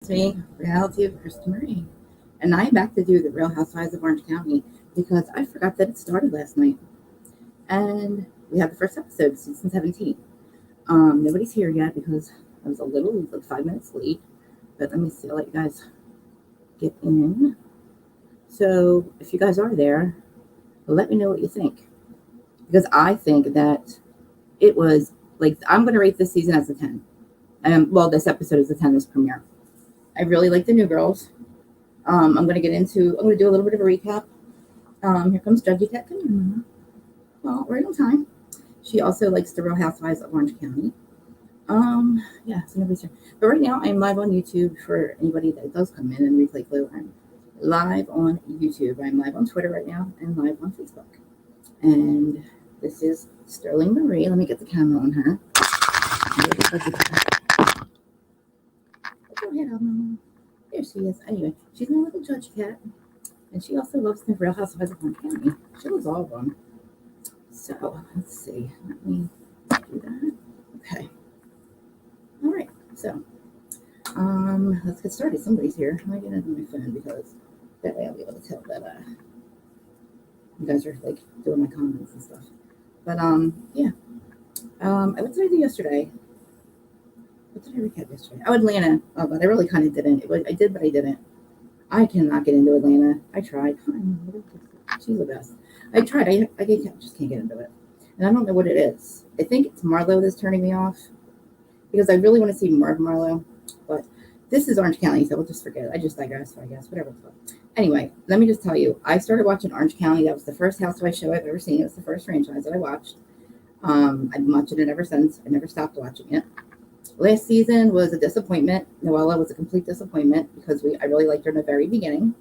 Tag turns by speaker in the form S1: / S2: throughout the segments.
S1: It's me, Reality of Krista Marie. And I'm back to do the Real Housewives of Orange County because I forgot that it started last night. And we have the first episode, season 17. Nobody's here yet because I was a little, like 5 minutes late. But let me see, I'll let you guys get in. So if you guys are there, let me know what you think. Because I think that it was, like, I'm going to rate this season as a 10. Well, this episode is a 10, this premiere. I really like the new girls. I'm going to do a little bit of a recap. Here comes Judgy Cat. Well, right on time. She also likes the Real Housewives of Orange County. Yeah, so nobody's here. But right now, I'm live on YouTube for anybody that does come in and replay Clue. I'm live on YouTube. I'm live on Twitter right now and live on Facebook. And this is Sterling Marie. Let me get the camera on her. Go ahead, there she is. Anyway, she's my little Judge Cat. And she also loves the Real Housewives of Orange County. She loves all of them. So, let's see. Let me do that. Okay. All right. So, let's get started. Somebody's here. Let me get into my phone because that way I'll be able to tell that you guys are like doing my comments and stuff. But yeah. What did I do yesterday? What did I recap yesterday? Oh, Atlanta. Oh, but I really kind of didn't. I did, but I didn't. I cannot get into Atlanta. I tried. She's the best. I tried. I just can't get into it. And I don't know what it is. I think it's Marlo that's turning me off because I really want to see more of Marlo. But this is Orange County, so we'll just forget it. I just digress, I guess. Whatever. Anyway, let me just tell you. I started watching Orange County. That was the first Housewives show I've ever seen. It was the first franchise that I watched. I've been watching it ever since. I never stopped watching it. Last season was a disappointment. Noella was a complete disappointment because I really liked her in the very beginning.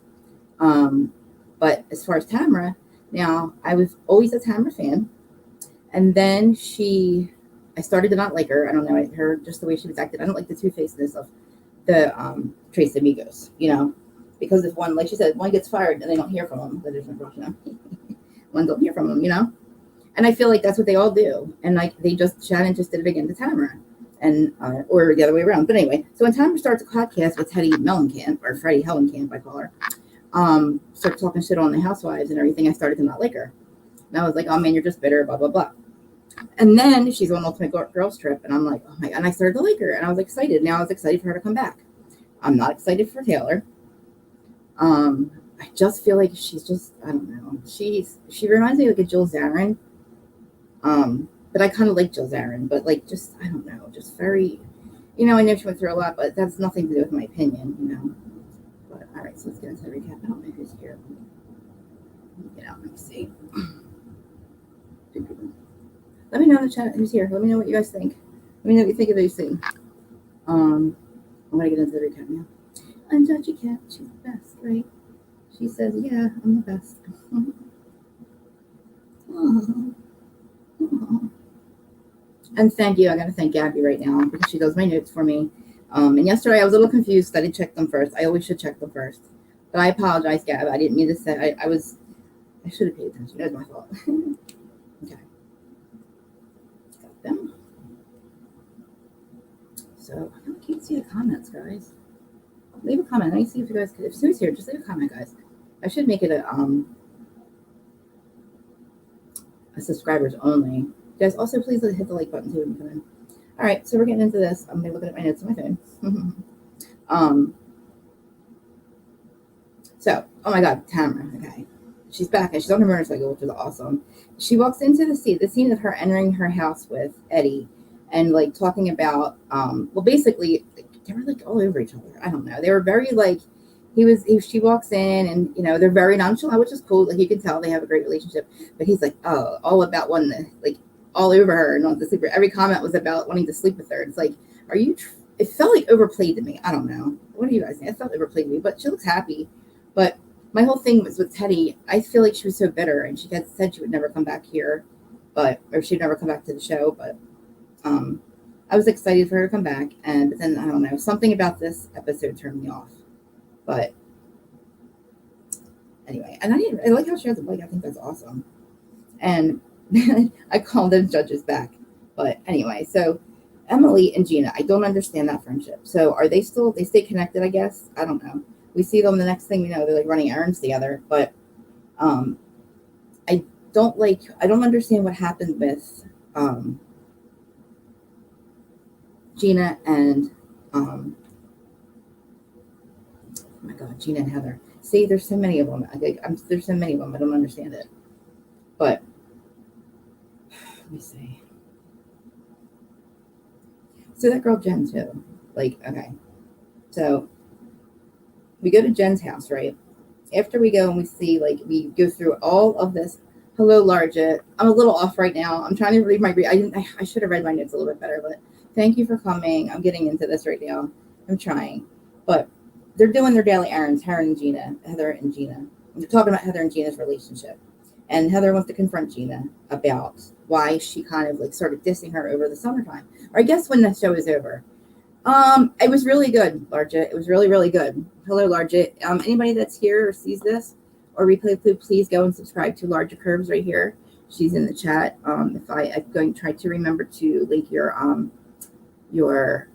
S1: But as far as Tamara, now I was always a Tamara fan. And then I started to not like her. I don't know, her just the way she was acting. I don't like the two-facedness of the Trace Amigos, because if one, like she said, one gets fired and they don't hear from them, the different girls, one don't hear from them, And I feel like that's what they all do. And like Shannon just did it again to Tamara. And or the other way around. But anyway, so when Tamara starts a podcast with Teddy Mellencamp, or Freddie Hellenkamp, I call her, started talking shit on the housewives and everything, I started to not like her. And I was like, oh man, you're just bitter, blah, blah, blah. And then she's on Ultimate Girls Trip, and I'm like, oh my God, and I started to like her, and I was excited. Now I was excited for her to come back. I'm not excited for Taylor. I just feel like she's just, I don't know. She reminds me like a Jill Zarin. But I kind of like Jill Zarin, but like just, I don't know, just very, I know she went through a lot, but that's nothing to do with my opinion, But all right, so let's get into the recap. I don't know who's here. Get out, let me see. Let me know in the chat who's here. Let me know what you guys think. Let me know what you think of these things. I'm gonna get into the recap now. I'm Judgy Cat. She's the best, right? She says, "Yeah, I'm the best." And thank you. I gotta thank Gabby right now because she does my notes for me. And yesterday I was a little confused. I didn't check them first. I always should check them first. But I apologize, Gab. I didn't mean to say. I should have paid attention. It was my fault. Okay. Got them. So I can't see the comments, guys. Leave a comment. Let me see if you guys could. If Sue's here, just leave a comment, guys. I should make it a subscribers only. You guys, also please hit the like button too when you come in. All right, so we're getting into this. I'm gonna look at my notes on my phone. So, oh my God, Tamara. Okay, she's back and she's on her motorcycle, which is awesome. She walks into the scene of her entering her house with Eddie, and like talking about well, basically they were like all over each other. I don't know. They were very like. She walks in and they're very nonchalant, which is cool. Like you can tell they have a great relationship. But he's like, oh, all about wanting to like all over her and wanting to sleep with her. Every comment was about wanting to sleep with her. It's like, it felt like overplayed to me. I don't know. What do you guys think? It felt overplayed to me, but she looks happy. But my whole thing was with Teddy. I feel like she was so bitter, and she had said she would never come back here, or she'd never come back to the show. But I was excited for her to come back, but then I don't know, something about this episode turned me off. But anyway, and I like how she has a bike. I think that's awesome. And I call them judges back. But anyway, so Emily and Gina, I don't understand that friendship. So are they stay connected, I guess? I don't know. We see them, the next thing we know, they're like running errands together. But I I don't understand what happened with Gina and oh my God, Gina and Heather. See, there's so many of them. There's so many of them. I don't understand it. But let me see. So that girl Jen too. Like, okay. So we go to Jen's house, right? After we go and we see, like, we go through all of this. Hello, Larja. I'm a little off right now. I'm trying to read my. I should have read my notes a little bit better, but thank you for coming. I'm getting into this right now. I'm trying, but they're doing their daily errands. Heather and Gina. They're talking about Heather and Gina's relationship, and Heather wants to confront Gina about why she kind of like started dissing her over the summertime, or I guess when the show is over. It was really good, Larja. It was really, really good. Hello, Larja. Anybody that's here or sees this or replay, please go and subscribe to Larja Curves right here. She's in the chat. I'm going to try to remember to link your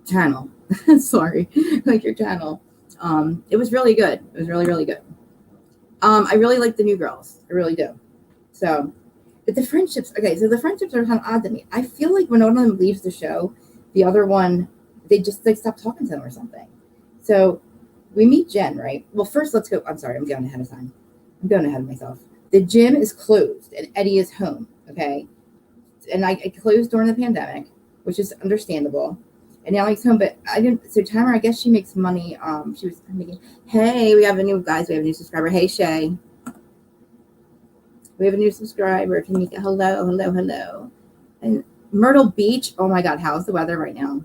S1: channel. Sorry, like your channel. It was really good. It was really, really good. I really like the new girls. I really do. So, but the friendships. Okay, so the friendships are kind of odd to me. I feel like when one of them leaves the show, the other one, they stop talking to them or something. So we meet Jen, right? Well, first let's go. I'm sorry, I'm going ahead of time. I'm going ahead of myself. The gym is closed and Eddie is home. Okay. And I closed during the pandemic, which is understandable. And now he's home, but I didn't. So Tamara, I guess she makes money. She was making. Hey, we have a new subscriber. Hey, Shay. We have a new subscriber. Can you get hello. And Myrtle Beach. Oh my God, how's the weather right now?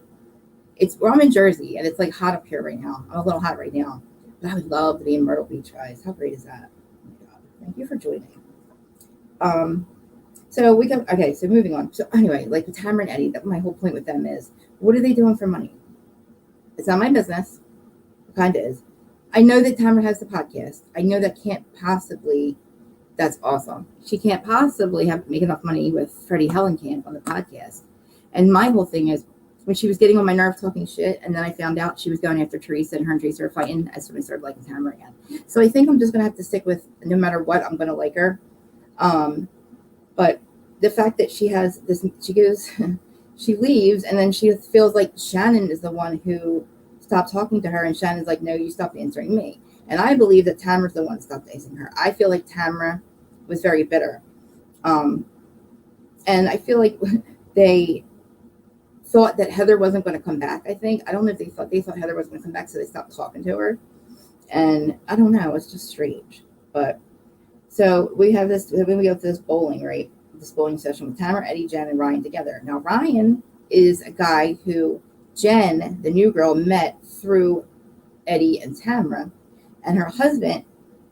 S1: I'm in Jersey and it's like hot up here right now. I'm a little hot right now, but I would love to be in Myrtle Beach, guys. How great is that? Oh my God. Thank you for joining. So we go. Okay, so moving on. So anyway, like with Tamara and Eddie, my whole point with them is, what are they doing for money? It's not my business. It kind of is. I know that Tamara has the podcast. I know that can't possibly. That's awesome. She can't possibly make enough money with Freddie Hellenkamp on the podcast. And my whole thing is, when she was getting on my nerve talking shit, and then I found out she was going after Teresa, and her and Teresa were fighting, that's when I started liking Tamara again. So I think I'm just going to have to stick with, no matter what, I'm going to like her. But the fact that she has this, she leaves, and then she feels like Shannon is the one who stopped talking to her, and Shannon's like, no, you stopped answering me. And I believe that Tamara's the one that stopped answering her. I feel like Tamara was very bitter. And I feel like they thought that Heather wasn't going to come back, I think. I don't know if they thought Heather was going to come back, so they stopped talking to her. And I don't know. It's just strange. But so we have this, when we go to this bowling, right? This bowling session with Tamara, Eddie, Jen, and Ryan together. Now, Ryan is a guy who Jen, the new girl, met through Eddie and Tamara. And her husband,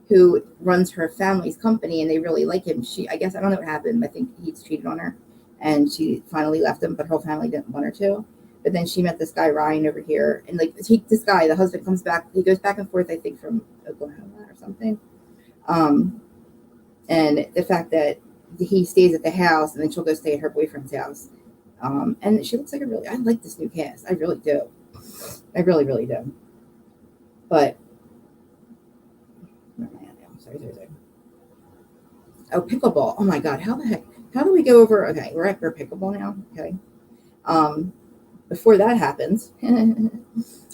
S1: who runs her family's company, and they really like him. I guess, I don't know what happened. I think he's cheated on her, and she finally left him, but her whole family didn't want her to. But then she met this guy, Ryan, over here. And like this guy, the husband comes back. He goes back and forth, I think, from Oklahoma or something. And the fact that he stays at the house, and then she'll go stay at her boyfriend's house. And she looks like I like this new cast. I really do. I really, really do. But sorry. Oh, pickleball. Oh my God. How the heck? How do we go over? Okay, we're at pickleball now. Okay. Before that happens,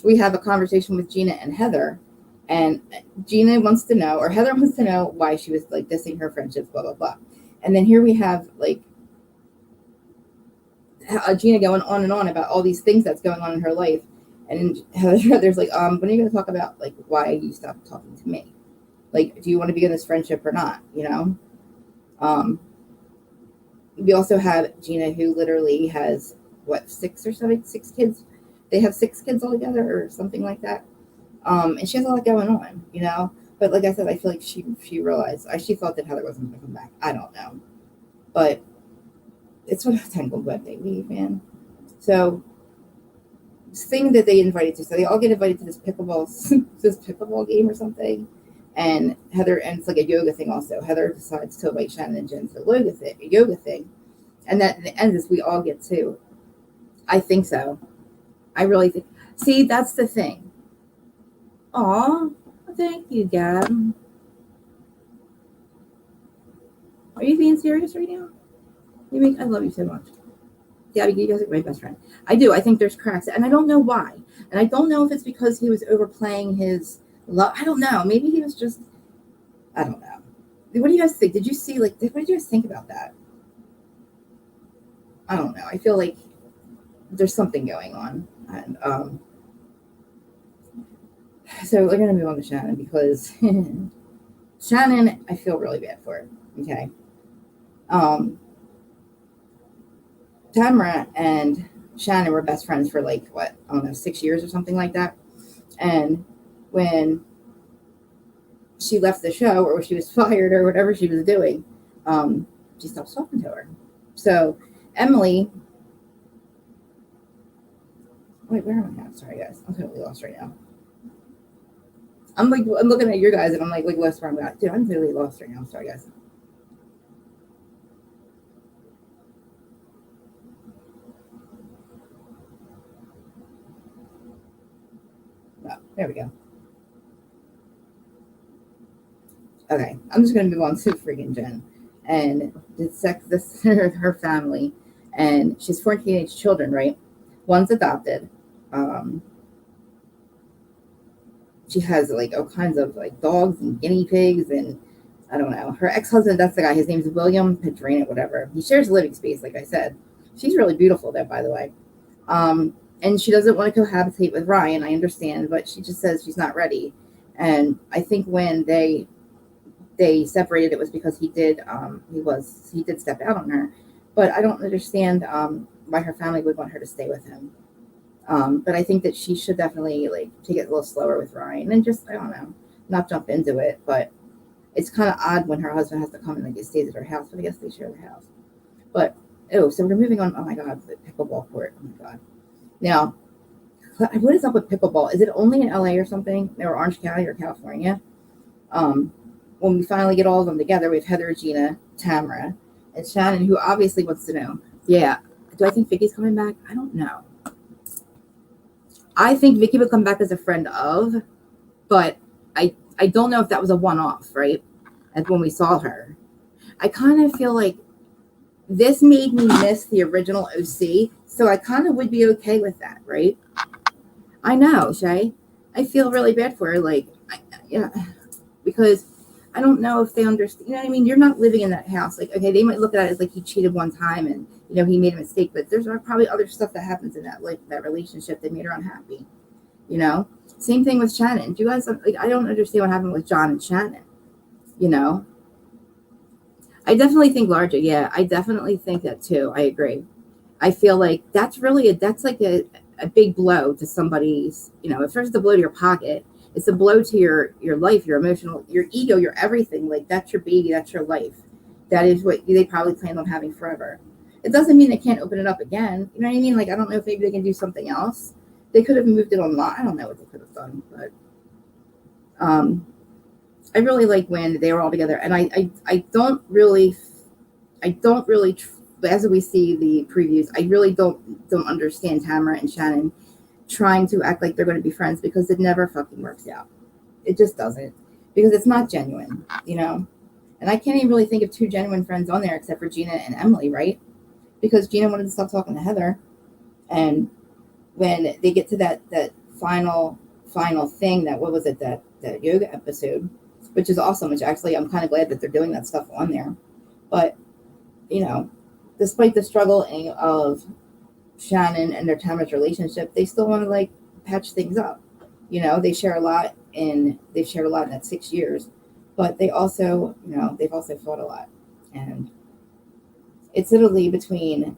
S1: we have a conversation with Gina and Heather, and Gina wants to know, or Heather wants to know, why she was like dissing her friendships, blah, blah, blah. And then here we have like Gina going on and on about all these things that's going on in her life. And Heather's like, when are you going to talk about like why you stopped talking to me? Like, do you want to be in this friendship or not? You know? We also have Gina, who literally has, six kids? They have 6 kids altogether or something like that. And she has a lot going on, you know? But like I said, I feel like she realized, she thought that Heather wasn't going to come back. I don't know. But it's what a tangled web they weave, man. So, this thing that they invited to, so they all get invited to this pickleball game or something. And Heather, and it's like a yoga thing also. Heather decides to invite Shannon and Jen to the yoga thing. And that the end is we all get to I think so. I really think. See, that's the thing. Aw, thank you, Gab. Are you being serious right now? I love you so much. Gabby, you guys are my best friend. I do. I think there's cracks, and I don't know why. And I don't know if it's because he was overplaying his love. I don't know. Maybe he was just. I don't know. What do you guys think? Did you see, like, what did you guys think about that? I don't know. I feel like there's something going on. And so we're going to move on to Shannon because Shannon, I feel really bad for her. Okay. Tamara and Shannon were best friends for like, what, I don't know, 6 years or something like that. And when she left the show or she was fired or whatever she was doing, she stopped talking to her. So Emily, wait, where am I at? Sorry guys, I'm totally lost right now. I'm looking at you guys and I'm like lost where I'm at. Dude, I'm totally lost right now. Sorry guys. Oh, there we go. Okay, I'm just gonna move on to freaking Jen and this her family, and she's 4 teenage children, right? One's adopted. She has like all kinds of like dogs and guinea pigs, and I don't know. Her ex-husband, that's the guy. His name's William Pedrina, whatever. He shares a living space, like I said. She's really beautiful, though, by the way. And she doesn't want to cohabitate with Ryan. I understand, but she just says she's not ready. And I think when they separated, it was because he did step out on her. But I don't understand why her family would want her to stay with him. But I think that she should definitely like take it a little slower with Ryan and just, I don't know, not jump into it. But it's kind of odd when her husband has to come and like stays at her house, but I guess they share the house. But so we're moving on. Oh my God, the pickleball court. Oh my God. Now, what is up with pickleball? Is it only in LA or something, or Orange County or California? When we finally get all of them together, we have Heather, Gina, Tamara, and Shannon, who obviously wants to know. Yeah. Do I think Vicky's coming back? I don't know. I think Vicky would come back as a friend of, but I don't know if that was a one-off, right? And when we saw her, I kind of feel like this made me miss the original OC, so I kind of would be okay with that, right? I know, Shay. I feel really bad for her, like, because I don't know if they understand. You know what I mean? You're not living in that house. Like, okay, they might look at it as like he cheated one time and he made a mistake, but there's probably other stuff that happens in that relationship that made her unhappy. Same thing with Shannon. Do you guys like? I don't understand what happened with John and Shannon. I definitely think larger. Yeah, I definitely think that too. I agree. I feel like that's like a big blow to somebody's. At first, the blow to your pocket. It's a blow to your life, your emotional, your ego, your everything. Like, that's your baby, that's your life. That is what they probably plan on having forever. It doesn't mean they can't open it up again. You know what I mean? Like, I don't know if maybe they can do something else. They could have moved it online. I don't know what they could have done, but I really like when they were all together. And I don't really, as we see the previews, I really don't understand Tamara and Shannon trying to act like they're going to be friends, because it never fucking works out. It just doesn't, because it's not genuine, And I can't even really think of 2 genuine friends on there except for Gina and Emily, right? Because Gina wanted to stop talking to Heather, and when they get to that final thing, that yoga episode, which is awesome, which actually I'm kind of glad that they're doing that stuff on there. But despite the struggle of Shannon and their Tamara's relationship, they still want to like patch things up. They share a lot in that 6 years, but they also, they've also fought a lot, and it's literally between,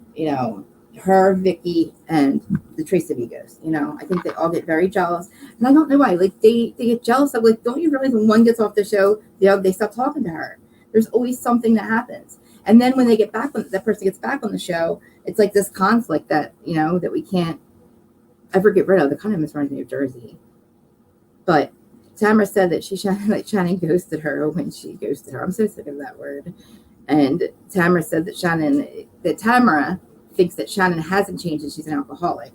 S1: her, Vicky, and the Trace of Egos. I think they all get very jealous, and I don't know why. Like, they get jealous of, like, don't you realize when one gets off the show, they stop talking to her? There's always something that happens, and then when they get back, when that person gets back on the show, it's like this conflict that that we can't ever get rid of. It kind of reminds me of Jersey. But Tamara said that Shannon ghosted her when she ghosted her. I'm so sick of that word. And Tamara said that Tamara thinks that Shannon hasn't changed and she's an alcoholic.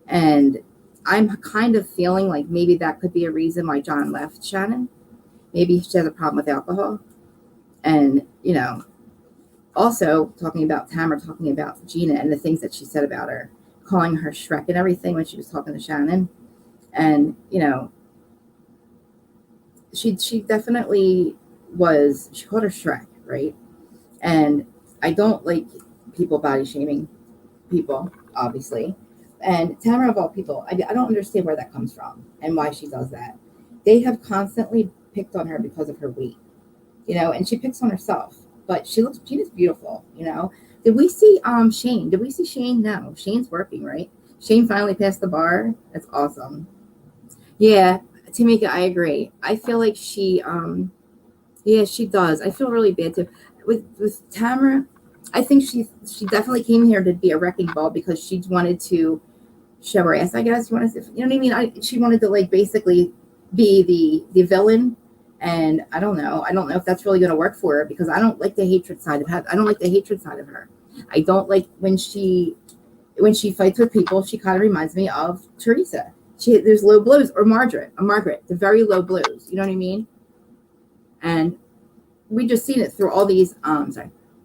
S1: And I'm kind of feeling like maybe that could be a reason why John left Shannon. Maybe she has a problem with alcohol. And, you know, also talking about Tamara, talking about Gina and the things that she said about her, calling her Shrek and everything when she was talking to Shannon. And, you know, she definitely was, she called her Shrek, right? And I don't like people body shaming people, obviously. And Tamara, of all people, I don't understand where that comes from and why she does that. They have constantly picked on her because of her weight, you know, and she picks on herself. But Gina's beautiful, you know. Did we see Shane? Did we see Shane? No, Shane's working, right? Shane finally passed the bar. That's awesome. Yeah, Tamika, I agree. I feel like she does. I feel really bad too. With Tamara, I think she definitely came here to be a wrecking ball because she wanted to show her ass, I guess. You know what I mean? She wanted to like basically be the villain. And I don't know if that's really going to work for her because I don't like the hatred side of her. I don't like the hatred side of her. I don't like when she fights with people. She kind of reminds me of Teresa. There's low blows, or Margaret, the very low blows. You know what I mean? And we just seen it through all these.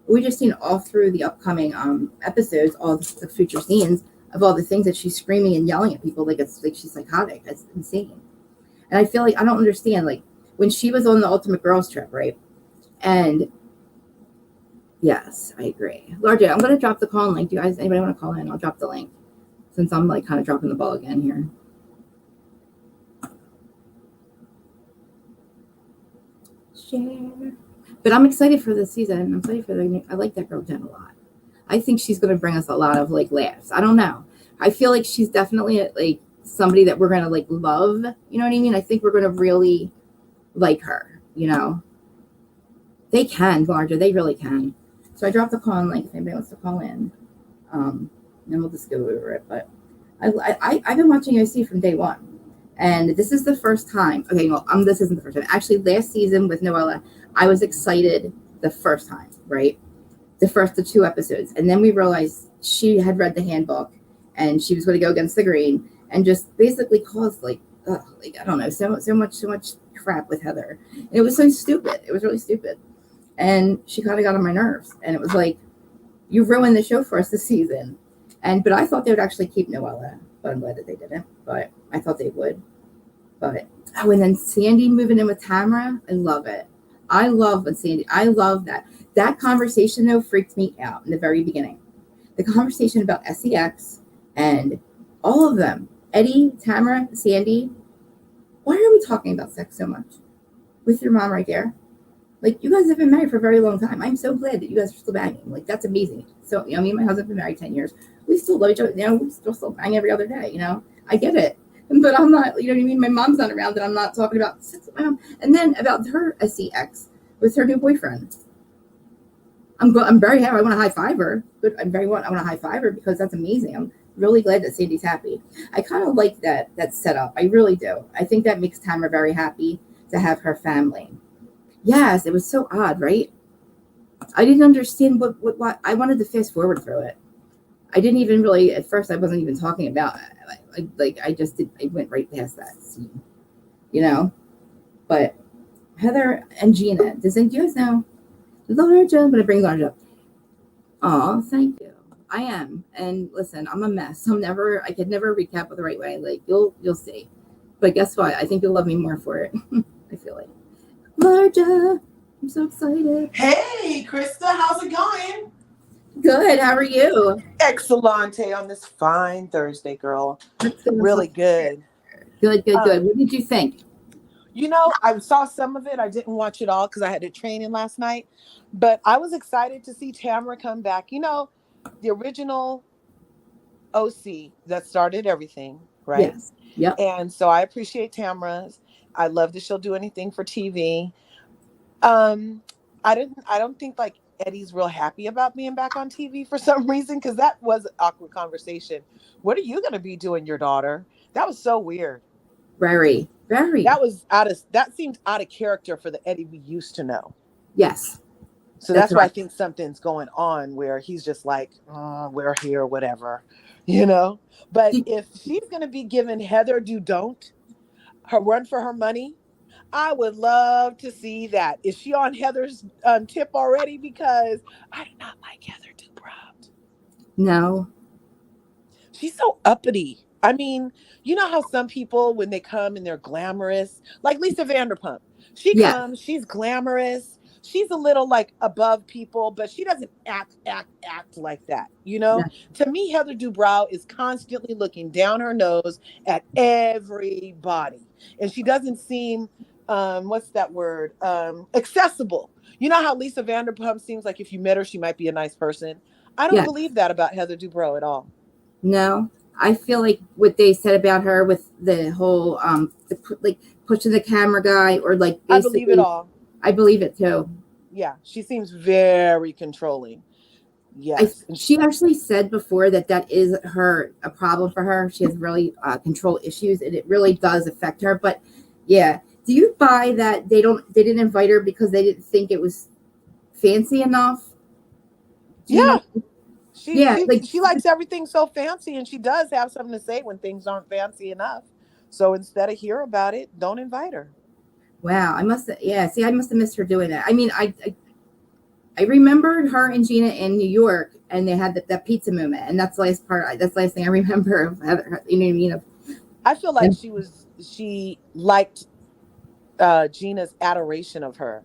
S1: We just seen it all through the upcoming episodes, all the future scenes of all the things that she's screaming and yelling at people like it's like she's psychotic. It's insane. And I feel like I don't understand like when she was on the Ultimate Girls Trip, right? And yes, I agree. Larja, I'm going to drop the call link. Do you guys, anybody want to call in? I'll drop the link since I'm like kind of dropping the ball again here. Share. But I'm excited for this season. I'm excited for I like that girl Jen a lot. I think she's going to bring us a lot of like laughs. I don't know. I feel like she's definitely like somebody that we're going to like love. You know what I mean? I think we're going to really like her, you know. They can, Larja. They really can. So I dropped the call in link if anybody wants to call in. And we'll just go over it. But I've been watching OC from day one. And this is the first time. Okay, well, this isn't the first time. Actually, last season with Noella, I was excited the first time, right? The 2 episodes. And then we realized she had read the handbook and she was going to go against the grain and just basically caused like I don't know, so much crap with Heather. And it was so stupid. It was really stupid. And she kind of got on my nerves. And it was like, you ruined the show for us this season. But I thought they would actually keep Noella. But I'm glad that they didn't. But I thought they would. But, and then Sandy moving in with Tamara, I love it. I love that. That conversation, though, freaked me out in the very beginning. The conversation about SEX and all of them. Eddie, Tamara, Sandy. Why are we talking about sex so much? With your mom right there. Like, you guys have been married for a very long time. I'm so glad that you guys are still banging. Like, that's amazing. So, you know, me and my husband have been married 10 years. We still love each other. You know, we still bang every other day, you know. I get it. But I'm not, you know what I mean? My mom's not around and I'm not talking about sex with my mom. And then about her SEX with her new boyfriend. I'm very happy. I want to high five her. But I want to high five her because that's amazing. I'm really glad that Sandy's happy. I kind of like that setup. I really do. I think that makes Tamara very happy to have her family. Yes, it was so odd, right? I didn't understand what I wanted to fast forward through it. I didn't even really, at first, I wasn't even talking about it. I went right past that scene, you know? But Heather and Gina, do you guys know? Larja, I'm going to bring Larja up. Oh, thank you. I am. And listen, I'm a mess. I could never recap it the right way. Like, you'll see. But guess what? I think you'll love me more for it. I feel like. Larja, I'm so excited.
S2: Hey, Krista, how's it going?
S1: Good. How are you?
S2: Excellente on this fine Thursday, girl. Really good.
S1: Good. What did you think?
S2: You know, I saw some of it. I didn't watch it all because I had a training last night. But I was excited to see Tamara come back. You know, the original OC that started everything, right?
S1: Yes. Yep.
S2: And so I appreciate Tamara's. I love that she'll do anything for TV. I don't think like Eddie's real happy about being back on TV for some reason, because that was an awkward conversation. What are you going to be doing, your daughter? That was so weird.
S1: Very.
S2: That seemed out of character for the Eddie we used to know.
S1: Yes.
S2: So that's why I think something's going on where he's just like, oh, we're here, whatever, you know. But if she's going to be giving Heather don't her run for her money, I would love to see that. Is she on Heather's tip already? Because I do not like Heather Dubrow.
S1: No.
S2: She's so uppity. I mean, you know how some people, when they come and they're glamorous, like Lisa Vanderpump, she comes, she's glamorous. She's a little like above people, but she doesn't act like that. You know, to me, Heather Dubrow is constantly looking down her nose at everybody. And she doesn't seem, what's that word? Accessible. You know how Lisa Vanderpump seems like if you met her, she might be a nice person. I don't believe that about Heather Dubrow at all.
S1: No, I feel like what they said about her with the whole, like pushing the camera guy or like,
S2: I believe it all.
S1: I believe it too.
S2: Yeah. She seems very controlling. Yes.
S1: She actually said before that is a problem for her. She has really control issues and it really does affect her. But yeah, do you buy that they didn't invite her because they didn't think it was fancy enough?
S2: Yeah. She likes everything so fancy, and she does have something to say when things aren't fancy enough. So instead of hear about it, don't invite her.
S1: Wow, I must have missed her doing that. I mean, I remembered her and Gina in New York, and they had that pizza moment, and that's the last thing I remember of Heather. You know what I mean?
S2: I feel like she liked Gina's adoration of her.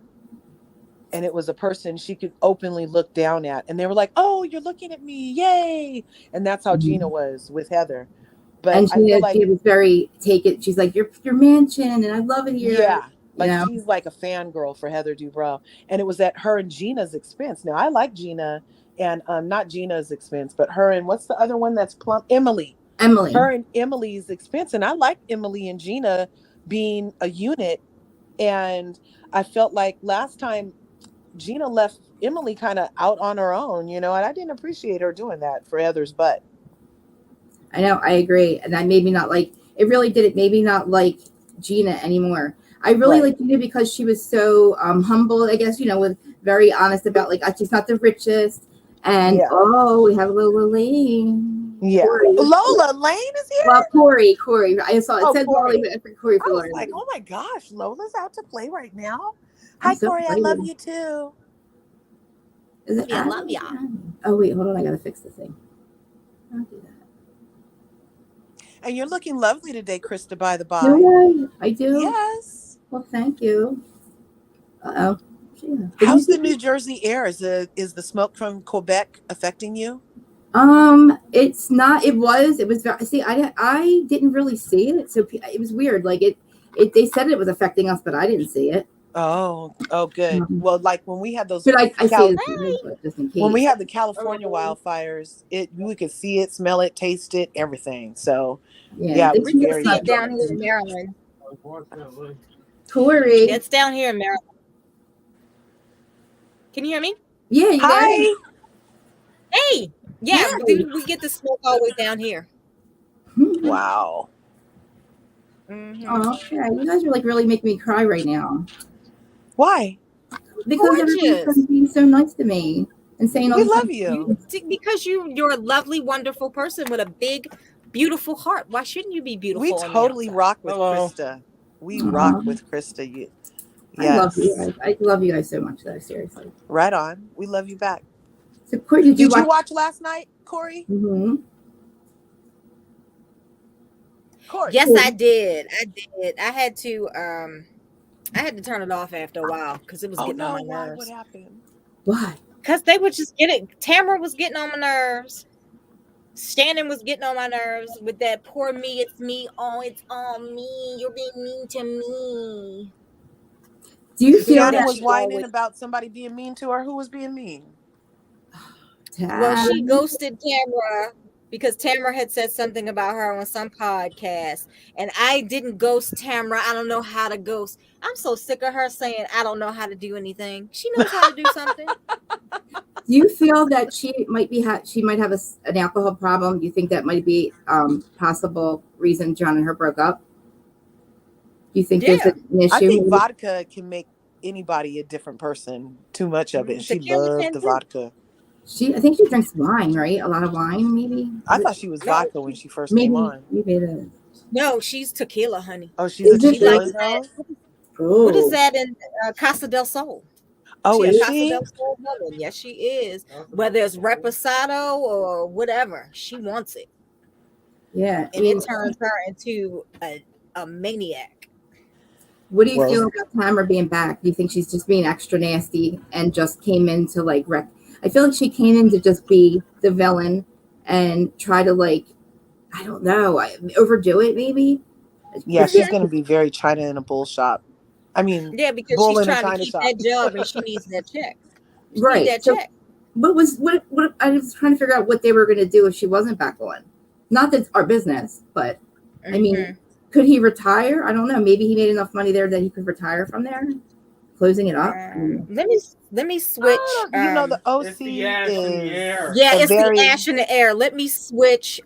S2: And it was a person she could openly look down at. And they were like, oh, you're looking at me. Yay. And that's how Gina was with Heather. But
S1: she was very she's like, your mansion, and I love it here.
S2: Yeah. Like she's like a fangirl for Heather Dubrow. And it was at her and Gina's expense. Now I like Gina and not Gina's expense, but her and what's the other one that's plump? Emily. Her and Emily's expense. And I like Emily and Gina being a unit. And I felt like last time Gina left Emily kind of out on her own, you know, and I didn't appreciate her doing that for Heather's butt.
S1: I know, I agree. And that made me not like, it really did. It made me not like Gina anymore. I really liked Gina because she was so humble, I guess, you know, with very honest about like, she's not the richest. And we have Lola Lane.
S2: Yeah. Lola Lane is here?
S1: Well, Corey. I saw it said
S2: Corey.
S1: Corey
S2: I was like, oh my gosh, Lola's out to play right now. Hi,
S1: so
S2: Corey. I love you too.
S1: I love ya. Oh, wait, hold on. I got to fix the thing. I'll do that.
S2: And you're looking lovely today, Krista, by the by.
S1: Do I do?
S2: Yes.
S1: Well, thank you. Uh-oh. Yeah.
S2: How's the New Jersey air? Is the smoke from Quebec affecting you?
S1: It's not. It was. See, I didn't really see it, so it was weird. Like they said it was affecting us, but I didn't see it.
S2: Oh, good. Well, like when we had those,
S1: but I see it just in case.
S2: When we had the California wildfires, we could see it, smell it, taste it, everything. So yeah,
S3: we can see it down here in Maryland.
S1: Corey,
S3: it's down here in Maryland. Can you hear me?
S1: Yeah.
S2: Hi.
S3: Hey. Yeah, we get the smoke all the way down here.
S2: Wow.
S3: Mm-hmm.
S1: Oh, yeah, you guys are like really making me cry right now.
S2: Why?
S1: Because everybody's being so nice to me and saying,
S2: "We love you."
S3: Because you're a lovely, wonderful person with a big, beautiful heart. Why shouldn't you be beautiful?
S2: We totally rock with Krista. We rock with Krista. Yes.
S1: I love you guys. I love you guys so much, though. Seriously.
S2: Right on. We love you back.
S1: So, Corey, did you
S2: watch last night, Corey?
S1: Mm-hmm.
S2: Corey.
S3: Yes, I did. I had to turn it off after a while because it was getting on my nerves.
S2: What happened?
S1: Why?
S3: Because they were just Tamara was getting on my nerves. Shannon was getting on my nerves with that poor me. It's me. Oh, it's all me. You're being mean to me.
S1: Do you feel
S2: Shannon was whining about somebody being mean to her? Who was being mean?
S3: Well, she ghosted Tamara because Tamara had said something about her on some podcast, and I didn't ghost Tamara. I don't know how to ghost. I'm so sick of her saying I don't know how to do anything. She knows how to do something.
S1: Do you feel that she might have an alcohol problem? Do you think that might be possible reason John and her broke up? Do you think there's an issue?
S2: I think vodka can make anybody a different person. Too much of it. She
S3: Tequila
S2: loved
S3: can
S2: the
S3: too.
S2: vodka.
S1: I think she drinks wine, right? A lot of wine, maybe.
S2: I thought she was
S3: No,
S2: vodka when she first came on.
S1: Maybe it is.
S3: no, she's tequila, honey.
S2: Oh, she's a
S1: Is it
S3: She
S2: tequila
S3: likes
S1: really?
S3: that.
S2: girl.
S3: What is
S1: Oh,
S3: that in Casa del Sol?
S2: Oh,
S3: She a
S2: is
S3: Casa
S2: she?
S3: del Sol woman. Yes, she is. Whether it's reposado or whatever, she wants it,
S1: yeah. I
S3: and it
S1: mean,
S3: turns her into a maniac.
S1: what do you
S2: Well,
S1: feel about Tamara being back? Do you think she's just being extra nasty and just came in to like wreck? I feel like she came in to just be the villain and try to like, I don't know, overdo it maybe.
S2: yeah,
S1: It's
S2: she's
S1: just
S2: gonna be very China in a bull shop. I mean,
S3: Yeah, because
S2: bull
S3: she's
S2: in a
S3: trying to
S2: China
S3: keep
S2: shop.
S3: that job and she needs that check. She needs
S1: right.
S3: that
S1: So
S3: check.
S1: what I was trying to figure out what they were going to do if she wasn't back on. Not that it's our business, but I mean, could he retire? I don't know. Maybe he made enough money there that he could retire from there, closing it up.
S3: Let me switch.
S2: You know, the OC
S4: It's the ash in the
S2: is
S4: air.
S3: Yeah,
S2: a
S3: it's
S2: very
S3: the ash in the air. Let me switch.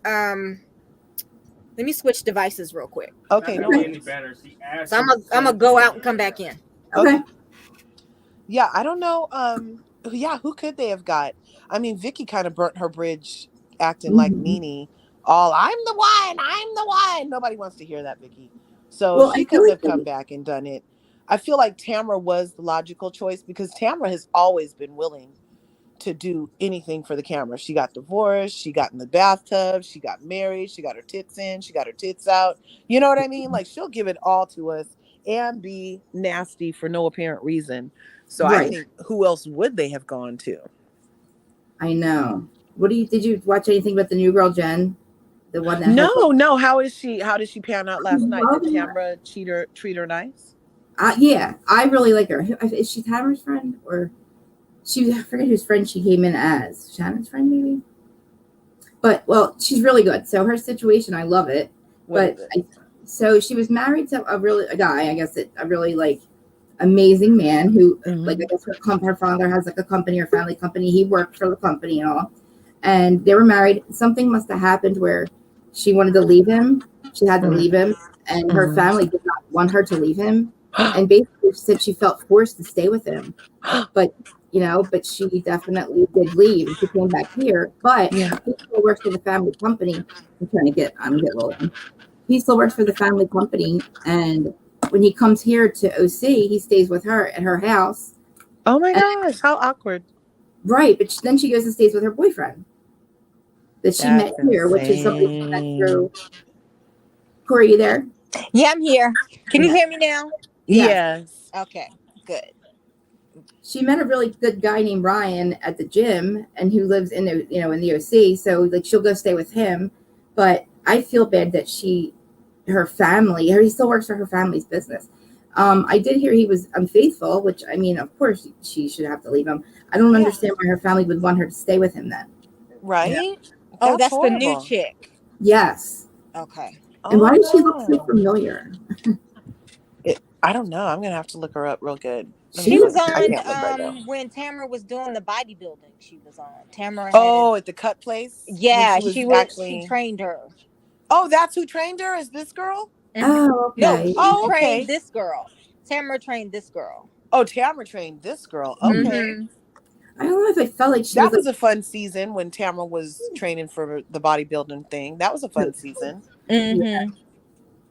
S3: Let me switch devices real quick.
S2: okay.
S4: Not
S2: No
S4: gonna be any
S2: worries.
S4: better. See, ash
S3: So I'm
S4: is
S3: gonna go out and come back in.
S1: Okay.
S2: Yeah, I don't know. Yeah, who could they have got? I mean, Vicky kind of burnt her bridge acting like
S1: Mhm.
S2: Nene. All I'm the one, I'm the one. Nobody wants to hear that, Vicky. So
S1: Well, I
S2: she
S1: feel
S2: couldn't
S1: like
S2: have come back and done it. I feel like Tamara was the logical choice because Tamara has always been willing to do anything for the camera. She got divorced, she got in the bathtub, she got married, she got her tits in, she got her tits out. You know what I mean? Like she'll give it all to us and be nasty for no apparent reason. So I
S1: right.
S2: think who else would they have gone to?
S1: I know. Did you watch anything about the new girl, Jen? The one that has like,
S2: No. How is she? How did she pan out last night? Did
S1: loving her.
S2: Tamara treat her nice?
S1: Yeah, I really like her. Is she Tamara's friend or I forget whose friend she came in as. Shannon's friend, maybe? But, well, she's really good. So her situation, I love it.
S2: What is it?
S1: So she was married to a guy, I guess, a really, like, amazing man who, like, I guess her father has, like, a company or family company. He worked for the company and all. And they were married. Something must have happened where she wanted to leave him. She had to leave him. And her family did not want her to leave him. And basically said she felt forced to stay with him. But she definitely did leave. She came back here, but
S2: Yeah.
S1: he still works for the family company. I'm getting rolling. He still works for the family company, and when he comes here to OC, he stays with her at her house.
S2: Oh my gosh, how awkward.
S1: Right, but then she goes and stays with her boyfriend that she met
S2: That's
S1: here, which is somebody she met
S2: insane.
S1: through. Corey, you there?
S3: Yeah, I'm here. Can you
S1: Yeah.
S3: hear me now?
S2: Yes.
S3: Okay, good.
S1: She met a really good guy named Ryan at the gym, and who lives in the OC. So like she'll go stay with him, but I feel bad that he still works for her family's business. I did hear he was unfaithful, which I mean, of course she should have to leave him. I don't understand why her family would want her to stay with him then.
S2: Right?
S3: Yeah. That's
S2: horrible.
S3: the new chick.
S1: Yes.
S3: Okay,
S1: And why does she look so
S2: no.
S1: familiar?
S2: I don't know. I'm gonna have to look her up real good.
S3: she was
S2: I can't look right now.
S3: on when Tamara was doing the bodybuilding. She was on. Tamara.
S2: Oh, at the cut place?
S3: Yeah,
S2: When
S3: she
S2: actually...
S3: She trained her.
S2: Oh, that's who trained her? Is this girl?
S1: Oh, okay.
S3: No, she
S2: Oh, okay.
S3: trained this girl. Tamara trained this girl.
S2: Oh, Tamara trained this girl. Okay.
S1: I don't know if I felt like she
S2: That
S1: was
S2: was a fun season when Tamara was training for the bodybuilding thing. That was a fun season.
S1: Yeah,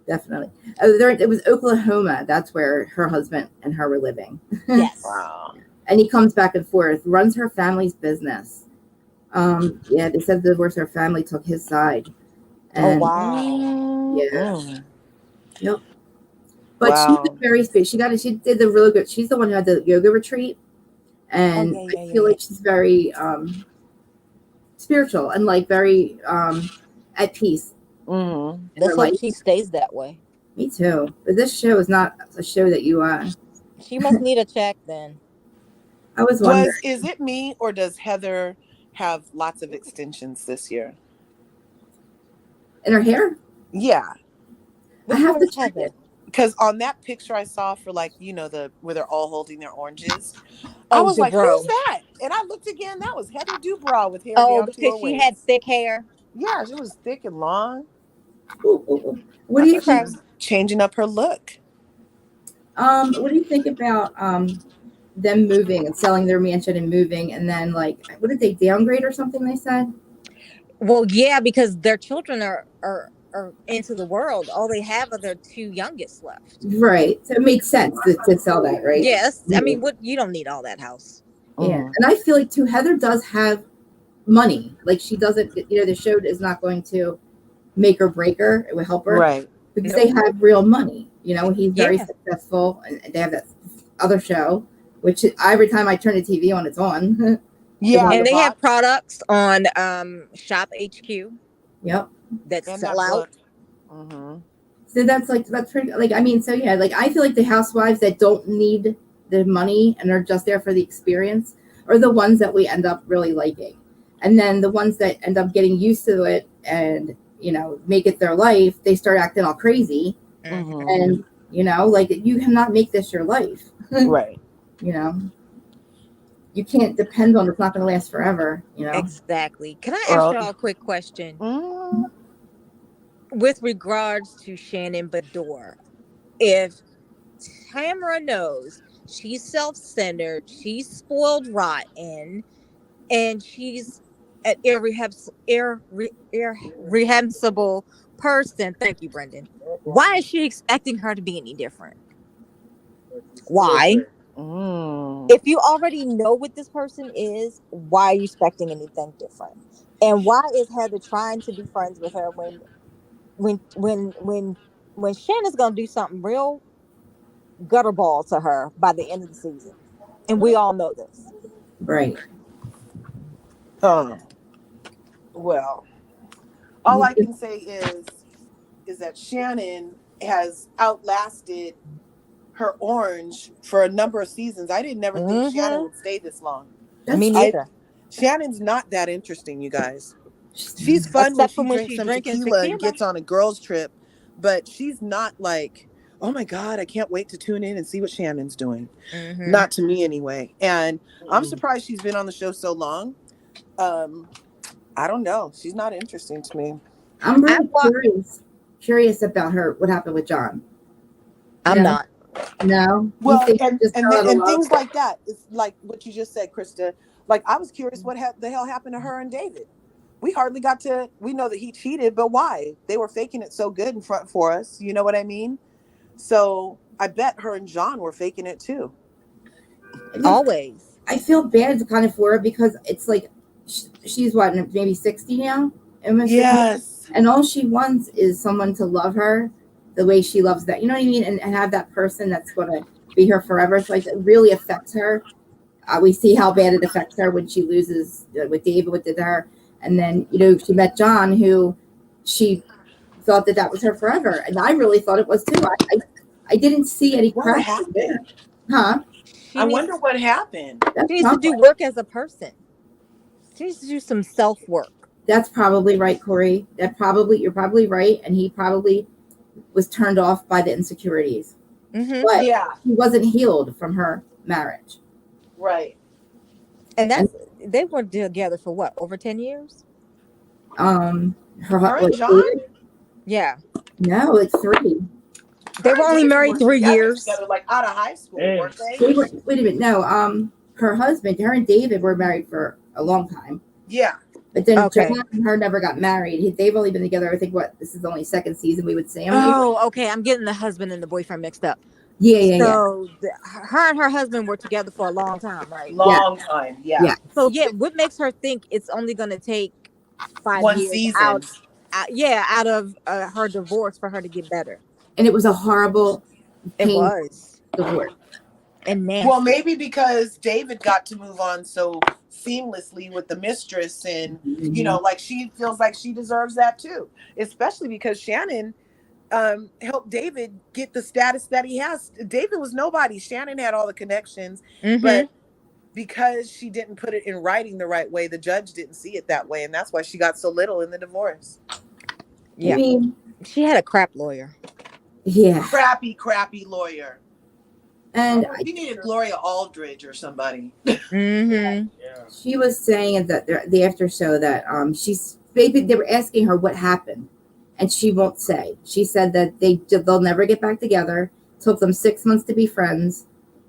S1: definitely. It was Oklahoma. That's where her husband and her were living.
S3: Yes.
S2: Wow.
S1: And he comes back and forth, runs her family's business. Yeah, they said the divorce her family took his side. And,
S3: wow.
S1: Yeah. Yep. But she was very special. She did the really good. She's the one who had the yoga retreat. And I feel like she's very spiritual and like very at peace.
S3: Let's hope she stays that way.
S1: Me too. But this show is not a show that you
S3: She must need a check then.
S1: I was wondering.
S2: Is it me or does Heather have lots of extensions this year?
S1: In her hair?
S2: Yeah.
S1: I have to check it.
S2: Because on that picture I saw for like, where they're all holding their oranges, I was like, who's that? And I looked again. That was Heather Dubrow with hair down to her waist.
S3: Because she had thick hair.
S2: Yeah, it was thick and long.
S1: What do you think?
S2: Changing up her look.
S1: What do you think about them moving and selling their mansion and moving, and then like, what did they downgrade or something? They said.
S3: Well, yeah, because their children are into the world. All they have are their two youngest left.
S1: Right. So it made sense to sell that, right?
S3: Yes, I mean, what you don't need all that house.
S1: Yeah, and I feel like too, Heather does have money. Like she doesn't, the show is not going to make or break her. It will help her,
S2: Right.
S1: Because they have real money. He's very
S3: Yeah.
S1: successful, and they have that other show, which every time I turn the TV on, it's on.
S2: Yeah.
S3: And
S2: the
S3: they have
S2: box
S3: products on Shop HQ
S1: Yep.
S3: that
S2: and
S3: sell
S2: that
S3: out.
S2: book. Mhm.
S1: So that's pretty. Like, I mean, so yeah, like I feel like the housewives that don't need the money and are just there for the experience are the ones that we end up really liking, and then the ones that end up getting used to it and make it their life, they start acting all crazy,
S2: Mhm.
S1: and like you cannot make this your life.
S2: Right.
S1: You can't depend on it's not going to last forever.
S3: Exactly. Can I
S2: Or
S3: ask
S2: else-
S3: y'all a quick question
S2: Mm.
S3: with regards to Shannon Bedore? If Tamara knows she's self-centered, she's spoiled rotten, and she's an irreprehensible person. Thank you, Brendan. Why is she expecting her to be any different? Why?
S2: Mm.
S3: If you already know what this person is, why are you expecting anything different? And why is Heather trying to be friends with her when Shannon's gonna do something real gutterball to her by the end of the season? And we all know this.
S1: Right.
S2: Well, all I can say is that Shannon has outlasted her orange for a number of seasons. I didn't never think Shannon would stay this long.
S3: Me neither.
S2: Shannon's not that interesting, you guys. She's fun
S3: Except
S2: when
S3: for
S2: she
S3: when
S2: drinks
S3: she's
S2: some
S3: drinking
S2: tequila and
S3: tequila.
S2: gets on a girls' trip, but she's not like, oh my God, I can't wait to tune in and see what Shannon's doing. Not to me anyway. And I'm surprised she's been on the show so long. I don't know. She's not interesting to me.
S1: I'm really curious about her. What happened with John?
S3: I'm not.
S1: No.
S2: Well,
S1: You think
S2: and
S1: just fell out of love?
S2: things like that. It's like what you just said, Krista. Like I was curious what the hell happened to her and David. We hardly got to. We know that he cheated, but why? They were faking it so good in front for us. You know what I mean? So I bet her and John were faking it too.
S3: Always.
S1: I feel bad kind of for her because it's like she's what, maybe 60 now?
S2: Yes.
S1: And all she wants is someone to love her the way she loves that. You know what I mean? And have that person that's going to be her forever. So it really affects her. We see how bad it affects her when she loses with David, what did to her. And then, she met John, who she thought that was her forever. And I really thought it was too. I didn't see any
S2: What
S1: cracks
S2: happened?
S1: there. Huh?
S2: I wonder what happened.
S3: She needs to do work as a person. She needs to do some self-work.
S1: That's probably right, Corey. You're probably right. And he probably was turned off by the insecurities. But he wasn't healed from her marriage.
S2: Right.
S3: And they were together for what, over 10 years?
S2: Her and John?
S1: Yeah. No, like 3.
S3: They were only married 3 years.
S2: Together, like out of high school, weren't they?
S1: Wait a minute. No, her husband, her and David were married for a long time.
S2: Yeah.
S1: But then John and her never got married. They've only been together, I think, this is the only second season we would see them.
S3: Oh, okay. I'm getting the husband and the boyfriend mixed up.
S1: So,
S3: her and her husband were together for a long time, right?
S2: Long time, yeah.
S3: So, what makes her think it's only going to take 5 years
S2: season.
S3: out of her divorce for her to get better?
S1: And it was a horrible divorce.
S3: And nasty.
S2: Well, maybe because David got to move on so seamlessly with the mistress, and like she feels like she deserves that too, especially because Shannon helped David get the status that he has. David was nobody. Shannon had all the connections, but because she didn't put it in writing the right way, the judge didn't see it that way, and that's why she got so little in the divorce.
S3: Yeah, I mean, she had a crap lawyer.
S1: Yeah,
S2: crappy lawyer.
S1: And
S2: he needed Gloria Aldridge or somebody.
S1: She was saying that the after show that they were asking her what happened, and she won't say. She said that they'll never get back together, Took them 6 months to be friends.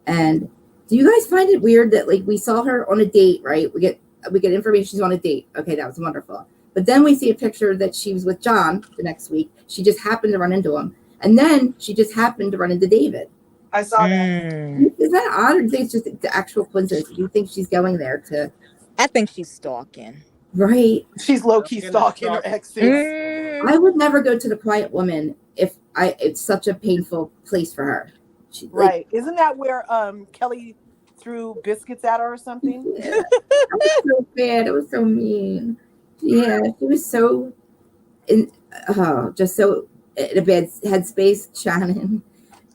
S1: And do you guys find it weird that like we saw her on a date, right? We get information she's on a date. Okay, that was wonderful. But then we see a picture that she was with John the next week. She just happened to run into him. And then she just happened to run into David.
S2: I saw that.
S1: Is that odd, or do you think it's just the actual coincidence? Do you think she's going there to?
S3: I think she's stalking.
S1: Right.
S2: She's low-key stalking her exes.
S1: I would never go to the Quiet Woman it's such a painful place for her.
S2: Right. Isn't that where Kelly threw biscuits at her or something?
S1: Yeah. That was so bad. It was so mean. Yeah, she was so just so in a bad headspace, Shannon.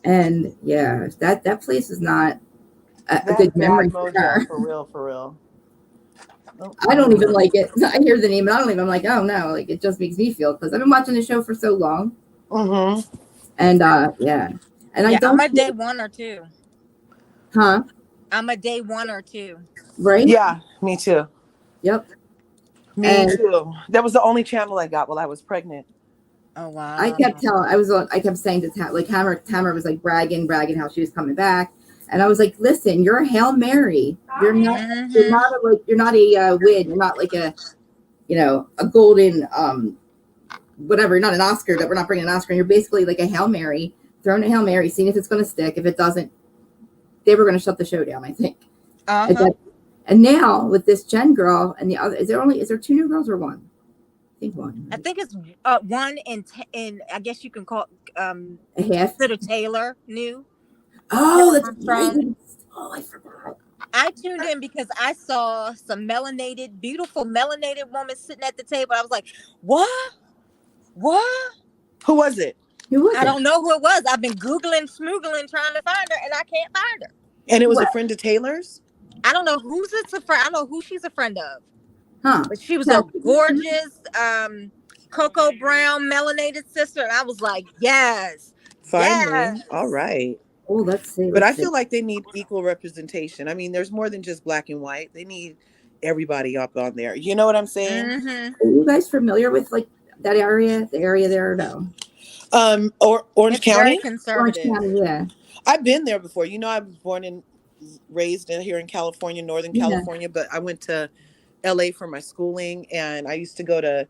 S1: And yeah, that place is not a good memory for her.
S2: For real. Oh,
S1: I don't even like it. I hear the name and I'm like, oh no, like it just makes me feel, because I've been watching the show for so long.
S2: Mm-hmm.
S1: And yeah. And I don't.
S3: I'm a day 1 or 2.
S1: Huh?
S3: I'm a day 1 or 2.
S1: Right?
S2: Yeah, me too.
S1: Yep.
S2: Me too. That was the only channel I got while I was pregnant.
S3: Oh wow.
S1: I kept saying to Tamara was like bragging how she was coming back. And I was like, listen, you're a Hail Mary. You're not you're not a win. You're not like a golden whatever. You're not an Oscar, that we're not bringing an Oscar. You're basically like a Hail Mary, throwing a Hail Mary, seeing if it's going to stick. If it doesn't, they were going to shut the show down, I think. And now with this Jen girl and the other, is there 2 new girls or 1? I think 1.
S3: I think it's 1 and I guess you can call
S1: a half.
S3: Consider Taylor new.
S1: Oh, that's right. Oh, I forgot.
S3: I tuned in because I saw some beautiful melanated woman sitting at the table. I was like, what?
S2: Who was it?
S3: I don't know who it was. I've been Googling, smoogling, trying to find her, and I can't find her.
S2: And it was a friend of Taylor's?
S3: I don't know who's it's a friend. I know who she's a friend of.
S1: Huh.
S3: But she was a gorgeous cocoa brown melanated sister. And I was like, yes.
S2: Finally.
S3: Yes.
S2: All right.
S1: Oh, let's see.
S2: But I feel like they need equal representation. I mean, there's more than just black and white. They need everybody up on there. You know what I'm saying?
S3: Mm-hmm.
S1: Are you guys familiar with like that area? The area there or no?
S2: Or Orange County?
S3: Very conservative.
S1: Orange County, yeah.
S2: I've been there before. You know, I was born and raised here in California, Northern California, but I went to LA for my schooling, and I used to go to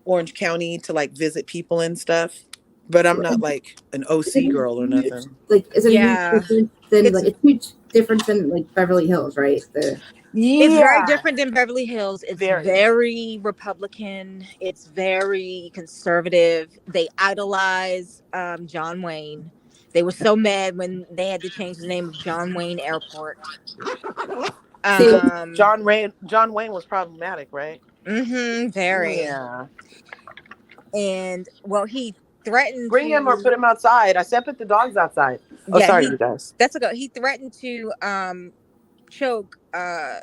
S2: Orange County to like visit people and stuff. But I'm not like an OC girl or nothing.
S1: Like, is it different than like it's huge different than like Beverly Hills, right?
S3: It's very different than Beverly Hills. It's very Republican. It's very conservative. They idolize John Wayne. They were so mad when they had to change the name of John Wayne Airport.
S2: John Wayne was problematic, right?
S3: Mm-hmm. Very.
S2: Yeah.
S3: And well, he threatened
S2: bring him or put him outside. I said put the dogs outside. Oh, sorry, you guys.
S3: That's a go. He threatened to choke the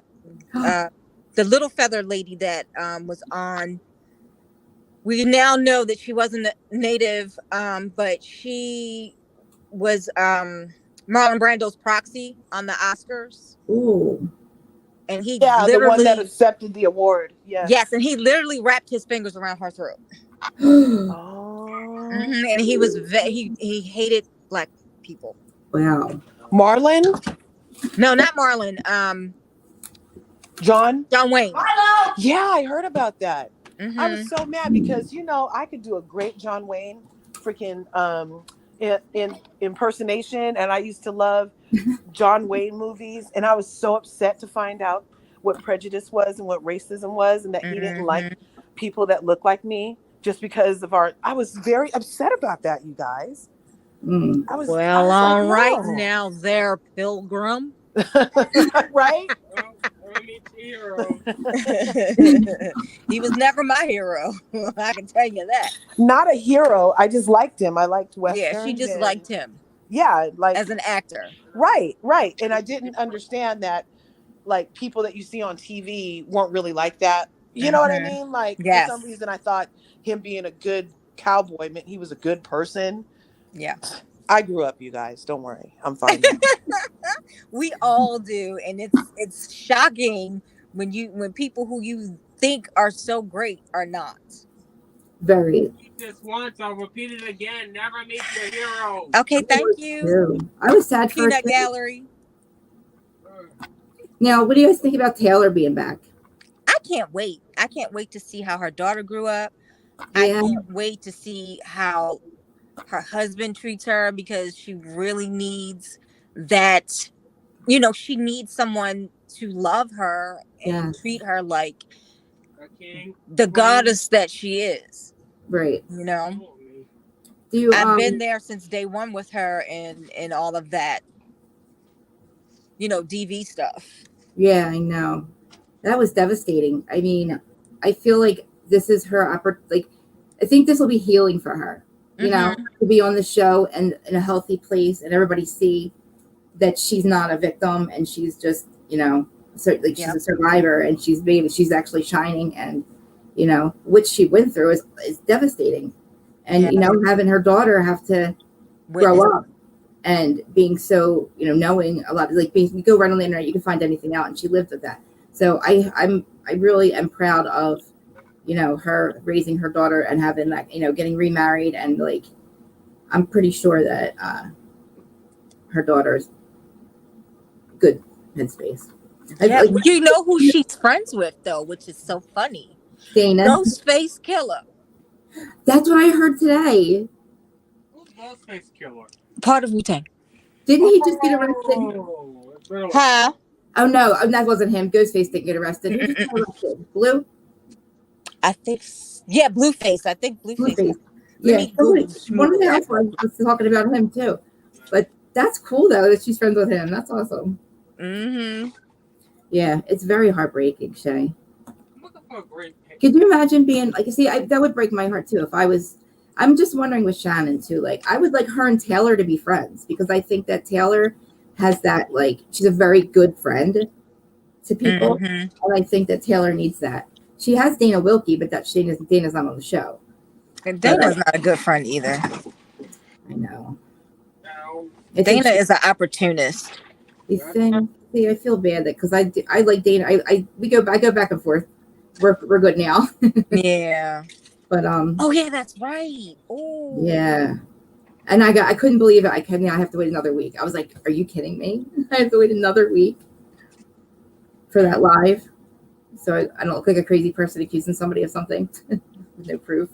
S3: little feather lady that was on. We now know that she wasn't a native, but she was Marlon Brando's proxy on the Oscars.
S1: Ooh.
S3: And he
S2: the one that accepted the award.
S3: Yes, and he literally wrapped his fingers around her throat. Mm-hmm. And he was he hated black people.
S1: Wow.
S2: Marlon?
S3: No, not Marlon.
S2: John
S3: Wayne.
S2: Yeah, I heard about that.
S3: Mm-hmm.
S2: I was so mad because I could do a great John Wayne freaking in impersonation, and I used to love John Wayne movies, and I was so upset to find out what prejudice was and what racism was, and that he didn't like people that look like me just because of I was very upset about that, you guys. I was
S3: all right now there, Pilgrim.
S2: Right?
S3: He was never my hero. I can tell you that.
S2: Not a hero. I just liked him. I liked Westerns.
S3: Yeah, she just liked him.
S2: Yeah, like
S3: as an actor.
S2: Right. And I didn't understand that like people that you see on TV weren't really like that. You know what I mean? Like for some reason I thought him being a good cowboy meant he was a good person.
S3: Yeah.
S2: I grew up, you guys. Don't worry. I'm fine.
S3: We all do. And it's shocking when people who you think are so great are not.
S1: Very.
S4: Repeat this once, I'll repeat it again. Never meet your hero.
S3: Okay, thank you.
S1: Too. I was sad for her
S3: Peanut
S1: too.
S3: Gallery.
S1: Now, what do you guys think about Taylor being back?
S3: I can't wait. I can't wait to see how her daughter grew up.
S1: Yeah.
S3: I can't wait to see how her husband treats her, because she really needs that. You know, she needs someone to love her and
S1: Yes.
S3: treat her like
S4: A king.
S3: the goddess that she is.
S1: Right.
S3: You know,
S1: Do you?
S3: I've been there since day one with her and all of that. You know, DV stuff.
S1: Yeah, I know. That was devastating. I mean, I feel like this is her like, I think this will be healing for her. You know, to be on the show and in a healthy place, and everybody see that she's not a victim and she's just, you know, like she's a survivor, and she's actually shining, and you know, what she went through is devastating. And you know, having her daughter have to grow up and being so, you know, knowing a lot, like you go right on the internet, you can find anything out, and she lived with that. So I really am proud of, you know, her raising her daughter and having that, you know, getting remarried, and like, I'm pretty sure that her daughter's good headspace.
S3: Yeah, you know who she's friends with though, which is so funny.
S1: Dana.
S3: Ghostface Killer.
S1: That's what I heard today.
S4: Who's Ghostface Killer?
S3: Part of Wu-Tang.
S1: Didn't he just get arrested?
S3: Huh?
S1: Oh no, that wasn't him. Ghostface didn't get arrested. Who just got arrested? Blue?
S3: I think, yeah, Blueface. I think Blueface.
S1: Yeah, one of the housewives was talking about him too. But that's cool though that she's friends with him. That's awesome. Yeah, it's very heartbreaking, Shay.
S4: I'm looking for a great picture.
S1: Could you imagine being like, see, that would break my heart too if I was. I'm just wondering with Shannon too. Like, I would like her and Taylor to be friends, because I think that Taylor has that, like, she's a very good friend to people, and I think that Taylor needs that. She has Dana Wilkie, but that Dana's not on the show.
S3: And Dana's not a good friend either.
S1: I know.
S4: No.
S3: Dana is an opportunist.
S1: You think? See, I feel bad that because I like Dana. I go back and forth. We're good now.
S3: Yeah.
S1: But
S3: oh yeah, that's right. Oh
S1: yeah. And I couldn't believe it. I have to wait another week. I was like, are you kidding me? I have to wait another week for that live. So I don't look like a crazy person accusing somebody of something with no proof.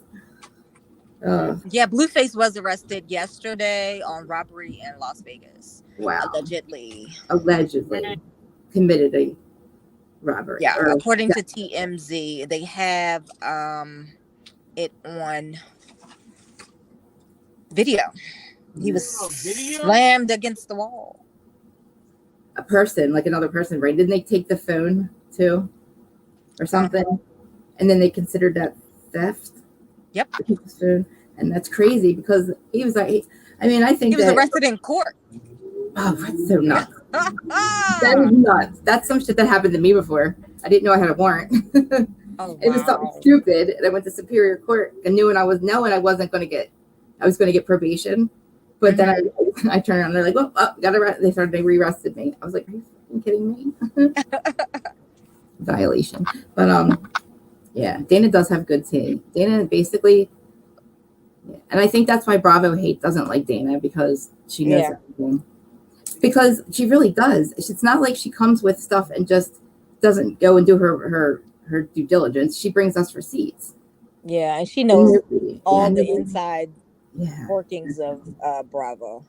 S3: Yeah, Blueface was arrested yesterday on robbery in Las Vegas.
S1: Wow.
S3: Allegedly
S1: committed a robbery.
S3: Yeah, according to TMZ, they have it on video. He was slammed against the wall.
S1: A person, like another person, right? Didn't they take the phone too, or something? And then they considered that theft.
S3: Yep.
S1: And that's crazy because he was like, I mean, I think
S3: he was arrested in court.
S1: Oh, that's so nuts. That is nuts. That's some shit that happened to me before. I didn't know I had a warrant.
S3: Oh, wow.
S1: It was something stupid. And I went to Superior Court and knew I was going to get probation. But then I turned around and they're like, well, got arrested. They re-arrested me. I was like, are you fucking kidding me? Violation. But yeah, Dana does have good tea. Dana basically, yeah. And I think that's why Bravo doesn't like Dana, because she knows everything. Because she really does. It's not like she comes with stuff and just doesn't go and do her due diligence. She brings us receipts.
S3: Yeah, and she knows all the inside workings of Bravo.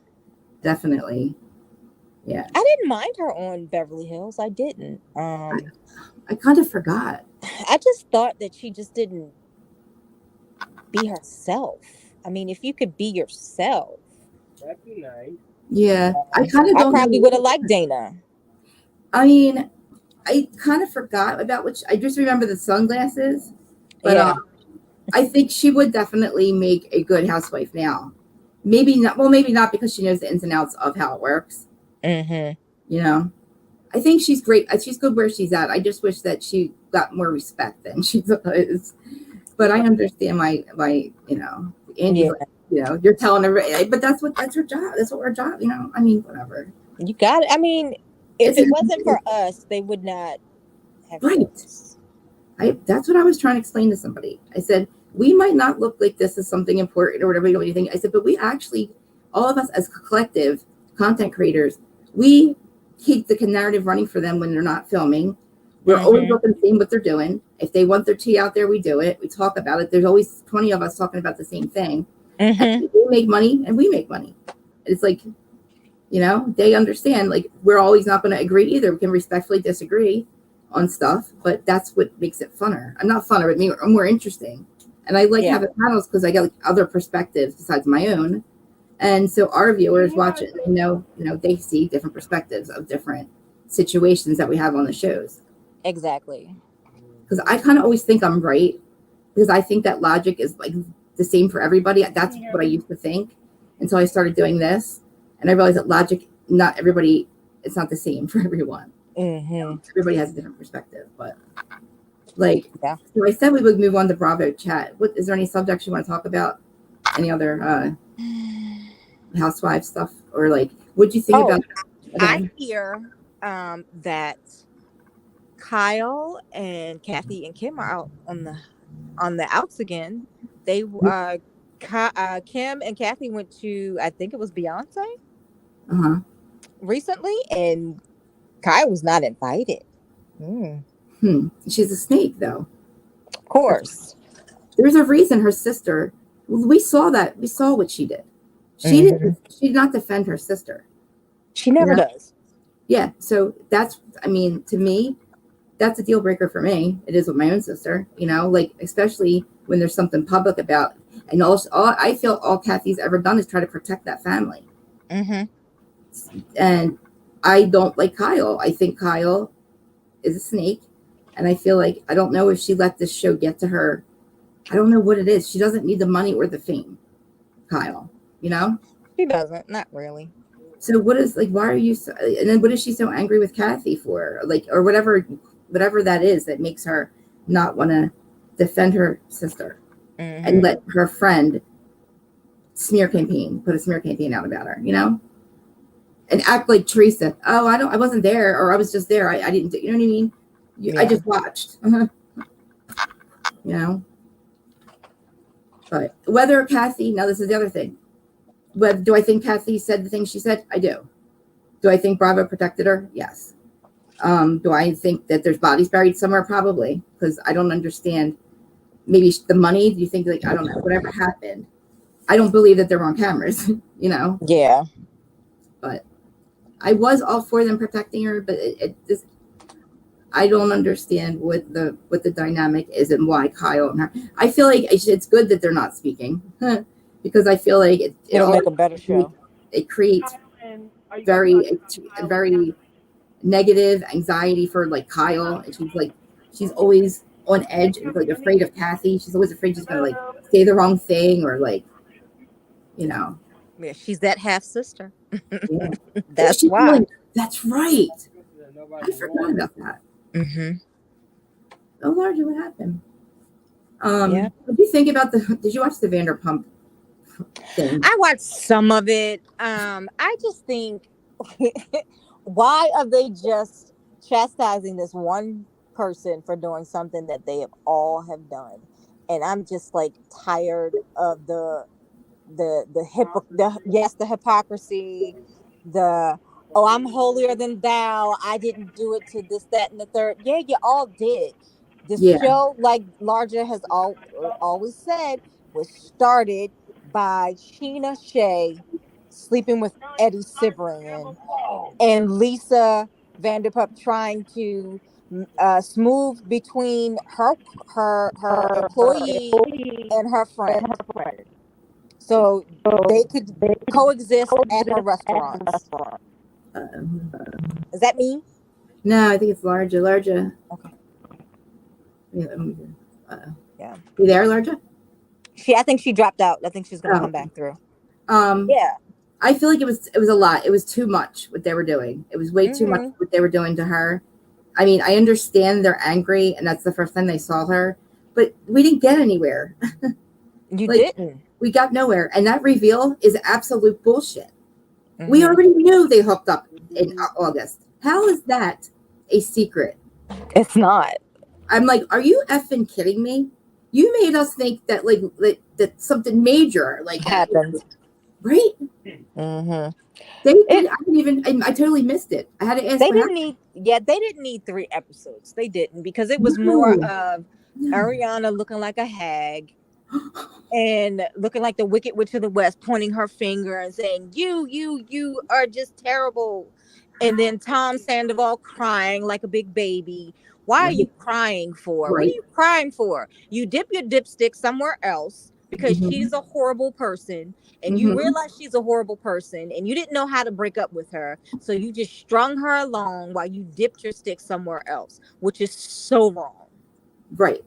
S1: Definitely. Yeah.
S3: I didn't mind her on Beverly Hills. I didn't.
S1: I kind of forgot.
S3: I just thought that she just didn't be herself. I mean, if you could be yourself,
S4: that'd be nice.
S1: Yeah, I
S3: probably would have liked Dana.
S1: I mean, I kind of forgot about I just remember the sunglasses. But I think she would definitely make a good housewife now. Maybe not. Well, maybe not, because she knows the ins and outs of how it works. You know, I think she's great. She's good where she's at. I just wish that she got more respect than she does. But I understand my you know, Andy's like, you know, you're telling her, but that's her job. That's what our job, you know. I mean, whatever.
S3: You got it. I mean, if it wasn't for us, they would not have.
S1: Right. That's what I was trying to explain to somebody. I said, we might not look like this is something important or whatever you think. I said, but we actually, all of us as collective content creators, we keep the narrative running for them when they're not filming. We're always looking to see what they're doing. If they want their tea out there, we do it. We talk about it. There's always 20 of us talking about the same thing. And they make money and we make money. It's like, you know, they understand, like, we're always not going to agree either. We can respectfully disagree on stuff, but that's what makes it funner. I'm not funner, but more interesting. And I like having panels because I get like other perspectives besides my own. And so our viewers watch it and they know, they see different perspectives of different situations that we have on the shows.
S3: Exactly.
S1: Because I kind of always think I'm right, because I think that logic is like the same for everybody. That's what I used to think until I started doing this. And I realized that logic, not everybody, it's not the same for everyone. Everybody has a different perspective. But like, so I said we would move on to Bravo chat. Is there any subjects you want to talk about? Any other housewife stuff? Or like, what'd you think about?
S3: I hear that Kyle and Kathy and Kim are out on the outs again. They Kim and Kathy went to, I think it was Beyonce recently, and Kyle was not invited.
S1: She's a snake, though.
S3: Of course.
S1: There's a reason her sister. We saw that. We saw what she did. She did not defend her sister.
S3: She never does.
S1: Yeah. So that's, I mean, to me, that's a deal breaker for me. It is with my own sister, like, especially when there's something public about. And also, I feel all Kathy's ever done is try to protect that family. And I don't like Kyle. I think Kyle is a snake. And I feel like, I don't know if she let this show get to her. I don't know what it is. She doesn't need the money or the fame, Kyle, She
S3: doesn't, not really.
S1: So what is, like, why are you so, and then what is she so angry with Kathy for? Like, or whatever that is that makes her not want to defend her sister and let her friend put a smear campaign out about her, and act like Teresa. Oh, I wasn't there, or I was just there. I didn't, you know what I mean? I just watched, But whether Kathy, now this is the other thing. Do I think Kathy said the things she said? I do. Do I think Bravo protected her? Yes. Do I think that there's bodies buried somewhere? Probably, because I don't understand. Maybe the money. Do you think, like, I don't know, whatever happened? I don't believe that they're on cameras,
S3: Yeah.
S1: But I was all for them protecting her, but I don't understand what the dynamic is and why Kyle and her. I feel like it's good that they're not speaking because I feel like it'll
S3: make a better show.
S1: It creates a very negative anxiety for, like, Kyle, and she's always on edge and, like, afraid of Kathy. She's always afraid she's gonna, like, say the wrong thing or, like,
S3: Yeah, she's that half sister.
S1: Yeah.
S3: That's why.
S1: That's right. I forgot about that. Oh, Lord, what happened? What do you think about did you watch the Vanderpump thing?
S3: I watched some of it. I just think, why are they just chastising this one person for doing something that they all have done? And I'm just, like, tired of the hypocrisy, I'm holier than thou, I didn't do it to this, that, and the third. Yeah, you all did. This show, like Larja has always said, was started by Sheena Shea sleeping with Eddie Cibrian and Lisa Vanderpump trying to smooth between her employee and her friend, so they could coexist at her restaurants. Is that me?
S1: No, I think it's Larja. Larja.
S3: Okay.
S1: Yeah. You there, Larja?
S3: I think she dropped out. I think she's gonna come back through.
S1: Yeah. I feel like it was a lot. It was too much what they were doing. It was way too much what they were doing to her. I mean, I understand they're angry, and that's the first time they saw her, but we didn't get anywhere.
S3: You didn't.
S1: We got nowhere, and that reveal is absolute bullshit. We already knew they hooked up in August. How is that a secret?
S3: It's not.
S1: I'm like, are you effing kidding me? You made us think that that something major
S3: happened.
S1: Right?
S3: Mm-hmm.
S1: I totally missed it. I had to ask.
S3: They didn't need 3 episodes. They didn't, because it was more of Ariana looking like a hag and looking like the Wicked Witch of the West, pointing her finger and saying, you are just terrible. And then Tom Sandoval crying like a big baby. Why are you crying for? What are you crying for? You dip your dipstick somewhere else because she's a horrible person, and you realize she's a horrible person, and you didn't know how to break up with her, so you just strung her along while you dipped your stick somewhere else, which is so wrong.
S1: Right.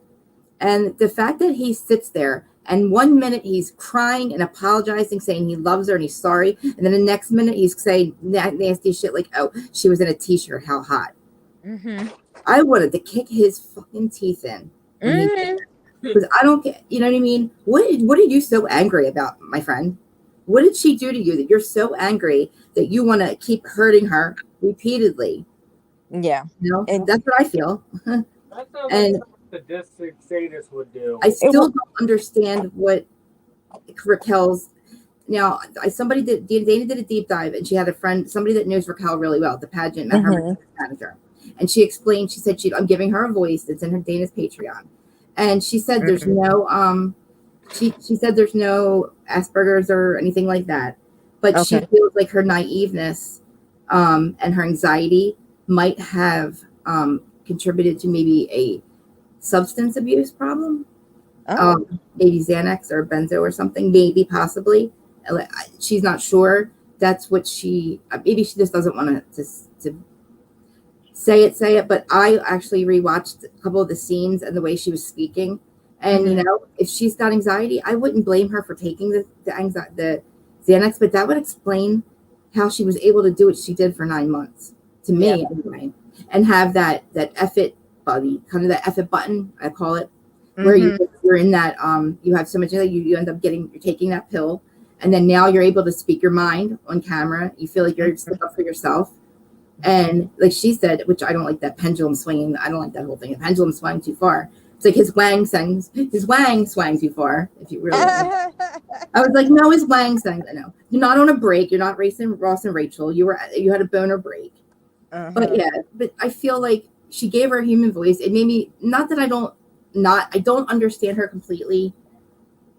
S1: And the fact that he sits there and 1 minute he's crying and apologizing, saying he loves her and he's sorry, and then the next minute he's saying nasty shit like, "Oh, she was in a t-shirt, how hot." I wanted to kick his fucking teeth in. Because I don't get, you know what I mean? What are you so angry about, my friend? What did she do to you that you're so angry that you want to keep hurting her repeatedly?
S3: Yeah.
S1: You know, and that's what I feel.
S4: And the district sadist would do.
S1: I still don't understand what Raquel's. Now, Dana did a deep dive, and she had a friend, somebody that knows Raquel really well, the pageant manager, and she explained. She said, "I'm giving her a voice that's in her Dana's Patreon," and she said, "There's no she said there's no Asperger's or anything like that, but she feels like her naiveness and her anxiety might have contributed to maybe a substance abuse problem, maybe Xanax or benzo or something, maybe possibly. She's not sure. That's what maybe she just doesn't want to say it. But I actually rewatched a couple of the scenes and the way she was speaking. And, you know, if she's got anxiety, I wouldn't blame her for taking the Xanax, but that would explain how she was able to do what she did for 9 months, to me anyway, and have that F-it buddy, kind of that F-it button, I call it, where you're in that, you have so much that you end up you're taking that pill, and then now you're able to speak your mind on camera. You feel like you're stuck up for yourself. And like she said, which I don't like that pendulum swinging. I don't like that whole thing. The pendulum swung too far. It's like his wang swang too far. If you really, I was like, no, his wang sang. I know you're not on a break. You're not racing Ross and Rachel. You had a boner break. But I feel like she gave her a human voice. It made me, not that I don't understand her completely,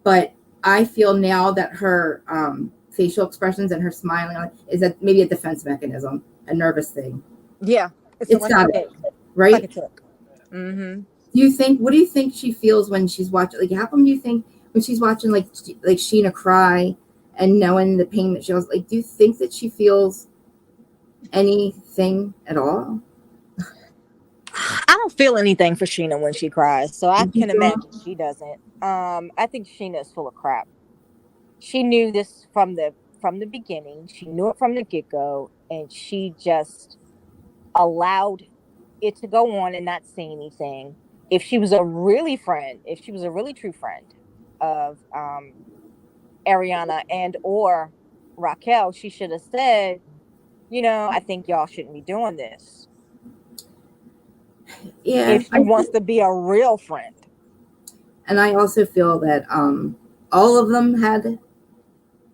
S1: but I feel now that her facial expressions and her smiling is that maybe a defense mechanism, a nervous thing.
S3: Yeah,
S1: it's got it, right?
S3: Like a tick.
S1: What do you think she feels when she's watching? Like, how come you think when she's watching like Sheena cry and knowing the pain that she has, like, do you think that she feels anything at all?
S3: I don't feel anything for Sheena when she cries, so I can imagine she doesn't. I think Sheena is full of crap. She knew this from the beginning. She knew it from the get-go, and she just allowed it to go on and not say anything. If she was a really true friend of Ariana and or Raquel, she should have said, you know, I think y'all shouldn't be doing this.
S1: Yeah,
S3: if she wants to be a real friend.
S1: And I also feel that all of them had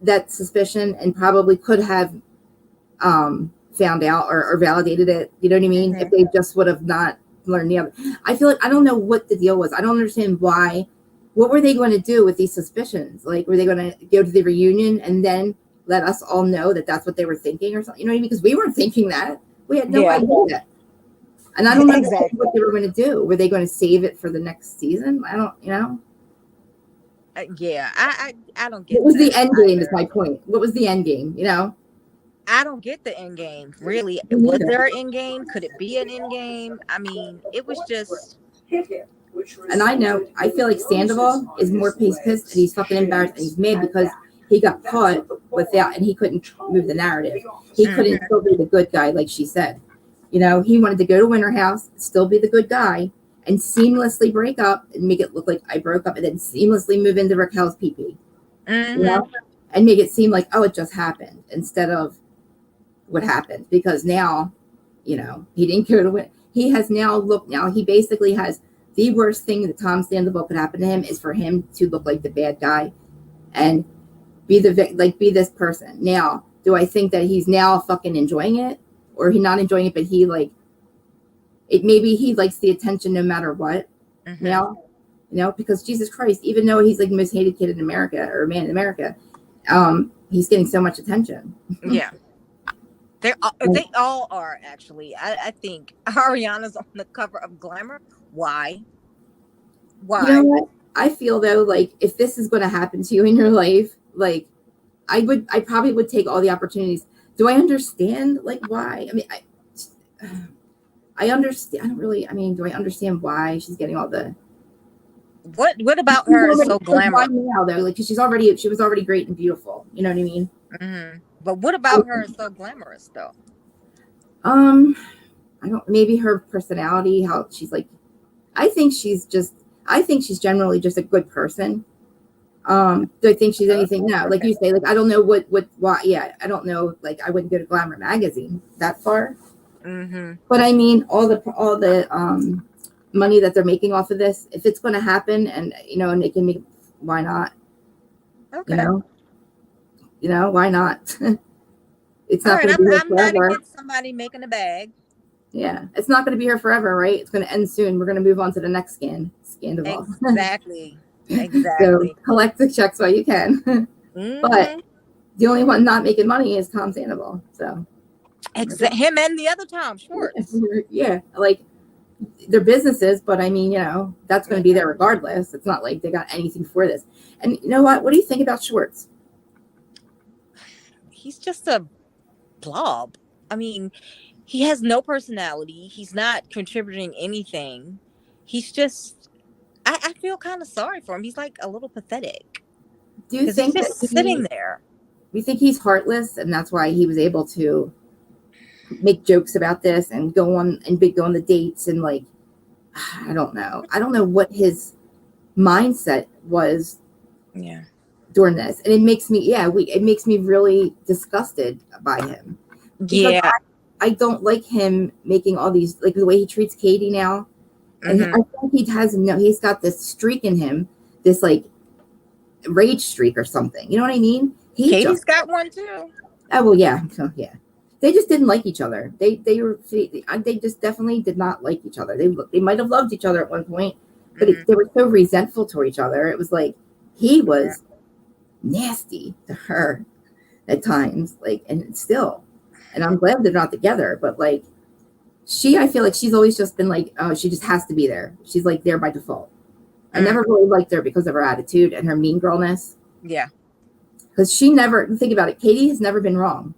S1: that suspicion and probably could have found out or validated it. You know what I mean? If they just would have not learned the other. I feel like I don't know what the deal was. I don't understand why. What were they going to do with these suspicions? Like, were they going to go to the reunion and then let us all know that that's what they were thinking or something? You know what I mean? Because we weren't thinking that. We had no idea. And I don't know what they were going to do. Were they going to save it for the next season? I don't, you know.
S3: I don't get.
S1: What was the end game? Is my point. What was the end game? You know.
S3: I don't get the end game. Really, was there an end game? Could it be an end game? I mean, it was just.
S1: And I feel like Sandoval is more pissed, and he's fucking embarrassed, and he's mad because he got caught without, and he couldn't move the narrative. He couldn't still be the good guy, like she said. You know, he wanted to go to Winter House, still be the good guy, and seamlessly break up and make it look like I broke up, and then seamlessly move into Raquel's pee-pee. You know, and make it seem like, oh, it just happened, instead of what happened. Because now, you know, he didn't go to win. He has now looked. Now he basically has the worst thing that Tom Sandoval could happen to him is for him to look like the bad guy and be this person. Now, do I think that he's now fucking enjoying it, or he not enjoying it, but he like it? Maybe he likes the attention no matter what. Now, because Jesus Christ, even though he's like the most hated kid in America or man in America, he's getting so much attention.
S3: Yeah. They all are, actually. I think Ariana's on the cover of Glamour. Why?
S1: You know what? I feel though, like if this is going to happen to you in your life, like I probably would take all the opportunities. Do I understand like why? I mean, I understand. I don't really. I mean, do I understand why she's getting all the?
S3: What about her is so glamorous
S1: now though? Like, 'cause she was already great and beautiful. You know what I mean?
S3: Mm-hmm. But what about her is so glamorous though?
S1: I don't. Maybe her personality, how she's like. I think she's generally just a good person. Do I think she's anything? No, like you say, like I don't know why. Yeah, I don't know. Like I wouldn't go to Glamour magazine that far.
S3: Mm-hmm.
S1: But I mean, all the money that they're making off of this, if it's going to happen, and and they can make, why not?
S3: Okay.
S1: Why not? It's not
S3: All right,
S1: going to be here
S3: I'm not
S1: forever.
S3: against somebody making a bag.
S1: Yeah, it's not going to be here forever, right? It's going to end soon. We're going to move on to the next scandal.
S3: Exactly.
S1: So collect the checks while you can.
S3: Mm-hmm.
S1: But the only one not making money is Tom Sandoval. So
S3: him and the other Tom Schwartz.
S1: Yeah, like they're businesses, but I mean, that's going to be there regardless. It's not like they got anything for this. And you know what? What do you think about Schwartz?
S3: He's just a blob. I mean, he has no personality. He's not contributing anything. He's just, I feel kind of sorry for him. He's like a little pathetic.
S1: Do you think
S3: he's just sitting there?
S1: You think he's heartless, and that's why he was able to make jokes about this and go on the dates and like, I don't know what his mindset was.
S3: Yeah.
S1: During this, and it makes me really disgusted by him.
S3: Yeah,
S1: I don't like him making all these, like the way he treats Katie now. And I think he's got this streak in him, this like rage streak or something. You know what I mean?
S3: Katie's got one too.
S1: Oh well, yeah. So yeah, they just didn't like each other. They just definitely did not like each other. They might have loved each other at one point, but they were so resentful to each other. It was like he was nasty to her at times, like, and still, and I'm glad they're not together, but like I feel like she's always just been like, oh, she just has to be there. She's like there by default. I never really liked her because of her attitude and her mean girlness.
S3: Yeah.
S1: Because she never, think about it, Katie has never been wrong.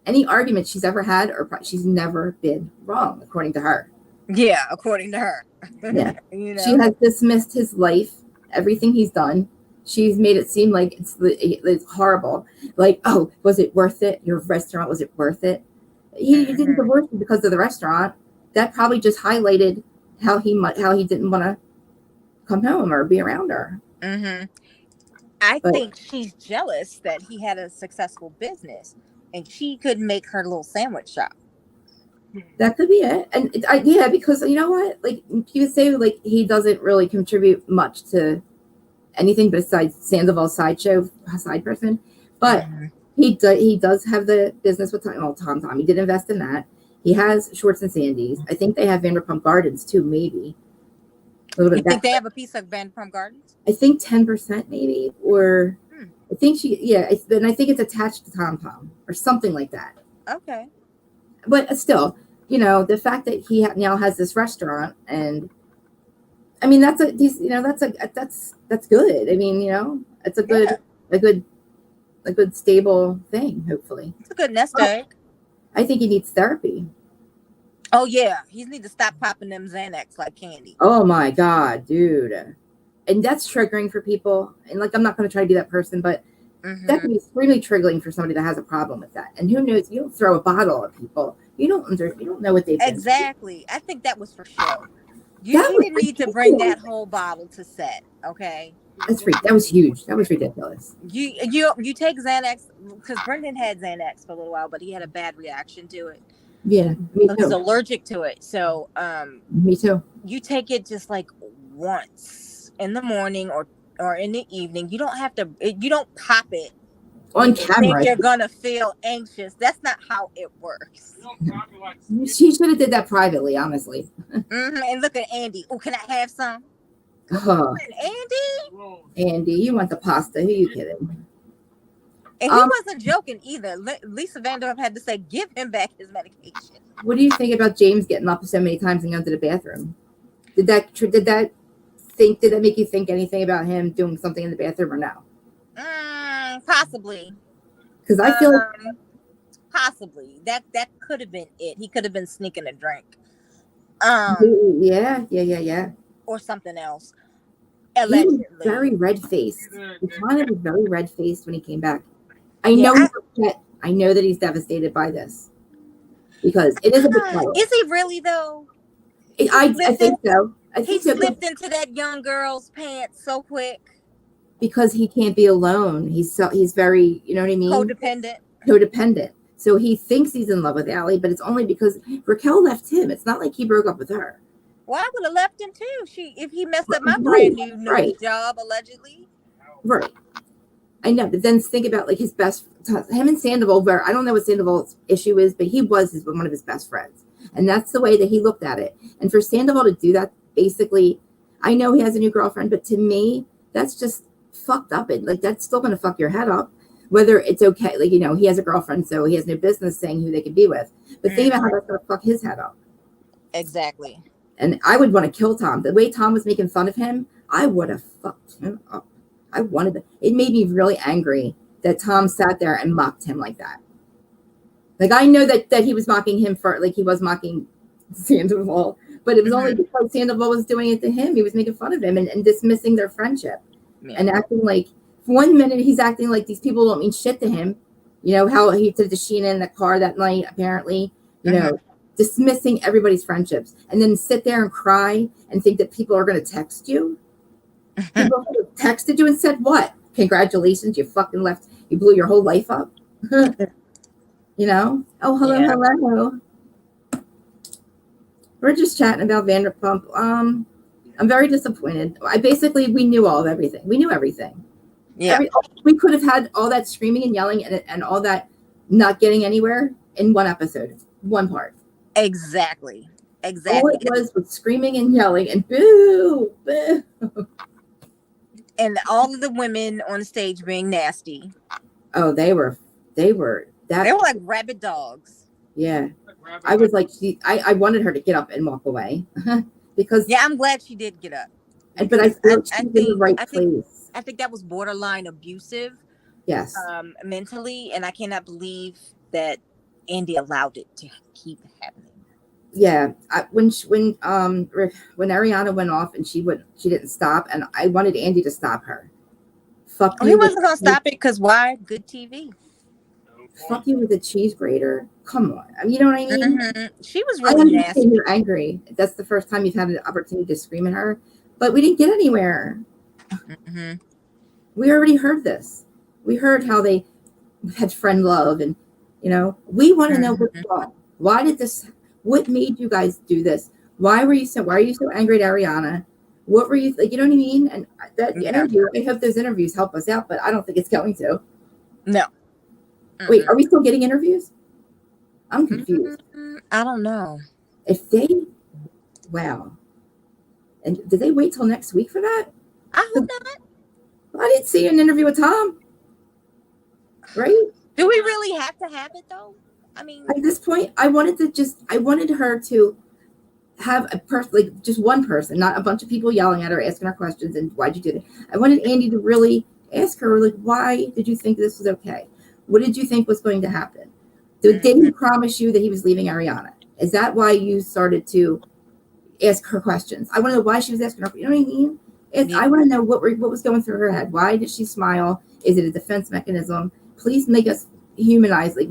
S1: Any argument she's ever had, she's never been wrong, according to her.
S3: Yeah, according to her.
S1: Yeah. She has dismissed his life, everything he's done. She's made it seem like it's horrible. Like, oh, was it worth it? Your restaurant, was it worth it? He didn't divorce her because of the restaurant. That probably just highlighted how he didn't want to come home or be around her.
S3: Mm-hmm. I think she's jealous that he had a successful business and she could make her little sandwich shop.
S1: That could be it. And because you know what? Like you would say, like he doesn't really contribute much to anything besides Sandoval's side person, but he does have the business with Tom. He did invest in that. He has Schwartz and Sandy's. I think they have Vanderpump Gardens too, maybe. A little bit.
S3: You think they have a piece of Vanderpump Gardens?
S1: I think 10% maybe, or I think then I think it's attached to Tom or something like that.
S3: Okay.
S1: But still, the fact that he now has this restaurant, and I mean that's good. I mean, it's a good stable thing. Hopefully,
S3: it's a good nest egg.
S1: I think he needs therapy.
S3: Oh yeah, he needs to stop popping them Xanax like candy.
S1: Oh my God, dude, and that's triggering for people. And like, I'm not going to try to be that person, but that can be extremely triggering for somebody that has a problem with that. And who knows? You don't throw a bottle at people. You don't know what they've
S3: exactly. I think that was for show. You didn't need to bring that whole bottle to set. Okay.
S1: That was huge. That was ridiculous.
S3: You take Xanax, because Brendan had Xanax for a little while, but he had a bad reaction to it.
S1: Yeah, me too.
S3: He's allergic to it. So
S1: me too.
S3: You take it just like once in the morning or in the evening. You don't have to. You don't pop it
S1: On
S3: when you think
S1: camera.
S3: you're gonna feel anxious. That's not how it works.
S1: She should have did that privately, honestly.
S3: And look at Andy. Oh, can I have some?
S1: Oh,
S3: Andy.
S1: Andy, you want the pasta? Who are you kidding?
S3: And he wasn't joking either. Lisa Vanderpump had to say, "Give him back his medication."
S1: What do you think about James getting up so many times and going to the bathroom? Did that make you think anything about him doing something in the bathroom or no?
S3: Possibly.
S1: Because I feel
S3: possibly that could have been it. He could have been sneaking a drink.
S1: Yeah.
S3: Or something else.
S1: He
S3: Allegedly.
S1: was very red-faced. He kind of was very red-faced when he came back. I know he's upset. I know that he's devastated by this because it is a betrayal.
S3: Is he really though?
S1: I think so.
S3: He slipped into that young girl's pants so quick.
S1: Because he can't be alone. He's very, you know what I mean? Codependent. So he thinks he's in love with Allie, but it's only because Raquel left him. It's not like he broke up with her.
S3: Well, I would have left him too. If he messed up my brand new job, allegedly.
S1: Right. I know, but then think about like him and Sandoval, where I don't know what Sandoval's issue is, but he was one of his best friends. And that's the way that he looked at it. And for Sandoval to do that, basically, I know he has a new girlfriend, but to me, that's just fucked up. And like, that's still going to fuck your head up, whether it's okay. Like, he has a girlfriend, so he has no business saying who they could be with. But think about how that's going to fuck his head up.
S3: Exactly.
S1: And I would want to kill Tom. The way Tom was making fun of him, I would have fucked him up. It made me really angry that Tom sat there and mocked him like that. Like, I know that he was mocking him he was mocking Sandoval, but it was only because Sandoval was doing it to him. He was making fun of him and dismissing their friendship and acting like, for 1 minute, he's acting like these people don't mean shit to him. How he did the Sheena in the car that night, apparently, dismissing everybody's friendships, and then sit there and cry and think that people are going to text you. People texted you and said, what? Congratulations, you fucking left. You blew your whole life up. Oh, hello. We're just chatting about Vanderpump. I'm very disappointed. We knew everything. We knew everything.
S3: Yeah.
S1: We could have had all that screaming and yelling and all that not getting anywhere in one episode, one part.
S3: Exactly.
S1: All it was screaming and yelling and boo, boo.
S3: And all of the women on stage being nasty.
S1: Oh, they were
S3: like rabid dogs.
S1: Yeah. I was like, I wanted her to get up and walk away because.
S3: Yeah, I'm glad she did get up.
S1: But I feel she's in the right place.
S3: I think that was borderline abusive.
S1: Yes.
S3: Mentally, and I cannot believe that Andy allowed it to keep happening.
S1: Yeah, when Ariana went off and she didn't stop, and I wanted Andy to stop her.
S3: He wasn't gonna stop it because why? Good TV.
S1: Fuck you with a cheese grater. Come on, you know what I mean?
S3: Mm-hmm. She was really nasty.
S1: You're angry. That's the first time you've had an opportunity to scream at her, but we didn't get anywhere.
S3: Mm-hmm.
S1: We already heard this. We heard how they had friend love, and we want to know what's wrong. Why did this? What made you guys do this? Why are you so angry at Ariana? What were you like? You know what I mean? And that interview, I hope those interviews help us out, but I don't think it's going to.
S3: No.
S1: Wait, are we still getting interviews? I'm confused.
S3: I don't know.
S1: Wow. And did they wait till next week for that?
S3: I hope not.
S1: I didn't see an interview with Tom. Right?
S3: Do we really have to have it though? I mean,
S1: at this point, I wanted her to have a person, like just one person, not a bunch of people yelling at her, asking her questions, and why'd you do that? I wanted Andy to really ask her, like, why did you think this was okay? What did you think was going to happen? Did he promise you that he was leaving Ariana? Is that why you started to ask her questions? I want to know why she was asking her. You know what I mean? I want to know what was going through her head. Why did she smile? Is it a defense mechanism? Please make us humanize. I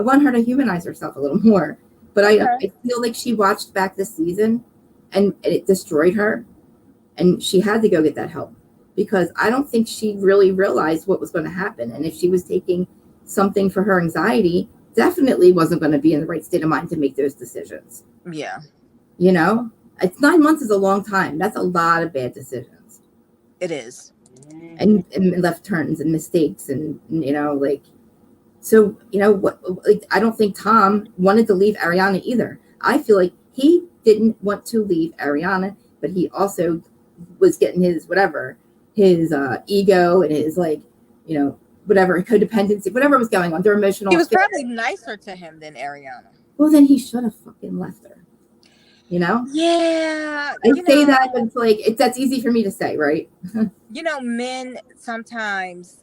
S1: want her to humanize herself a little more. But I feel like she watched back this season and it destroyed her. And she had to go get that help because I don't think she really realized what was going to happen. And if she was taking something for her anxiety, definitely wasn't going to be in the right state of mind to make those decisions.
S3: Yeah.
S1: It's 9 months is a long time. That's a lot of bad decisions.
S3: It is.
S1: And left turns and mistakes and like, so what, like, I don't think Tom wanted to leave Ariana either. I feel like he didn't want to leave Ariana, but he also was getting his ego and his whatever codependency, whatever was going on, their emotional.
S3: He was probably nicer to him than Ariana.
S1: Well, then he should have fucking left her.
S3: Yeah.
S1: I say that, but it's like that's easy for me to say, right?
S3: Men sometimes,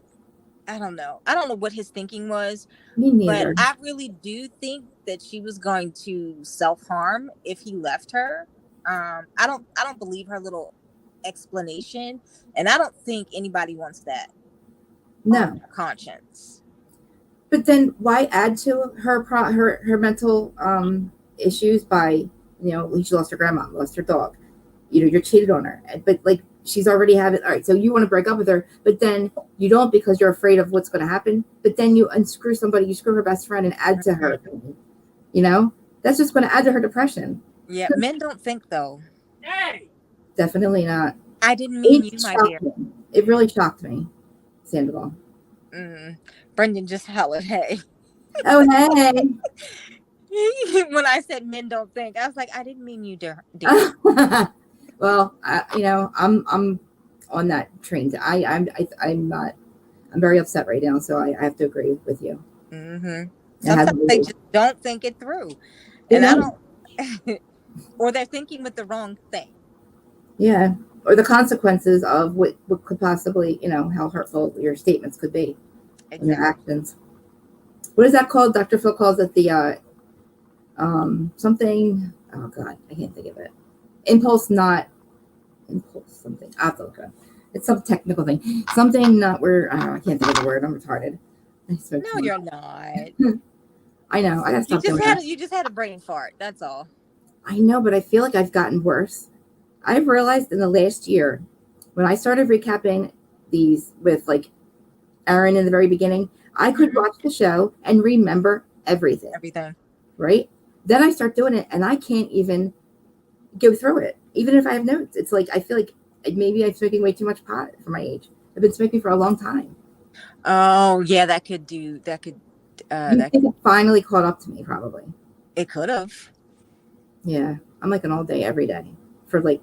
S3: I don't know what his thinking was.
S1: Me neither.
S3: But I really do think that she was going to self-harm if he left her. I don't believe her little explanation, and I don't think anybody wants that.
S1: No
S3: conscience.
S1: But then why add to her mental issues by she lost her grandma, lost her dog, you're cheated on her, but like she's already have it. All right, so you want to break up with her, but then you don't because you're afraid of what's going to happen. But then you unscrew somebody, you screw her best friend, and add to her. That's just going to add to her depression.
S3: Yeah, men don't think though.
S4: Hey,
S1: definitely not.
S3: I didn't mean you, my dear.
S1: It really shocked me, Sandoval.
S3: Brendan just hollered, "Hey!"
S1: Oh, hey!
S3: When I said men don't think, I was like, I didn't mean you, dear.
S1: Well, I'm on that train. I'm not. I'm very upset right now, so I have to agree with you.
S3: Sometimes they just don't think it through, and I don't, or they're thinking with the wrong thing.
S1: Yeah, or the consequences of what could possibly, how hurtful your statements could be, and your actions. What is that called? Dr. Phil calls it the something. Oh God, I can't think of it. Impulse something. I have to look it up. It's some technical thing. Something not where I can't think of the word. I'm retarded.
S3: No, you're not.
S1: I know. I gotta stop doing that.
S3: You just had a brain fart. That's all.
S1: I know, but I feel like I've gotten worse. I've realized in the last year, when I started recapping these with like Aaron in the very beginning, I could watch the show and remember everything. Right? Then I start doing it and I can't even go through it. Even if I have notes, it's like I feel like maybe I'm smoking way too much pot for my age. I've been smoking for a long time.
S3: Oh yeah, that could.
S1: It finally caught up to me, probably.
S3: It could have.
S1: Yeah, I'm like an all day, every day for like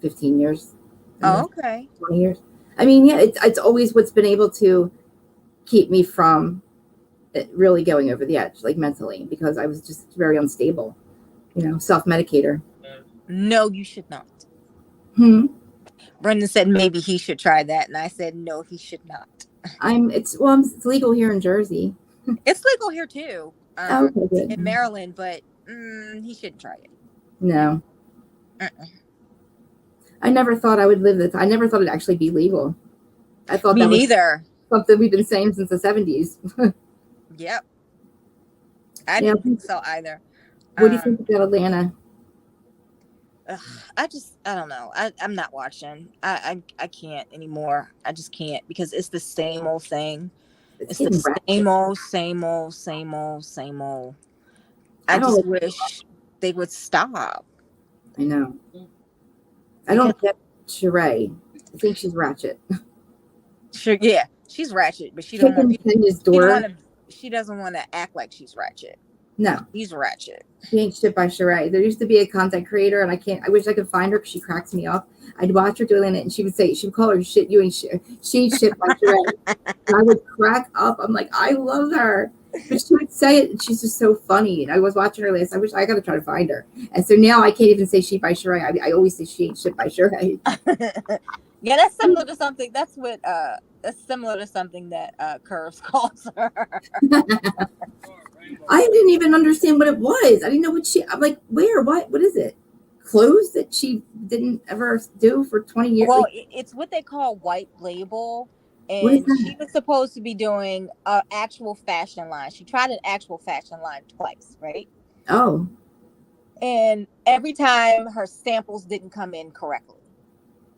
S1: 15 years.
S3: Oh, okay.
S1: 20 years. I mean, yeah, it's always what's been able to keep me from really going over the edge, like mentally, because I was just very unstable, self-medicator.
S3: No, you should not. Brendan said maybe he should try that, and I said no, he should not.
S1: It's legal here in Jersey.
S3: It's legal here too,
S1: okay, good.
S3: in Maryland, but he shouldn't try it.
S1: No. I never thought I would live this. I never thought it'd actually be legal. I thought
S3: Me neither.
S1: Something we've been saying since the 70s.
S3: Yep. I didn't think so either.
S1: What do you think about Atlanta?
S3: I don't know. I'm not watching. I can't anymore. I just can't because it's the same old thing. It's the same old. I just wish they would stop.
S1: I know. I don't get Sheree. I think she's ratchet.
S3: Sure, yeah, she's ratchet, but she doesn't want to act like she's ratchet.
S1: No,
S3: he's ratchet.
S1: She ain't shit by Sheree. There used to be a content creator, and I wish I could find her because she cracks me up. I'd watch her doing it, and she would call her shit. You ain't shit. She ain't shit by Sheree. And I would crack up. I'm like, I love her, but she would say it, and she's just so funny. And I was watching her last. I got to try to find her. And so now I can't even say she by Sheree. I always say she ain't shit by Sheree.
S3: Yeah, that's similar to something. That's similar to something that Curves calls her.
S1: I didn't even understand what it was. I didn't know I'm like, where? What is it? Clothes that she didn't ever do for 20 years?
S3: Well, it's what they call white label. And she was supposed to be doing an actual fashion line. She tried an actual fashion line twice, right?
S1: Oh.
S3: And every time her samples didn't come in correctly.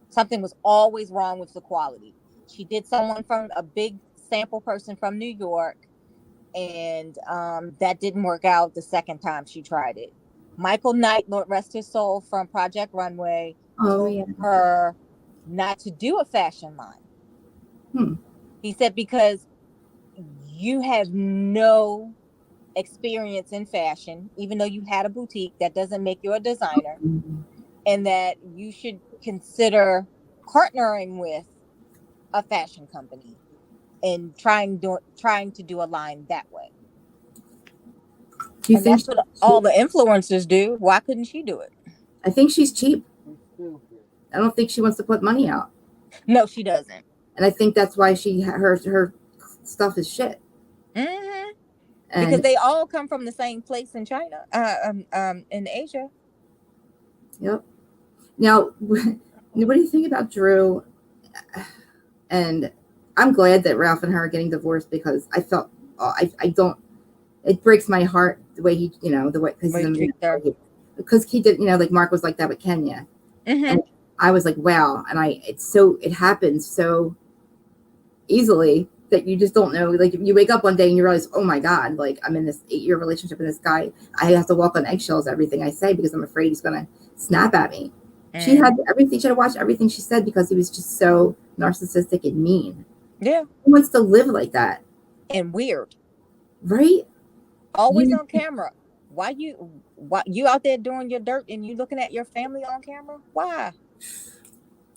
S3: Something was always wrong with the quality. She did someone from a big sample person from New York. And that didn't work out the second time she tried it. Michael Knight, Lord rest his soul, from Project Runway,
S1: Oh
S3: told
S1: yeah.
S3: her not to do a fashion line. He said, because you have no experience in fashion, even though you had a boutique, that doesn't make you a designer, and that you should consider partnering with a fashion company and trying to do a line that way.
S1: Do you
S3: And
S1: think
S3: that's what all the influencers do. Why couldn't she do it?
S1: I think she's cheap. I don't think she wants to put money out.
S3: No, she doesn't.
S1: And I think that's why her stuff is shit.
S3: Mm-hmm.
S1: And
S3: because they all come from the same place in China, in Asia.
S1: Yep. Now, what do you think about Drew? And I'm glad that Ralph and her are getting divorced, because I felt I don't. It breaks my heart the way he, the way because he did, like Mark was like that with Kenya.
S3: Mm-hmm.
S1: And I was like, wow, and it happens so easily that you just don't know. Like, you wake up one day and you realize, oh my God, like, I'm in this 8-year relationship with this guy. I have to walk on eggshells everything I say, because I'm afraid he's gonna snap at me. She had everything. She had to watch everything she said, because he was just so narcissistic and mean.
S3: Yeah.
S1: Who wants to live like that?
S3: And weird.
S1: Right?
S3: Always on camera. Why you out there doing your dirt and you looking at your family on camera? Why?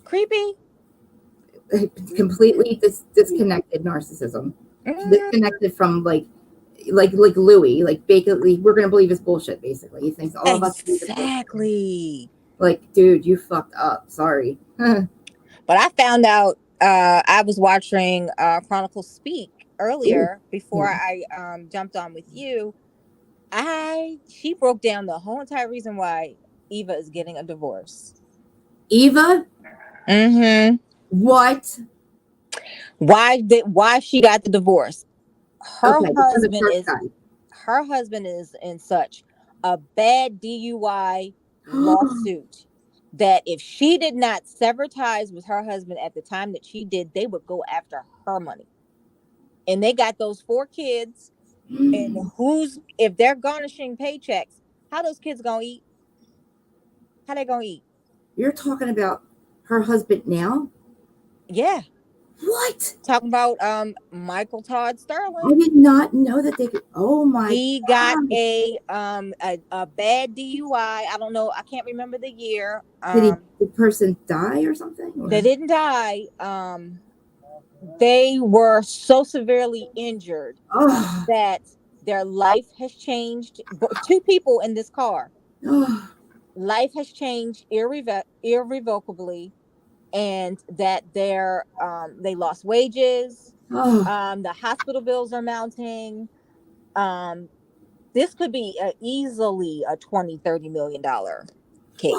S3: Creepy.
S1: Completely disconnected narcissism. Disconnected from like Louis. Like, basically, we're gonna believe his bullshit. Basically, he thinks all of us.
S3: Exactly.
S1: Like, dude, you fucked up. Sorry.
S3: But I found out. I was watching Chronicles Speak earlier before I jumped on with you. She broke down the whole entire reason why Eva is getting a divorce.
S1: Eva?
S3: Mm-hmm.
S1: What?
S3: Why she got the divorce? Her husband is in such a bad DUI lawsuit that if she did not sever ties with her husband at the time that she did, they would go after her money. And they got those 4 kids. And if they're garnishing paychecks, how those kids gonna eat? How they gonna eat?
S1: You're talking about her husband now?
S3: Yeah.
S1: What?
S3: Talking about Michael Todd Sterling.
S1: I did not know that they could. Oh my!
S3: He got a bad DUI. I don't know. I can't remember the year.
S1: Did the person die or something? Or?
S3: They didn't die. They were so severely injured that their life has changed. 2 people in this car. Life has changed irrevocably, and that they lost wages. The hospital bills are mounting. This could be easily a $20-30 million case.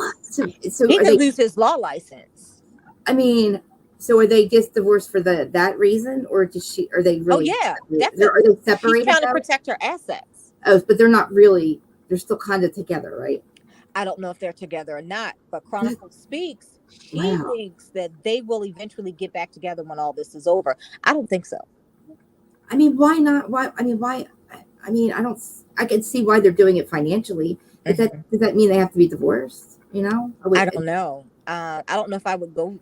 S1: So
S3: he could lose his law license.
S1: I mean, so are they just divorced for that reason, or are they really?
S3: Oh yeah,
S1: are they separated?
S3: She's trying to protect her assets.
S1: Oh, but they're not really. They're still kind of together, right?
S3: I don't know if they're together or not, but Chronicles Speaks. She thinks that they will eventually get back together when all this is over. I don't think so.
S1: I mean, why not? Why? I mean, I can see why they're doing it financially. But does that mean they have to be divorced? I don't
S3: know. I don't know if I would go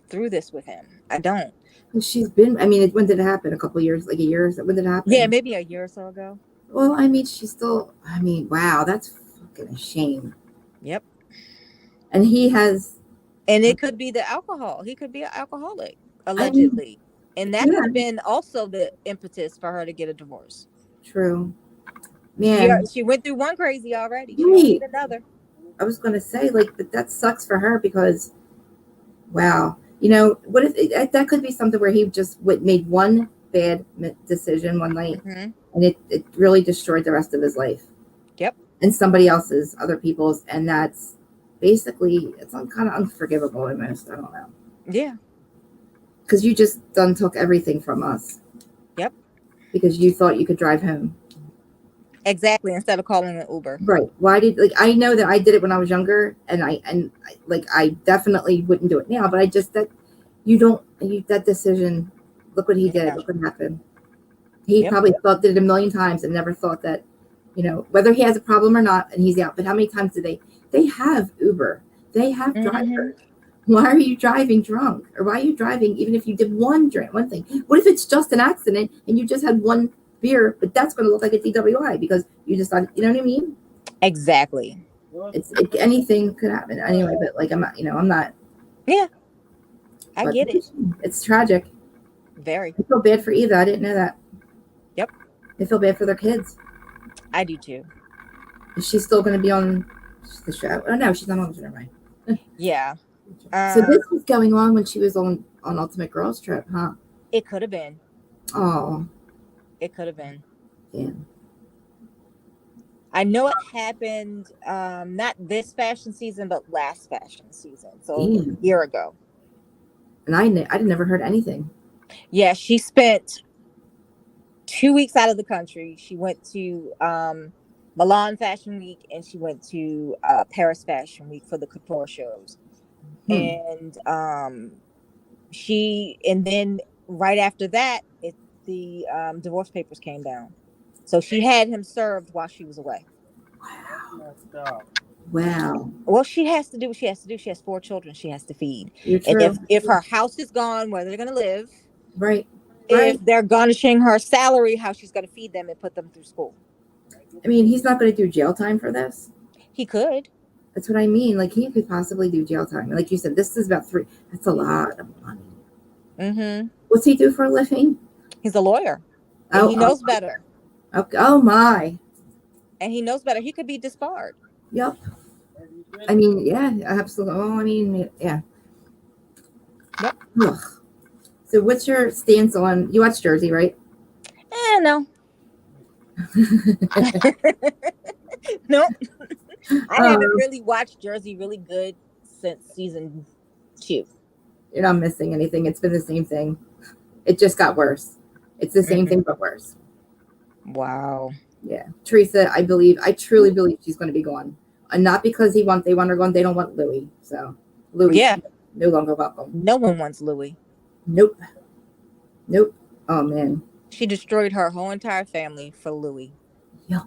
S3: through this with him. I don't.
S1: She's been. I mean, when did it happen? A couple of years, like a year. When did it happen?
S3: Yeah, maybe a year or so ago.
S1: Well, I mean, she's still. I mean, wow, that's fucking a shame.
S3: Yep.
S1: And he has.
S3: And it could be the alcohol. He could be an alcoholic, allegedly. And that could have been also the impetus for her to get a divorce.
S1: True. Man.
S3: She went through one crazy already. She don't need another.
S1: I was going to say, but that sucks for her, because, wow. What if that could be something where he just made one bad decision one night, and it really destroyed the rest of his life.
S3: Yep.
S1: And somebody else's, other people's, and that's basically, it's kind of unforgivable almost. I don't know.
S3: Yeah. Because
S1: you just took everything from us.
S3: Yep.
S1: Because you thought you could drive home.
S3: Exactly. Instead of calling an Uber.
S1: Right. Why I know that I did it when I was younger, and I definitely wouldn't do it now, but that decision, look what he did. Look what happened. He probably did it a million times and never thought that You know, whether he has a problem or not, and he's out. But how many times do they have Uber? They have drivers. Why are you driving drunk? Or why are you driving even if you did one thing? What if it's just an accident and you just had one beer, but that's going to look like a DWI because you just thought, you know what I mean?
S3: Exactly.
S1: Anything could happen anyway, but like, I'm not.
S3: Yeah. I get it.
S1: It's tragic.
S3: Very.
S1: I feel bad for Eva. I didn't know that.
S3: Yep.
S1: I feel bad for their kids.
S3: I do too.
S1: Is she still going to be on the show? Oh, no, she's not on the show. Never mind.
S3: Yeah.
S1: So this was going on when she was on Ultimate Girls Trip, huh?
S3: It could have been.
S1: Oh.
S3: It could have been.
S1: Yeah.
S3: I know it happened not this fashion season, but last fashion season. So a year ago.
S1: And I'd never heard anything.
S3: Yeah, she spent 2 weeks out of the country. She went to Milan Fashion Week and she went to Paris Fashion Week for the couture shows. And then right after that, the divorce papers came down. So she had him served while she was away.
S1: Wow.
S3: Well, she has to do what she has to do. She has 4 children she has to feed.
S1: You're true.
S3: And if her house is gone, where they're going to live.
S1: Right.
S3: If they're garnishing her salary, how she's going to feed them and put them through school.
S1: I mean, he's not going to do jail time for this.
S3: He could.
S1: That's what I mean. Like, he could possibly do jail time. Like you said, this is about 3. That's a lot of money.
S3: Mm-hmm.
S1: What's he do for a living?
S3: He's a lawyer. And he knows better.
S1: Okay. Oh, my.
S3: And he knows better. He could be disbarred.
S1: Yep. I mean, yeah, absolutely. Oh, I mean, yeah.
S3: Yep.
S1: Ugh. So what's your stance on, you watch Jersey, right?
S3: No. Nope. I haven't really watched Jersey really good since season 2.
S1: You're not missing anything. It's been the same thing. It just got worse. It's the same thing, but worse.
S3: Wow.
S1: Yeah. Teresa, I truly believe she's going to be gone. And not because they want her gone. They don't want Louis. So Louis, no longer welcome.
S3: No one wants Louis.
S1: Nope. Oh, man.
S3: She destroyed her whole entire family for Louis.
S1: Yep.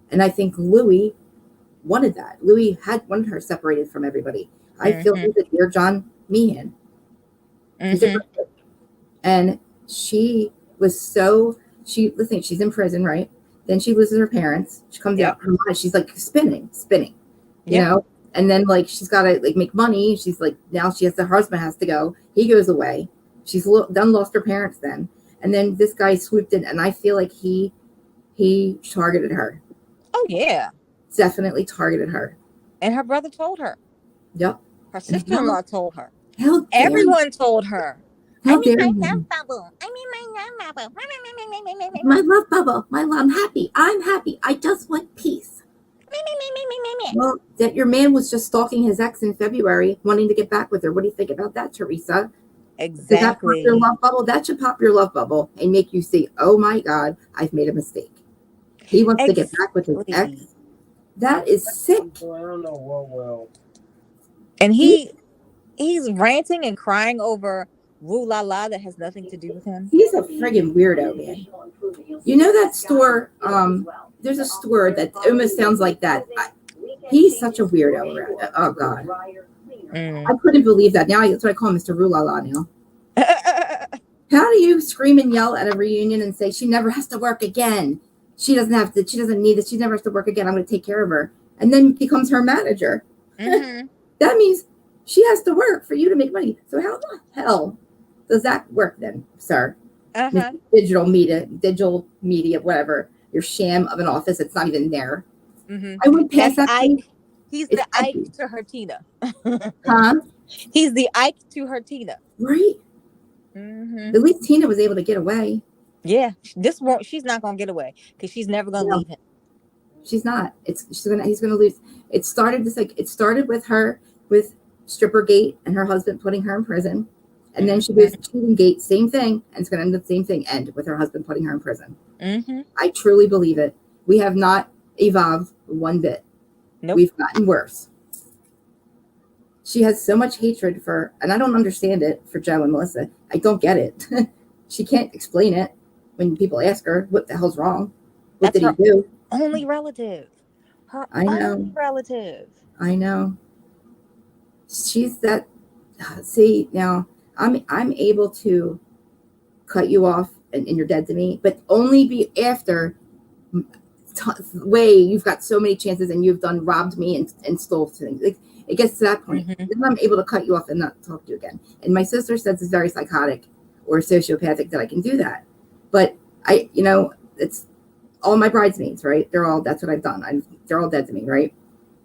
S1: And I think Louis wanted that. Louis wanted her separated from everybody. I feel he's a dear John Meehan. And she was she's in prison, right? Then she loses her parents. She comes out, her mind, she's like spinning, you know? And then like, she's got to like make money. She's like, now her husband has to go. He goes away. She's lost her parents then. And then this guy swooped in and I feel like he targeted her.
S3: Oh yeah.
S1: Definitely targeted her.
S3: And her brother told her.
S1: Yep.
S3: Her sister-in-law told her.
S1: Everyone
S3: told her.
S1: How
S3: I mean
S1: dare
S3: my
S1: you?
S3: love bubble. My love bubble.
S1: My love bubble. I'm happy. I just want peace. Well, that your man was just stalking his ex in February, wanting to get back with her. What do you think about that, Teresa?
S3: Exactly.
S1: Does that pop your love bubble? That should pop your love bubble and make you see, oh my God, I've made a mistake. He wants to get back with his ex. That is sick.
S4: I don't know what will.
S3: And he's ranting and crying over Rue La La that has nothing to do with him.
S1: He's a friggin' weirdo, man. You know that store? There's a store that almost sounds like that. He's such a weirdo. Oh God. I couldn't believe that. Now that's what I call Mr. Rue La La now. How do you scream and yell at a reunion and say she never has to work again? She doesn't need this. She never has to work again. I'm going to take care of her. And then becomes her manager. That means she has to work for you to make money. So how the hell does that work then, sir? Digital media, whatever. Your sham of an office. It's not even there. I went past that.
S3: He's the Ike to her Tina.
S1: Huh?
S3: He's the Ike to her Tina.
S1: Right. At least Tina was able to get away.
S3: Yeah, she's not gonna get away because she's never gonna leave him.
S1: She's not. He's gonna lose. It started with Strippergate and her husband putting her in prison, and then she goes to Cheating Gate, same thing, and it's gonna end the same thing, end with her husband putting her in prison. I truly believe it. We have not evolved one bit.
S3: Nope.
S1: We've gotten worse. She has so much hatred and I don't understand it for Joe and Melissa. I don't get it. She can't explain it when people ask her what the hell's wrong. What did he do?
S3: only relative. Her
S1: I know.
S3: only relative.
S1: I know. She's that. See, now I'm able to cut you off and you're dead to me, but only be after way you've got so many chances and you've robbed me and stole things. Like, it gets to that point.
S3: Mhm.
S1: Then I'm able to cut you off and not talk to you again. And my sister says it's very psychotic or sociopathic that I can do that. But it's all my bridesmaids, right? That's what I've done. They're all dead to me, right?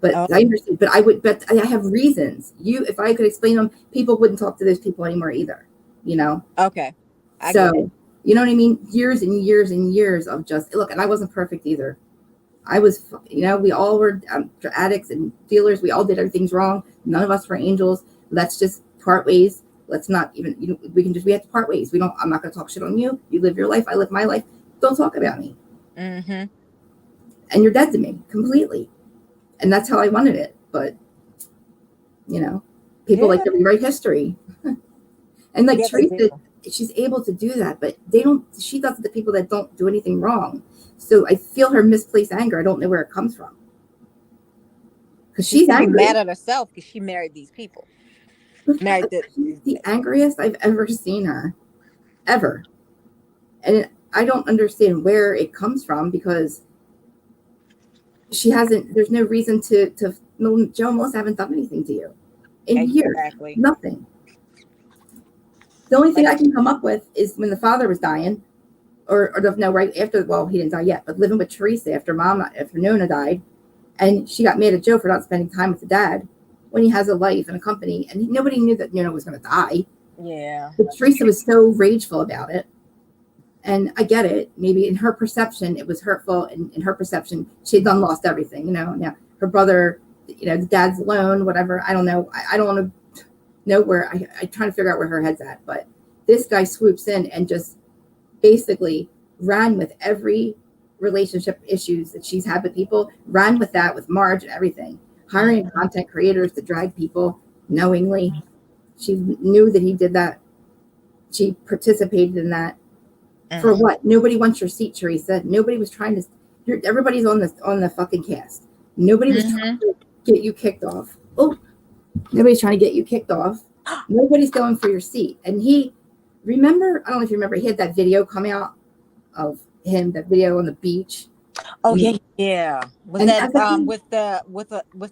S1: But
S3: Oh.
S1: I understand. But I have reasons. If I could explain them, people wouldn't talk to those people anymore either.
S3: Okay. I get it.
S1: So, you know what I mean? Years and years and years of just look, and I wasn't perfect either. I was, we all were addicts and dealers. We all did everything wrong. None of us were angels. Let's just part ways. Let's not even, we have to part ways. I'm not going to talk shit on you. You live your life. I live my life. Don't talk about me.
S3: Mm-hmm.
S1: And you're dead to me completely. And that's how I wanted it. But, people like to rewrite history. And like Teresa, she's able to do that, but she does it to people that don't do anything wrong. So I feel her misplaced anger. I don't know where it comes from. Because she's angry.
S3: mad at herself because she married these people.
S1: She's the angriest I've ever seen her. Ever. And I don't understand where it comes from because there's no reason to Joe and Melissa haven't done anything to you in years. Nothing. The only thing I can come up with is when the father was dying, right after, well, he didn't die yet, but living with Teresa after Nona died, and she got mad at Joe for not spending time with the dad when he has a life and a company, and nobody knew that Nona was going to die.
S3: Yeah.
S1: But Teresa was so rageful about it, and I get it. Maybe in her perception, it was hurtful, and in her perception, she had lost everything. Now her brother, the dad's alone, whatever. I don't know. I don't want to know where. I trying to figure out where her head's at, but this guy swoops in and just basically ran with every relationship issues that she's had with people, ran with that with Marge and everything, hiring content creators to drag people knowingly. She knew that he did that. She participated in that. For what? Nobody wants your seat, Teresa. Nobody was trying to. Everybody's on the fucking cast. Nobody was trying to get you kicked off. Nobody's trying to get you kicked off. Nobody's going for your seat. And remember, I don't know if you remember, he had that video come out of him, that video on the beach.
S3: Oh, yeah. Was that with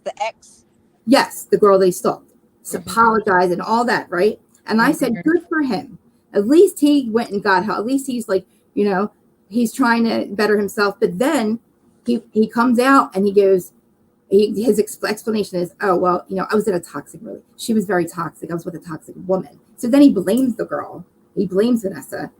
S3: the ex?
S1: Yes, the girl they stalked. Apologized and all that, right? And I said, good for him. At least he went and got help. At least he's he's trying to better himself. But then he comes out and he goes, his explanation is, oh, well, I was in a toxic relationship. She was very toxic. I was with a toxic woman. So then he blames the girl. He blames Vanessa.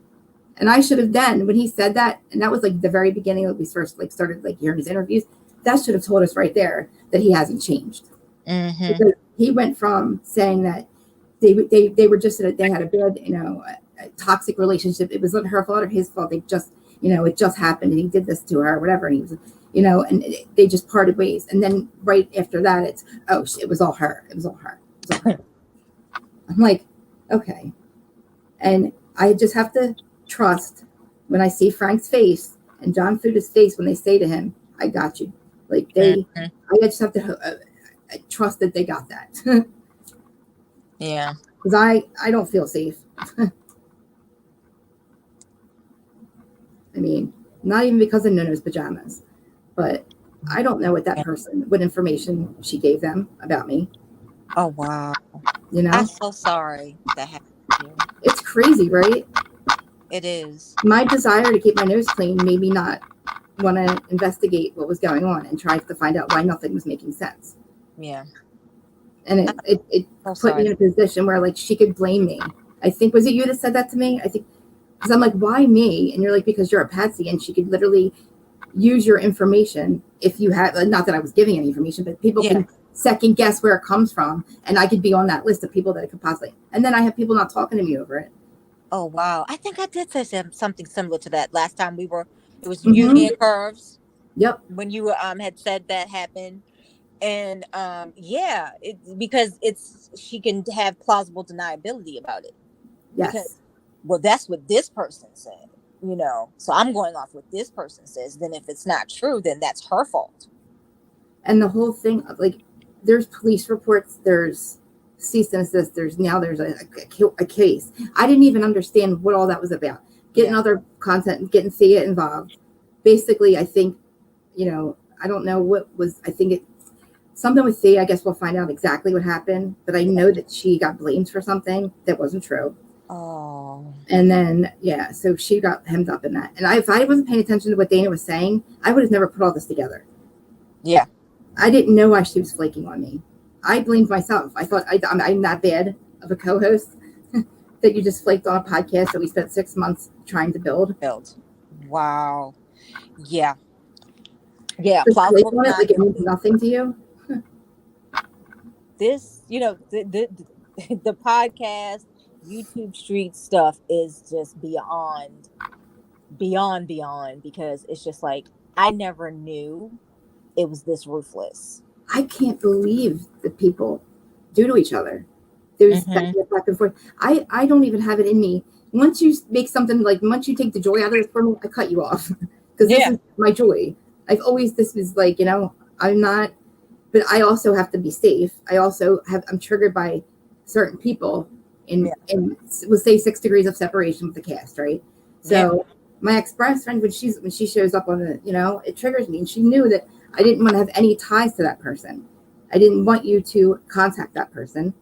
S1: And I should have then, when he said that, and that was the very beginning that we first started hearing his interviews, that should have told us right there that he hasn't changed. Because he went from saying that they were just they had a bad, a toxic relationship. It wasn't her fault or his fault. They just, it just happened and he did this to her or whatever. And he was, and they just parted ways. And then right after that, it's, it was all her. It was all her. It was all her. I'm like, okay. And I just have to trust when I see Frank's face and John Fuda's face when they say to him, I got you. I just have to trust that they got that.
S3: Yeah.
S1: Because I don't feel safe. I mean, not even because of Nono's pajamas, but I don't know what information she gave them about me.
S3: Oh, wow.
S1: I'm
S3: so sorry that happened to you.
S1: It's crazy, right?
S3: It is.
S1: My desire to keep my nose clean made me not want to investigate what was going on and try to find out why nothing was making sense.
S3: Yeah.
S1: And it put me in a position where she could blame me. I think, was it you that said that to me? I think, because I'm like, why me? And you're like, because you're a patsy and she could literally use your information if you had, not that I was giving any information, but people can second guess where it comes from. And I could be on that list of people that it could possibly, and then I have people not talking to me over it.
S3: Oh, wow. I think I did say something similar to that last time it was you, me, and Curves.
S1: Yep.
S3: When you had said that happened. And because she can have plausible deniability about it.
S1: Yes.
S3: Because, well, that's what this person said.
S5: So I'm going off what this person says. Then if it's not true, then that's her fault.
S1: And the whole thing, like, there's police reports, there's cease and desist, there's a case. I didn't even understand what all that was about. Getting other content and getting Thea involved. Basically, I think, I don't know what was, I think something with Thea, I guess we'll find out exactly what happened, but I know that she got blamed for something that wasn't true.
S5: Oh.
S1: And then, so she got hemmed up in that. And if I wasn't paying attention to what Dana was saying, I would have never put all this together.
S5: Yeah.
S1: I didn't know why she was flaking on me. I blamed myself. I thought I'm that bad of a co-host that you just flaked on a podcast that we spent 6 months trying to build.
S5: Wow. Yeah. Yeah.
S1: Flake on it like it means nothing to you.
S5: This, the podcast, YouTube street stuff is just beyond, because it's just like, I never knew it was this ruthless.
S1: I can't believe that people do to each other. There's back and forth. I don't even have it in me. Once you make something, like, once you take the joy out of it for me, I cut you off. Because this is my joy. This was like, I'm not, but I also have to be safe. I'm triggered by certain people in we'll say 6 degrees of separation with the cast, right? So my ex-best friend, when she shows up on the, it triggers me. And she knew that I didn't want to have any ties to that person. I didn't want you to contact that person.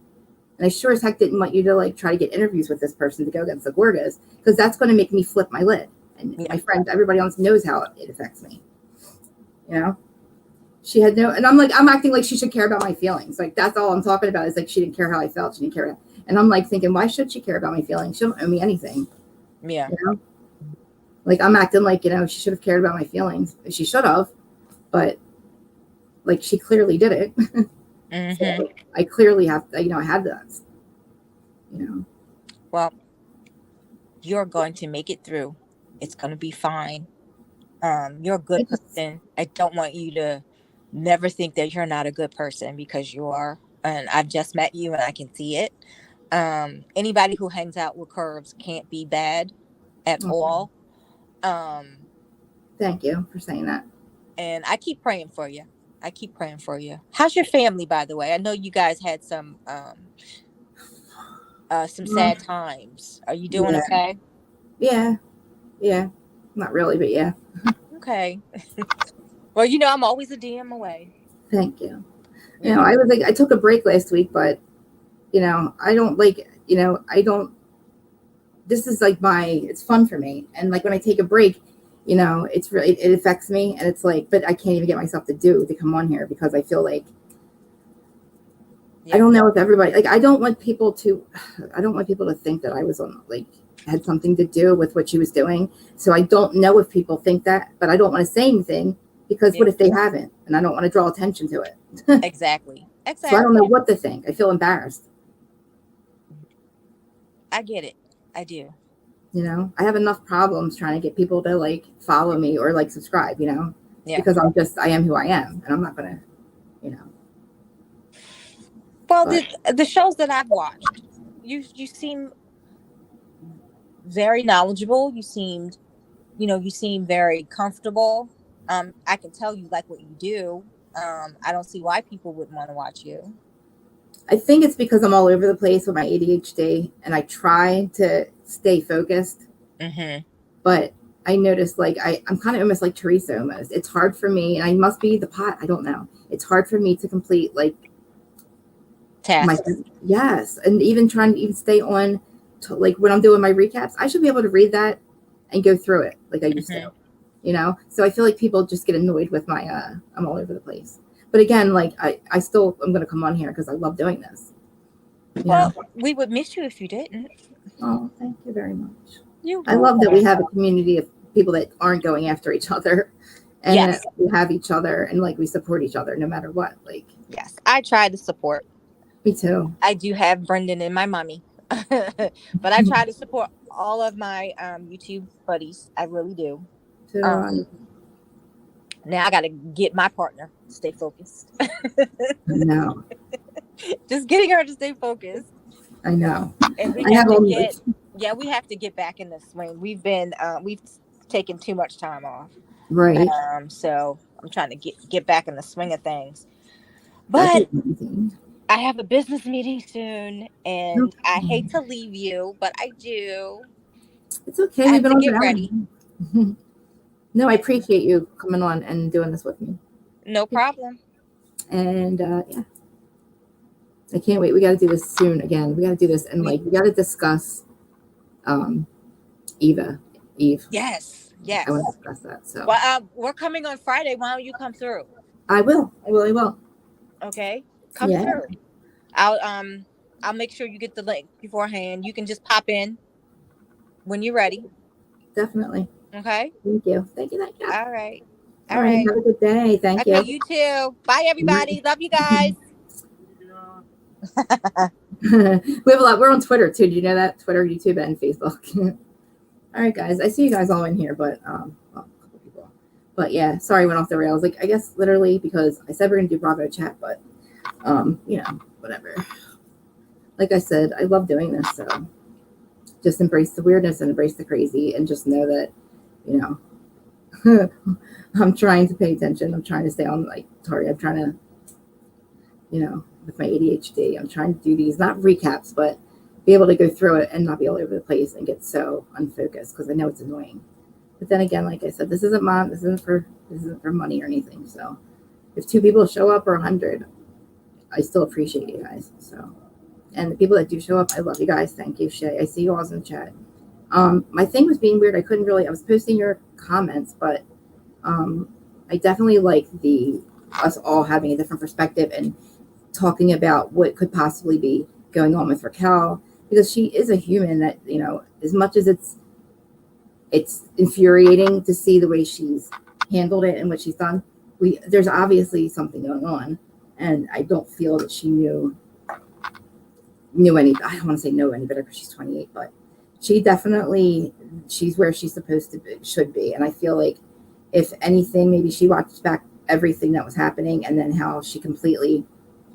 S1: And I sure as heck didn't want you to, like, try to get interviews with this person to go against the Gorgas, because that's going to make me flip my lid. And my friend, everybody else knows how it affects me. She had and I'm acting like she should care about my feelings. Like, that's all I'm talking about, is like, she didn't care how I felt. She didn't care. And I'm like thinking, why should she care about my feelings? She don't owe me anything.
S5: Yeah.
S1: Like, I'm acting like, she should have cared about my feelings. She should have, but, like, she clearly did it. So I clearly have, I had that.
S5: Well, you're going to make it through. It's going to be fine. You're a good person. I don't want you to never think that you're not a good person, because you are. And I've just met you and I can see it. Anybody who hangs out with curves can't be bad at all.
S1: Thank you for saying that.
S5: And I keep praying for you. How's your family, by the way? I know you guys had some sad times. Are you doing okay?
S1: Yeah. Not really, but yeah.
S5: Okay. Well, I'm always a DM away.
S1: Thank you. I was like, I took a break last week, but I don't like, this is like it's fun for me. And like, when I take a break, it's really, it affects me, and it's like, but I can't even get myself to come on here, because I feel like, I don't know if everybody, like, I don't want people to think that I was on, like, had something to do with what she was doing. So I don't know if people think that, but I don't want to say anything, because what if they haven't? And I don't want to draw attention to it.
S5: Exactly.
S1: So I don't know what to think. I feel embarrassed.
S5: I get it. I do.
S1: I have enough problems trying to get people to, like, follow me or, like, subscribe, because I am who I am, and I'm not going to,
S5: Well, the shows that I've watched, you seem very knowledgeable. You seem very comfortable. I can tell you like what you do. I don't see why people wouldn't want to watch you.
S1: I think it's because I'm all over the place with my ADHD, and I try to stay focused. But I noticed, like, I'm kind of almost like Teresa almost. It's hard for me, and I must be the pot. I don't know. It's hard for me to complete, like, tasks. Yes. And even trying to even stay on to, like, when I'm doing my recaps, I should be able to read that and go through it like I used to, So I feel like people just get annoyed with my, I'm all over the place. But again, like, I still, I'm going to come on here because I love doing this.
S5: Well, we would miss you if you didn't.
S1: Oh, thank you very much. I love that we have a community of people that aren't going after each other, and that we have each other, and, like, we support each other no matter what. Like,
S5: yes, I try to support.
S1: Me too.
S5: I do have Brendan and my mommy, but I try to support all of my YouTube buddies. I really do. Now I got to get my partner to stay focused.
S1: No.
S5: Just getting her to stay focused.
S1: I know.
S5: And we
S1: I have
S5: to get Yeah, we have to get back in the swing. We've taken too much time off.
S1: Right.
S5: So I'm trying to get back in the swing of things.
S1: That'd
S5: But
S1: be amazing.
S5: I have a business meeting soon, and I
S1: Okay.
S5: hate to leave you, but I do.
S1: It's okay.
S5: I
S1: We've
S5: have
S1: been
S5: to
S1: on
S5: get
S1: for
S5: ready.
S1: hours. No, I appreciate you coming on and doing this with me.
S5: No problem.
S1: And yeah, I can't wait. We got to do this soon again. We got to do this, and
S5: We
S1: like we got to discuss um Eve.
S5: Yes,
S1: I want to
S5: yes.
S1: discuss that. So
S5: Well, we're coming on Friday. Why don't you come through?
S1: I will. I will. I will.
S5: Okay, come
S1: Yeah,
S5: through. I'll make sure you get the link beforehand. You can just pop in when you're ready.
S1: definitely.
S5: Okay.
S1: Thank you. Thank you. Thank you.
S5: All right.
S1: All
S5: All
S1: right.
S5: right.
S1: Have a good day. Thank
S5: Okay.
S1: you.
S5: You too. Bye, everybody. Love you guys.
S1: We have a lot. We're on Twitter too. Do you know that? Twitter, YouTube, and Facebook. All right, guys. I see you guys all in here, but well, a couple people. But yeah, sorry, went off the rails. Like I guess literally because I said we're gonna do Bravo chat, but whatever. Like I said, I love doing this, so just embrace the weirdness and embrace the crazy, and just know that, you know, I'm trying to pay attention. I'm trying to stay on like target. I'm trying to, with my ADHD, I'm trying to do these not recaps, but be able to go through it and not be all over the place and get so unfocused because I know it's annoying. But then again, like I said, this isn't for money or anything. So if 2 people show up or 100, I still appreciate you guys. So, and the people that do show up, I love you guys. Thank you, Shay. I see you all in the chat. My thing was being weird. I was posting your comments, but I definitely like us all having a different perspective and talking about what could possibly be going on with Raquel, because she is a human that, as much as it's infuriating to see the way she's handled it and what she's done, there's obviously something going on, and I don't feel that she knew any. I don't want to say know any better because she's 28, but she's where she's supposed to be, should be. And I feel like if anything, maybe she watched back everything that was happening, and then how she completely,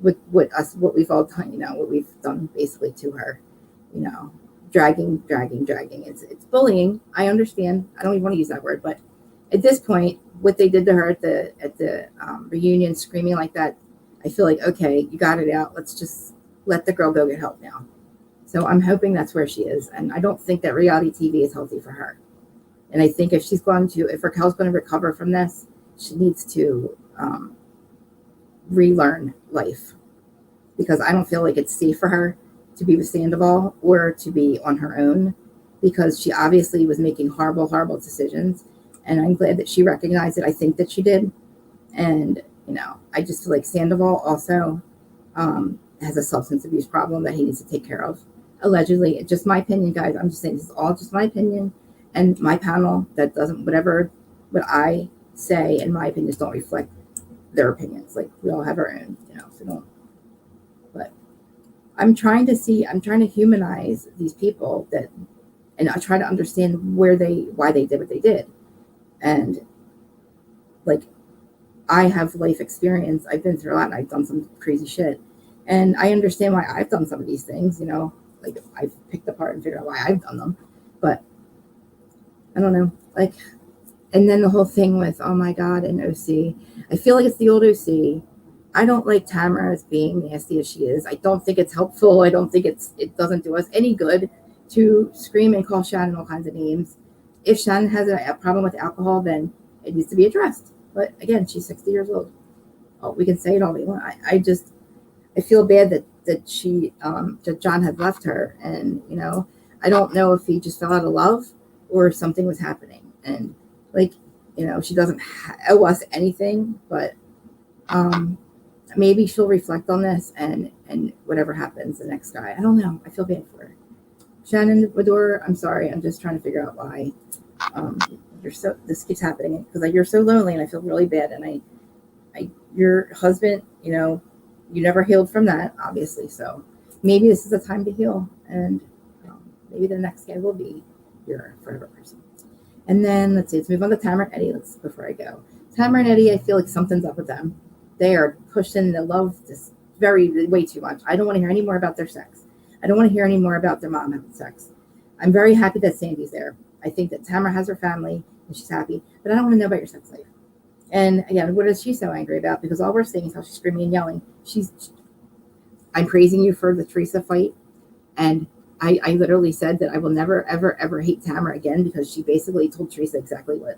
S1: what we've all done, what we've done basically to her, dragging. It's bullying. I understand. I don't even want to use that word, but at this point, what they did to her at the reunion, screaming like that, I feel like, okay, you got it out. Let's just let the girl go get help now. So I'm hoping that's where she is, and I don't think that reality TV is healthy for her. And I think if Raquel's going to recover from this, she needs to relearn life, because I don't feel like it's safe for her to be with Sandoval or to be on her own, because she obviously was making horrible, horrible decisions. And I'm glad that she recognized it. I think that she did. And, I just feel like Sandoval also has a substance abuse problem that he needs to take care of. Allegedly. It's just my opinion, guys. I'm just saying this is all just my opinion, and my panel that doesn't, what I say in my opinions don't reflect their opinions. Like, we all have our own, so don't. But I'm trying to humanize these people and I try to understand why they did what they did. And like, I have life experience. I've been through a lot, and I've done some crazy shit. And I understand why I've done some of these things, like I've picked apart and figured out why I've done them. But I don't know, like, and then the whole thing with, oh my God, and OC, I feel like it's the old OC. I don't like Tamara as being nasty as she is. I don't think it's helpful. I don't think it doesn't do us any good to scream and call Shannon all kinds of names. If Shannon has a problem with alcohol, then it needs to be addressed. But again, she's 60 years old. Oh, we can say it all we want. I feel bad that John had left her, and I don't know if he just fell out of love or if something was happening. And like, she doesn't owe us anything, but maybe she'll reflect on this and whatever happens, the next guy. I don't know. I feel bad for her. Shannon Bador, I'm sorry. I'm just trying to figure out why this keeps happening, because you're so lonely, and I feel really bad. And your husband, you never healed from that, obviously. So maybe this is the time to heal, and maybe the next guy will be your forever person. And then let's move on to Tamara and Eddie. Before I go, Tamara and Eddie, I feel like something's up with them. They are pushing the love this way too much. I don't want to hear any more about their sex. I don't want to hear any more about their mom having sex. I'm very happy that Sandy's there. I think that Tamara has her family and she's happy, but I don't want to know about your sex life. And again, what is she so angry about? Because all we're seeing is how she's screaming and yelling. I'm praising you for the Teresa fight. And I literally said that I will never, ever, ever hate Tamara again, because she basically told Teresa exactly what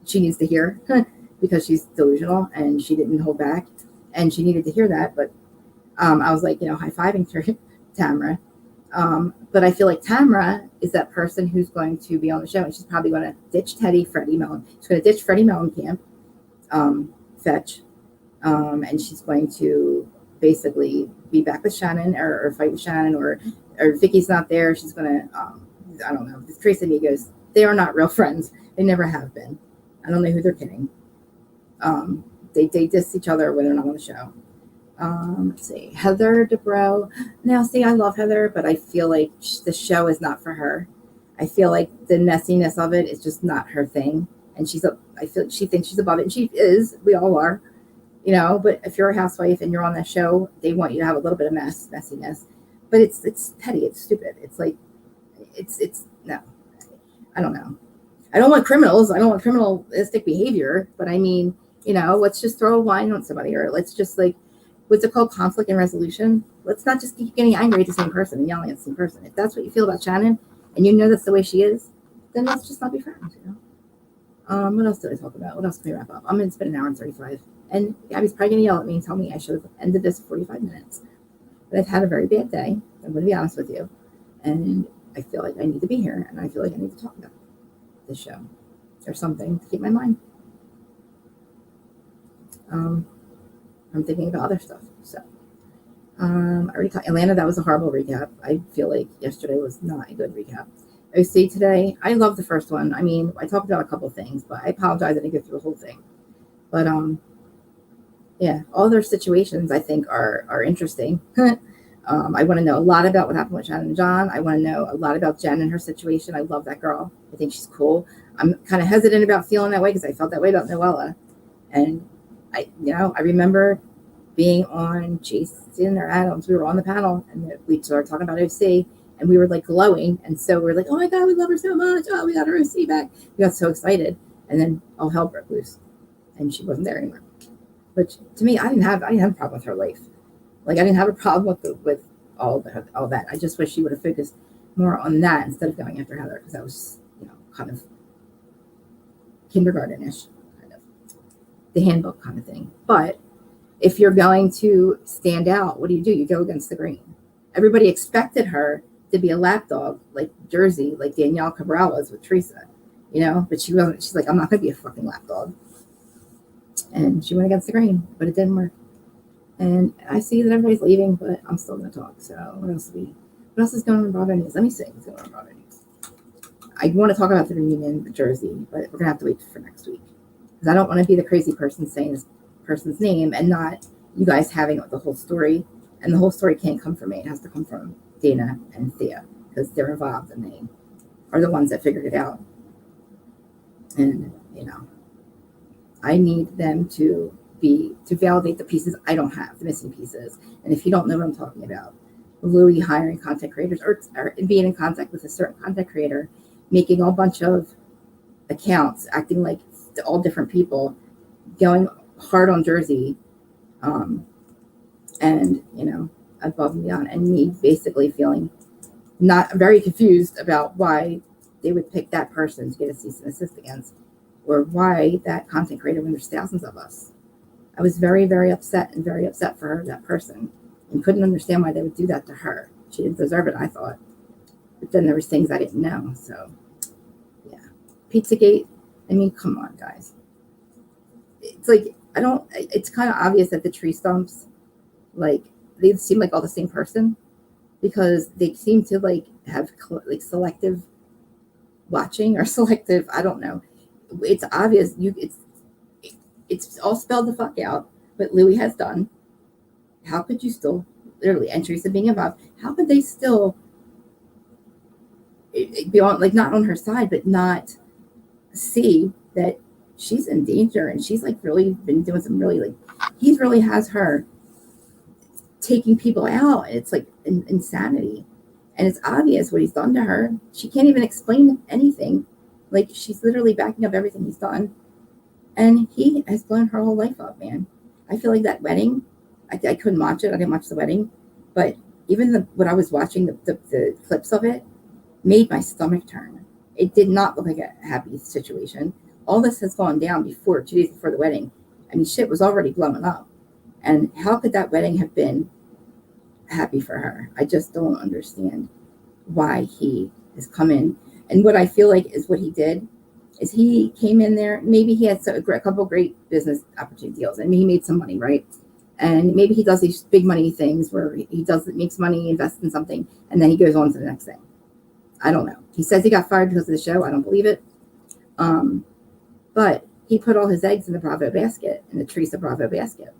S1: she needs to hear because she's delusional and she didn't hold back and she needed to hear that. But I was like, high-fiving Tamara. But I feel like Tamara is that person who's going to be on the show, and she's probably going to ditch Freddie Mellon. She's going to ditch Freddie Mellencamp, Fetch, and she's going to basically be back with Shannon or fight with Shannon, or Vicky's not there. She's going to, I don't know. The Trace Amigos, they are not real friends. They never have been. I don't know who they're kidding. They diss each other when they're not on the show. Let's see, Heather Dubrow. Now, see, I love Heather, but I feel like the show is not for her. I feel like the messiness of it is just not her thing. And I feel she thinks she's above it, and she is. We all are, But if you're a housewife and you're on that show, they want you to have a little bit of messiness. But it's petty. It's stupid. It's like, it's no. I don't know. I don't want criminals. I don't want criminalistic behavior. But I mean, let's just throw a wine on somebody, or let's just what's it called? Conflict and resolution. Let's not just keep getting angry at the same person and yelling at the same person. If that's what you feel about Shannon, and that's the way she is, then let's just not be friends, What else did I talk about? What else can we wrap up? I'm going to spend an hour and 35. And Gabby's probably going to yell at me and tell me I should have ended this at 45 minutes. But I've had a very bad day. I'm going to be honest with you. And I feel like I need to be here. And I feel like I need to talk about this show or something to keep my mind. I'm thinking about other stuff. So, I already caught Atlanta. That was a horrible recap. I feel like yesterday was not a good recap. OC today, I love the first one. I mean, I talked about a couple things, but I apologize I didn't get through the whole thing. But yeah, all their situations I think are interesting. I want to know a lot about what happened with Shannon and John. I want to know a lot about Jen and her situation. I love that girl. I think she's cool. I'm kind of hesitant about feeling that way because I felt that way about Noella. And I remember being on Jason or Adams. We were on the panel and we started talking about OC, and we were glowing. And so we're like, oh my God, we love her so much. Oh, we got her OC back. We got so excited. And then all hell broke loose and she wasn't there anymore. Which to me, I didn't have a problem with her life. I didn't have a problem with all that. I just wish she would have focused more on that instead of going after Heather, because that was, kind of kindergarten-ish, kind of the handbook kind of thing. But if you're going to stand out, what do? You go against the grain. Everybody expected her to be a lapdog, like Jersey, like Danielle Cabral was with Teresa, but she wasn't. She's like, I'm not going to be a fucking lapdog. And she went against the grain, but it didn't work. And I see that everybody's leaving, but I'm still going to talk. So what else is going on in Bravo News? Let me see what's going on in Bravo News. I want to talk about the reunion with Jersey, but we're going to have to wait for next week, because I don't want to be the crazy person saying this person's name and not you guys having the whole story. And the whole story can't come from me. It has to come from Dana and Thea, because they're involved and they are the ones that figured it out. And, I need them to validate the pieces I don't have, the missing pieces. And if you don't know what I'm talking about, Louis hiring content creators or being in contact with a certain content creator, making a bunch of accounts, acting like all different people, going hard on Jersey, and, above and beyond, and me basically feeling not very confused about why they would pick that person to get a cease and desist against, or why that content creator when there's thousands of us. I was very, very upset for her, that person, and couldn't understand why they would do that to her. She didn't deserve it, I thought. But then there was things I didn't know. So, yeah. Pizzagate, I mean, come on, guys. It's kind of obvious that the tree stumps, they seem like all the same person, because they seem to have selective watching or selective, I don't know. It's obvious it's all spelled the fuck out, but Louis has done. How could you still literally, and Teresa being involved, how could they still be on, not on her side, but not see that she's in danger and she's really been doing some really he really has her taking people out. It's insanity. And it's obvious what he's done to her. She can't even explain anything. Like, she's literally backing up everything he's done. And he has blown her whole life up, man. I feel like that wedding, I couldn't watch it. I didn't watch the wedding. But even what I was watching, the clips of it, made my stomach turn. It did not look like a happy situation. All this has gone down 2 days before the wedding. I mean, shit was already blowing up. And how could that wedding have been happy for her? I just don't understand why he has come in. And what I feel like is what he did is he came in there. Maybe he had a couple great business opportunity deals. I mean, he made some money, right? And maybe he does these big money things where he makes money, invests in something, and then he goes on to the next thing. I don't know. He says he got fired because of the show. I don't believe it. But he put all his eggs in the Bravo basket, in the Teresa Bravo basket.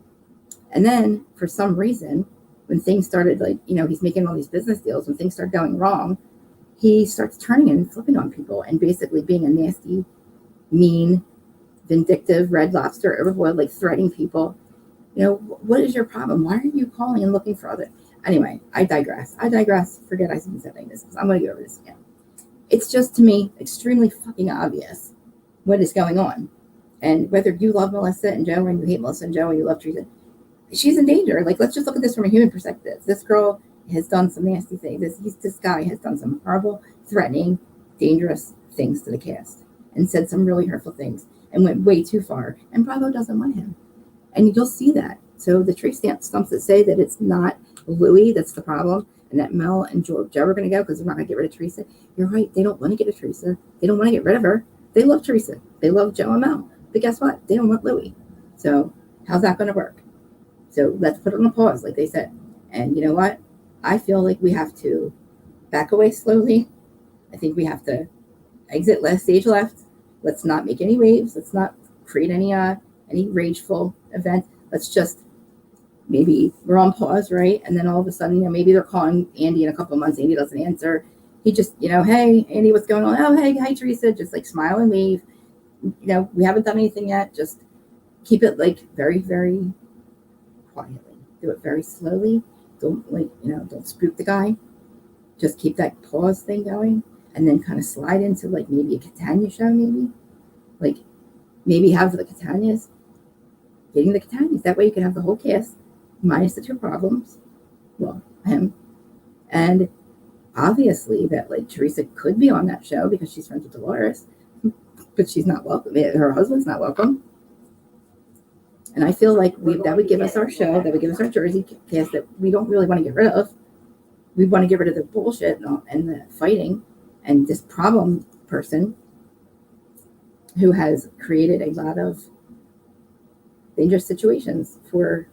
S1: And then for some reason, when things started, like, he's making all these business deals, when things start going wrong, he starts turning and flipping on people and basically being a nasty, mean, vindictive red lobster overboard, like threatening people. What is your problem? Why are you calling and looking for other? Anyway, I digress. Forget I even said this. I'm going to go over this again. It's just, to me, extremely fucking obvious what is going on. And whether you love Melissa and Joe, or you hate Melissa and Joe, or you love Teresa, she's in danger. Like, let's just look at this from a human perspective. This girl has done some nasty things. This guy has done some horrible, threatening, dangerous things to the cast and said some really hurtful things and went way too far. And Bravo doesn't want him. And you'll see that. So the tree stumps that say that it's not Louis that's the problem and that Mel and Joe are going to go because they're not going to get rid of Teresa. You're right. They don't want to get rid of Teresa. They don't want to get rid of her. They love Teresa. They love Joe and Mel. But guess what? They don't want Louis. So how's that going to work? So let's put it on a pause, like they said. And you know what? I feel like we have to back away slowly. I think we have to exit stage left. Let's not make any waves. Let's not create any rageful event. Let's just, maybe we're on pause, right? And then all of a sudden, maybe they're calling Andy in a couple of months. Andy doesn't answer. He just, hey, Andy, what's going on? Oh, hey, hi, Teresa. Just like smile and wave. We haven't done anything yet. Just keep it like very, very quietly. Do it very slowly. Don't don't spook the guy. Just keep that pause thing going, and then kind of slide into like maybe a Catania show, maybe have the Catanias, getting the Catanias. That way you can have the whole cast minus the 2 problems. Well, him, and obviously that like Teresa could be on that show because she's friends with Dolores, but she's not welcome. Her husband's not welcome. And I feel like that would give us our show, that would give us our Jersey cast that we don't really want to get rid of. We want to get rid of the bullshit and the fighting and this problem person who has created a lot of dangerous situations for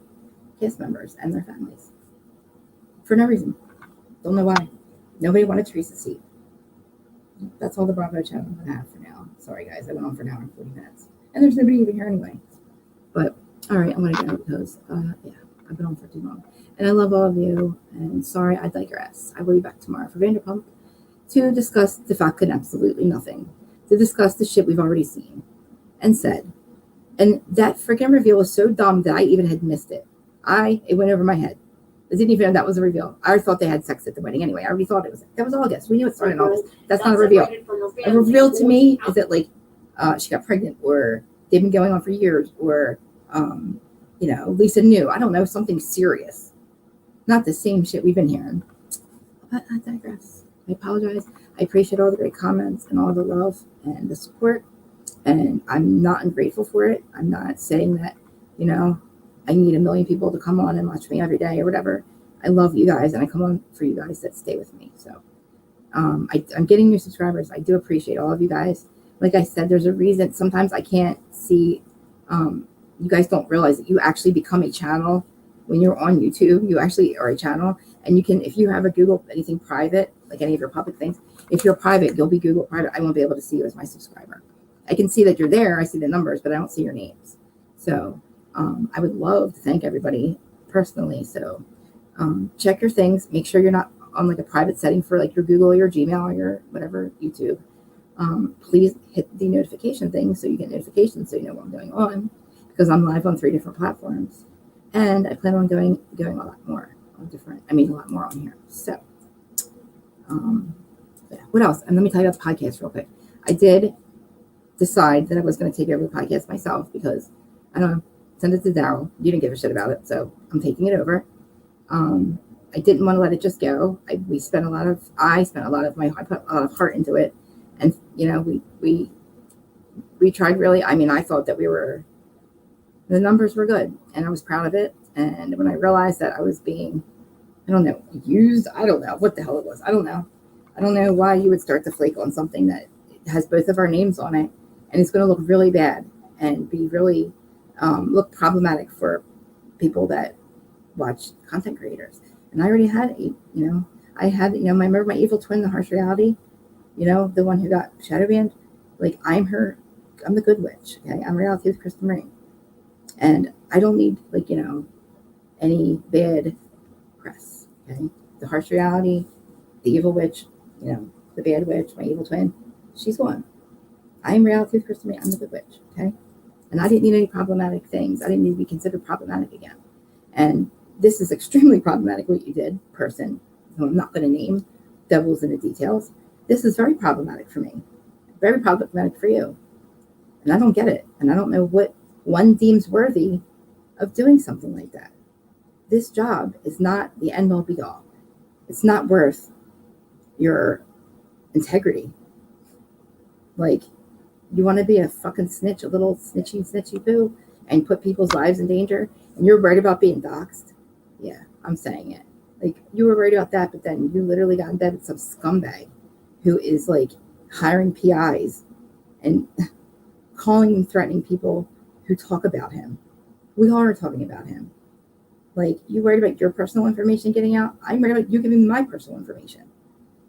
S1: cast members and their families for no reason. Don't know why. Nobody wanted Teresa's seat. That's all the Bravo channel I'm going to have for now. Sorry, guys. I went on for an hour and 40 minutes. And there's nobody even here anyway. But all right, I'm going to go because, I've been on for too long. And I love all of you. And sorry, I digress. I will be back tomorrow for Vanderpump to discuss the fact and absolutely nothing. To discuss the shit we've already seen and said. And that freaking reveal was so dumb that I even had missed it. It went over my head. I didn't even know that was a reveal. I thought they had sex at the wedding anyway. I already thought that was August. We knew it started in August. That's not a reveal. A reveal to me is that like she got pregnant, or they've been going on for years, or Lisa knew. I don't know, something serious. Not the same shit we've been hearing. But I digress. I apologize. I appreciate all the great comments and all the love and the support. And I'm not ungrateful for it. I'm not saying that, I need 1 million people to come on and watch me every day or whatever. I love you guys, and I come on for you guys that stay with me. So I'm getting new subscribers. I do appreciate all of you guys. Like I said, there's a reason. Sometimes I can't see. You guys don't realize that you actually become a channel when you're on YouTube. You actually are a channel, and you can, if you have a Google anything private, like any of your public things, if you're private, you'll be Google private. I won't be able to see you as my subscriber. I can see that you're there. I see the numbers, but I don't see your names. So I would love to thank everybody personally. So check your things. Make sure you're not on like a private setting for like your Google or your Gmail or your whatever, YouTube. Please hit the notification thing so you get notifications so you know what I'm going on, because I'm live on 3 different platforms, and I plan on going a lot more on a lot more on here. So Yeah. What else? And let me tell you about the podcast real quick. I did decide that I was going to take over the podcast myself because I don't know, send it to Daryl. You didn't give a shit about it, so I'm taking it over. I didn't want to let it just go. I spent a lot of I put a lot of heart into it, and we tried really. I mean, I thought that the numbers were good, and I was proud of it. And when I realized that I was being, I don't know, used, I don't know what the hell it was. I don't know why you would start to flake on something that has both of our names on it, and it's going to look really bad and be really look problematic for people that watch content creators. And I already had remember my evil twin, the harsh reality, the one who got shadow banned. Like, I'm the good witch. Okay, I'm reality with Kristen Ring, and I don't need any bad press. Okay, the harsh reality, the evil witch, the bad witch, my evil twin, she's gone. I'm reality with Kristen Ring. I'm the good witch. Okay, and I didn't need any problematic things. I didn't need to be considered problematic again. And this is extremely problematic what you did, person who I'm not going to name, devil's in the details. This is very problematic for me, very problematic for you. And I don't get it. And I don't know what one deems worthy of doing something like that. This job is not the end all be all. It's not worth your integrity. Like, you want to be a fucking snitch, a little snitchy poo, and put people's lives in danger, and you're worried about being doxxed? Yeah, I'm saying it. Like, you were worried about that, but then you literally got in bed with some scumbag who is like hiring PIs and calling and threatening people who talk about him. We all are talking about him. Like, you worried about your personal information getting out? I'm worried about you giving me my personal information.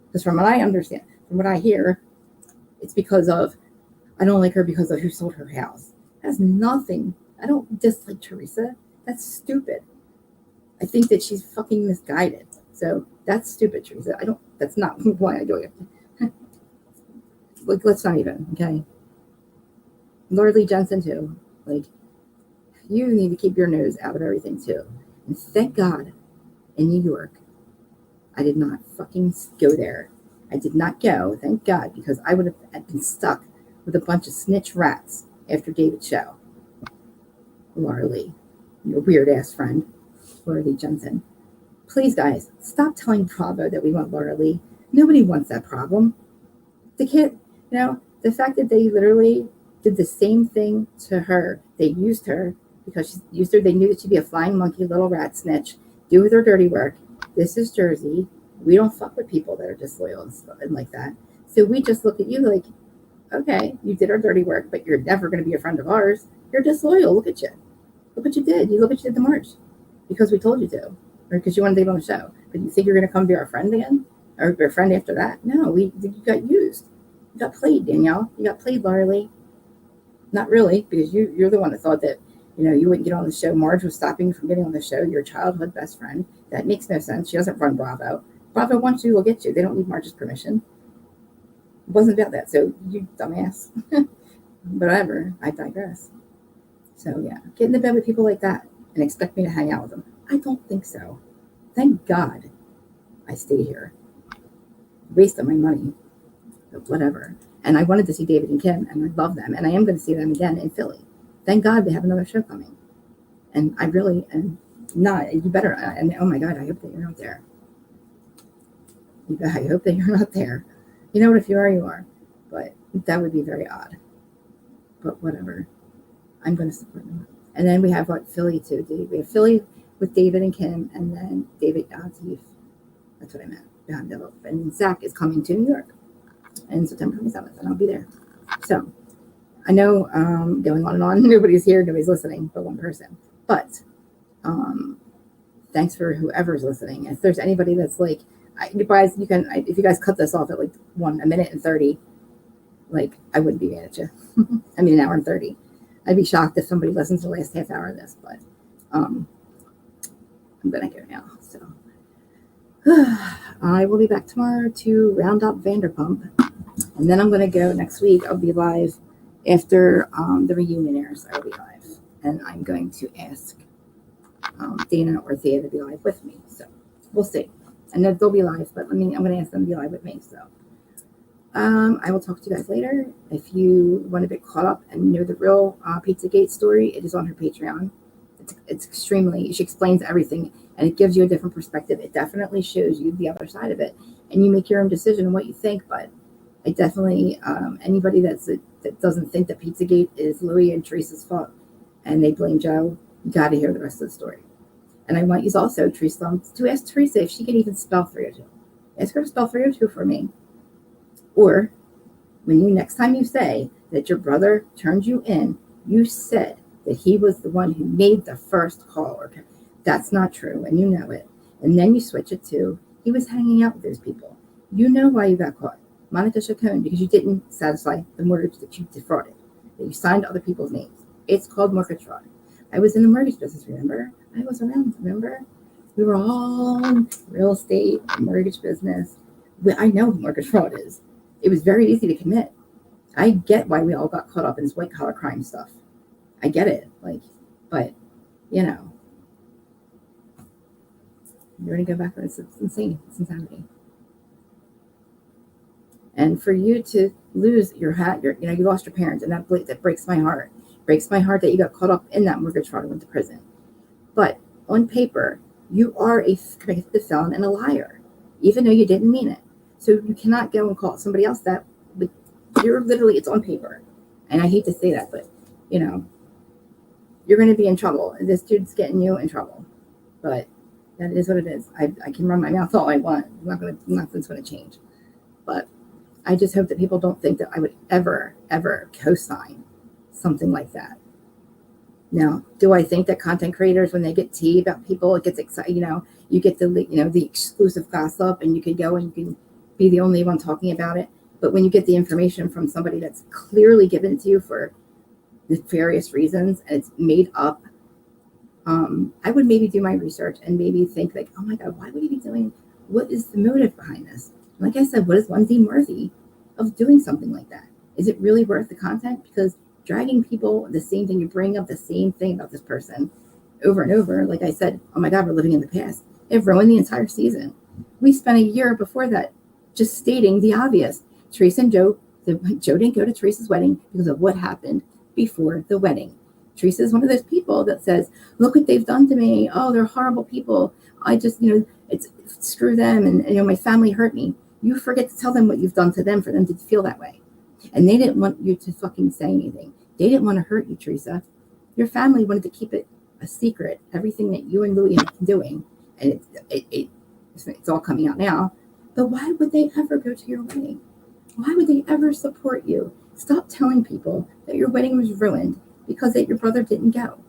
S1: Because from what I understand, from what I hear, it's because of, I don't like her because of who sold her house. That's nothing. I don't dislike Teresa. That's stupid. I think that she's fucking misguided. So that's stupid, Teresa. That's not why I do it. Like, let's not even, okay? Lord Lee Jensen, too. Like, you need to keep your nose out of everything, too. And thank God, in New York, I did not fucking go there. I did not go, thank God, because I would have been stuck with a bunch of snitch rats after David's show. Laura Lee, your weird-ass friend, Laura Lee Jensen. Please, guys, stop telling Bravo that we want Laura Lee. Nobody wants that problem. They can't, the fact that they literally did the same thing to her. They used her because she used her. They knew that she'd be a flying monkey, little rat snitch, do their dirty work. This is Jersey. We don't fuck with people that are disloyal and like that. So we just look at you like, okay, you did our dirty work, but you're never going to be a friend of ours. You're disloyal. Look at you. Look what you did. Look what you did to March because we told you to, or because you wanted to get on the show. But you think you're going to come be our friend again, or be our friend after that? No, you got used. You got played, Danielle. You got played, Laura Lee. Not really, because you're the one that thought that, you wouldn't get on the show. Marge was stopping you from getting on the show. Your childhood best friend. That makes no sense. She doesn't run Bravo. Bravo wants you, will get you. They don't need Marge's permission. It wasn't about that. So, you dumbass. Whatever. I digress. So, yeah. Get into bed with people like that and expect me to hang out with them. I don't think so. Thank God I stayed here. Wasted my money. But whatever. And I wanted to see David and Kim, and I love them. And I am going to see them again in Philly. Thank God they have another show coming. And I really am not. You better. And oh my God, I hope that you're not there. I hope that you're not there. You know what? If you are, you are. But that would be very odd. But whatever. I'm going to support them. And then we have Philly too. We have Philly with David and Kim, and then David Atif. That's what I meant. Behind Devil. And Zach is coming to New York on September 27th, and I'll be there. So I know going on and on, nobody's here, nobody's listening but one person. But thanks for whoever's listening. If there's anybody that's like, if you guys cut this off at like a minute and 30, like, I wouldn't be mad at you. I mean, an hour and 30. I'd be shocked if somebody listens to the last half hour of this, but I'm gonna go now. So I will be back tomorrow to round up Vanderpump, and then I'm gonna go next week. I'll be live after the reunion airs. I will be live, and I'm going to ask Dana or Thea to be live with me. So we'll see. And they'll be live, but I'm going to ask them to be live with me. So I will talk to you guys later. If you want to get caught up and know the real Pizzagate story, it is on her Patreon. It's extremely, she explains everything, and it gives you a different perspective. It definitely shows you the other side of it, and you make your own decision on what you think. But I definitely, anybody that doesn't think that Pizzagate is Louis and Teresa's fault and they blame Joe, you got to hear the rest of the story. And I want you also, Teresa, to ask Teresa if she can even spell 302. Ask her to spell 302 for me. Or when you next time you say that your brother turned you in, you said that he was the one who made the first call. Or that's not true, and you know it. And then you switch it to he was hanging out with those people. You know why you got caught, Monica Chacon, because you didn't satisfy the mortgage that you defrauded, that you signed other people's names. It's called mortgage fraud. I was in the mortgage business, remember? I was around, remember? We were all in real estate, mortgage business. I know what mortgage fraud is. It was very easy to commit. I get why we all got caught up in this white collar crime stuff. I get it. But you know, you're gonna go back and it's insane. It's insanity. And for you to lose your hat, you lost your parents, and that breaks my heart. Breaks my heart that you got caught up in that mortgage fraud and went to prison. But on paper, you are a convicted felon and a liar, even though you didn't mean it. So you cannot go and call somebody else that. But you're literally, it's on paper. And I hate to say that, but you know, you're going to be in trouble. And this dude's getting you in trouble. But that is what it is. I can run my mouth all I want. Nothing's going to change. But I just hope that people don't think that I would ever co-sign something like that. Now, do I think that content creators, when they get tea about people, it gets excited, you get the exclusive gossip, and you can go and you can be the only one talking about it. But when you get the information from somebody that's clearly given to you for nefarious reasons and it's made up, I would maybe do my research and maybe think like, oh my God, why would he be doing, what is the motive behind this? Like I said, what is one deemed worthy of doing something like that? Is it really worth the content? Because dragging people, the same thing, you bring up the same thing about this person over and over. Like I said, oh my God, we're living in the past. It ruined the entire season. We spent a year before that just stating the obvious. Teresa and Joe didn't go to Teresa's wedding because of what happened before the wedding. Teresa is one of those people that says, look what they've done to me. Oh, they're horrible people. I just, it's screw them. And, my family hurt me. You forget to tell them what you've done to them for them to feel that way. And they didn't want you to fucking say anything. They didn't want to hurt you, Teresa. Your family wanted to keep it a secret, everything that you and Louis have been doing. And it's all coming out now. But why would they ever go to your wedding? Why would they ever support you? Stop telling people that your wedding was ruined because that your brother didn't go.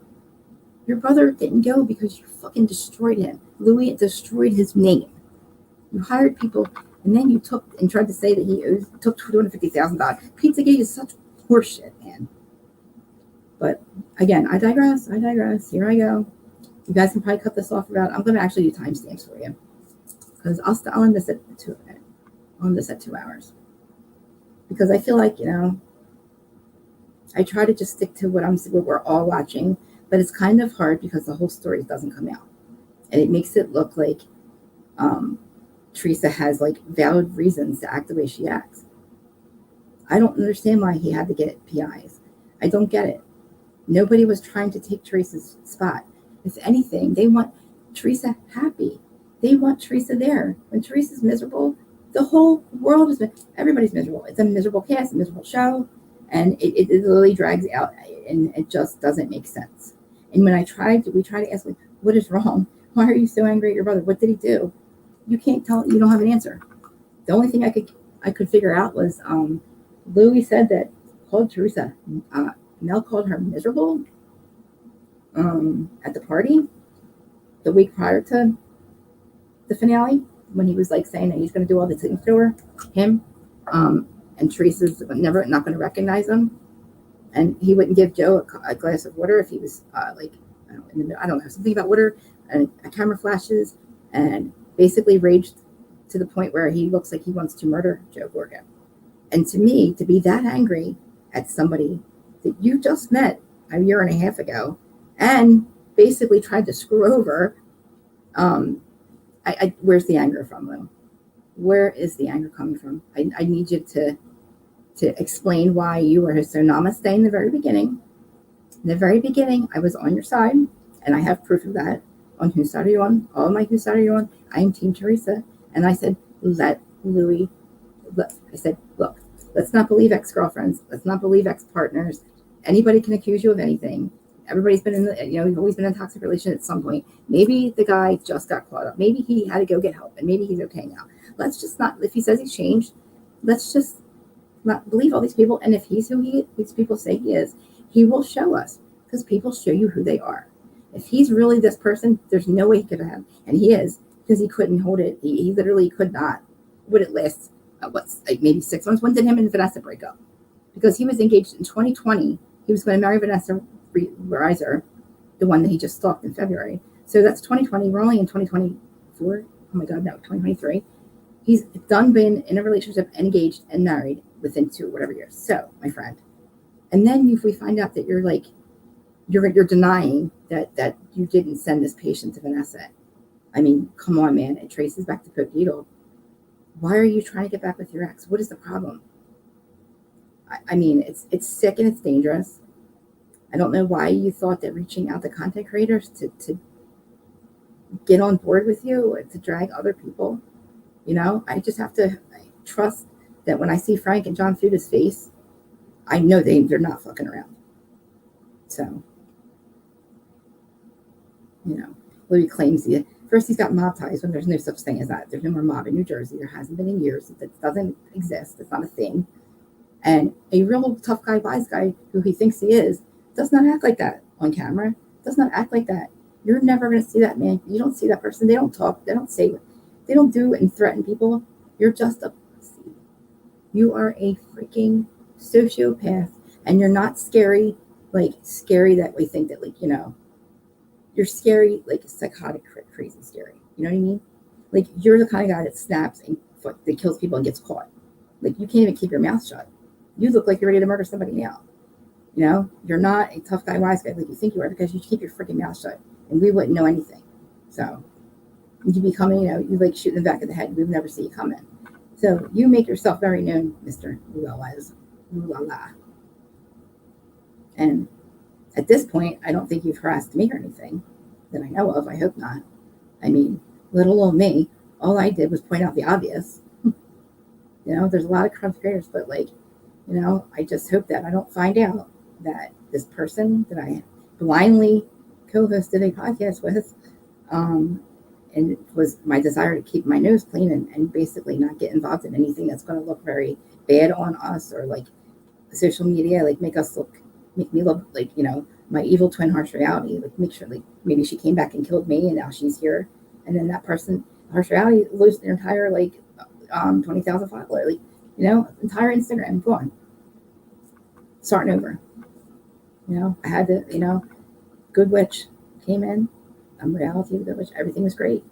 S1: Your brother didn't go because you fucking destroyed him. Louis destroyed his name. You hired people, and then you took and tried to say that he took $250,000. Pizzagate is such horseshit, man. But again, I digress. Here I go. You guys can probably cut this off I'm going to actually do timestamps for you because I'll end this at 2 hours. Because I feel like, I try to just stick to what we're all watching, but it's kind of hard because the whole story doesn't come out. And it makes it look like Teresa has like valid reasons to act the way she acts. I don't understand why he had to get PIs. I don't get it. Nobody was trying to take Teresa's spot. If anything, they want Teresa happy. They want Teresa there. When Teresa's miserable, the whole world everybody's miserable. It's a miserable cast, a miserable show, and it literally drags out, and it just doesn't make sense. And when we try to ask, like, what is wrong? Why are you so angry at your brother? What did he do? You can't tell. You don't have an answer. The only thing I could figure out was Louis said that called Teresa. Mel called her miserable at the party the week prior to the finale when he was like saying that he's going to do all the things to him, and Teresa's not going to recognize him, and he wouldn't give Joe a glass of water if he was I don't know, something about water, and a camera flashes, and basically raged to the point where he looks like he wants to murder Joe Gorga. And to me, to be that angry at somebody that you just met a year and a half ago and basically tried to screw over, where's the anger from, though? Where is the anger coming from? I need you to explain why you were so namaste in the very beginning. In the very beginning, I was on your side, and I have proof of that. On whose side are you on? All my whose side are you on? I am Team Teresa. And I said, let Louis, I said, look, let's not believe ex-girlfriends. Let's not believe ex-partners. Anybody can accuse you of anything. Everybody's been you've always been in a toxic relationship at some point. Maybe the guy just got caught up. Maybe he had to go get help, and maybe he's okay now. Let's just not, if he says he's changed, let's just not believe all these people. And if he's who these people say he is, he will show us, because people show you who they are. If he's really this person, there's no way he could have, and he is, because he couldn't hold it. He literally could not. Would it last, maybe 6 months? When did him and Vanessa break up? Because he was engaged in 2020. He was going to marry Vanessa Reiser, the one that he just stalked in February. So that's 2020. We're only in 2024. Oh my God, no, 2023. He's done been in a relationship, engaged and married within 2 or whatever years. So, my friend, and then if we find out that you're you're denying that you didn't send this patient to Vanessa. I mean, come on, man. It traces back to Poke Needle. Why are you trying to get back with your ex? What is the problem? I mean, it's sick and it's dangerous. I don't know why you thought that reaching out to content creators to get on board with you or to drag other people. I just have to trust that when I see Frank and John Fuda's face, I know they're not fucking around. So, Louis claims first he's got mob ties when there's no such thing as that. There's no more mob in New Jersey. There hasn't been in years. It doesn't exist. It's not a thing. And a real tough guy, wise guy, who he thinks he is, does not act like that on camera. Does not act like that. You're never going to see that man. You don't see that person. They don't talk. They don't say. They don't do and threaten people. You're just a pussy. You are a freaking sociopath, and you're not scary. Scary that we think that you're scary, psychotic, crazy scary. You know what I mean? You're the kind of guy that snaps and that kills people and gets caught. You can't even keep your mouth shut. You look like you're ready to murder somebody now. You're not a tough guy, wise guy like you think you are, because you keep your freaking mouth shut, and we wouldn't know anything. So you be coming, you shoot in the back of the head. We would never see you coming. So you make yourself very known, Mr. Ooh-la-la. And at this point, I don't think you've harassed me or anything that I know of. I hope not. I mean, little old me, all I did was point out the obvious. There's a lot of content creators, but I just hope that I don't find out that this person that I blindly co-hosted a podcast with, and it was my desire to keep my nose clean and basically not get involved in anything that's going to look very bad on us, or social media, make me look like, my evil twin, harsh reality, make sure maybe she came back and killed me and now she's here. And then that person, harsh reality, lose their entire 20,000 followers, entire Instagram gone. Starting over. I had to, Good Witch came in. I'm reality of Good Witch. Everything was great.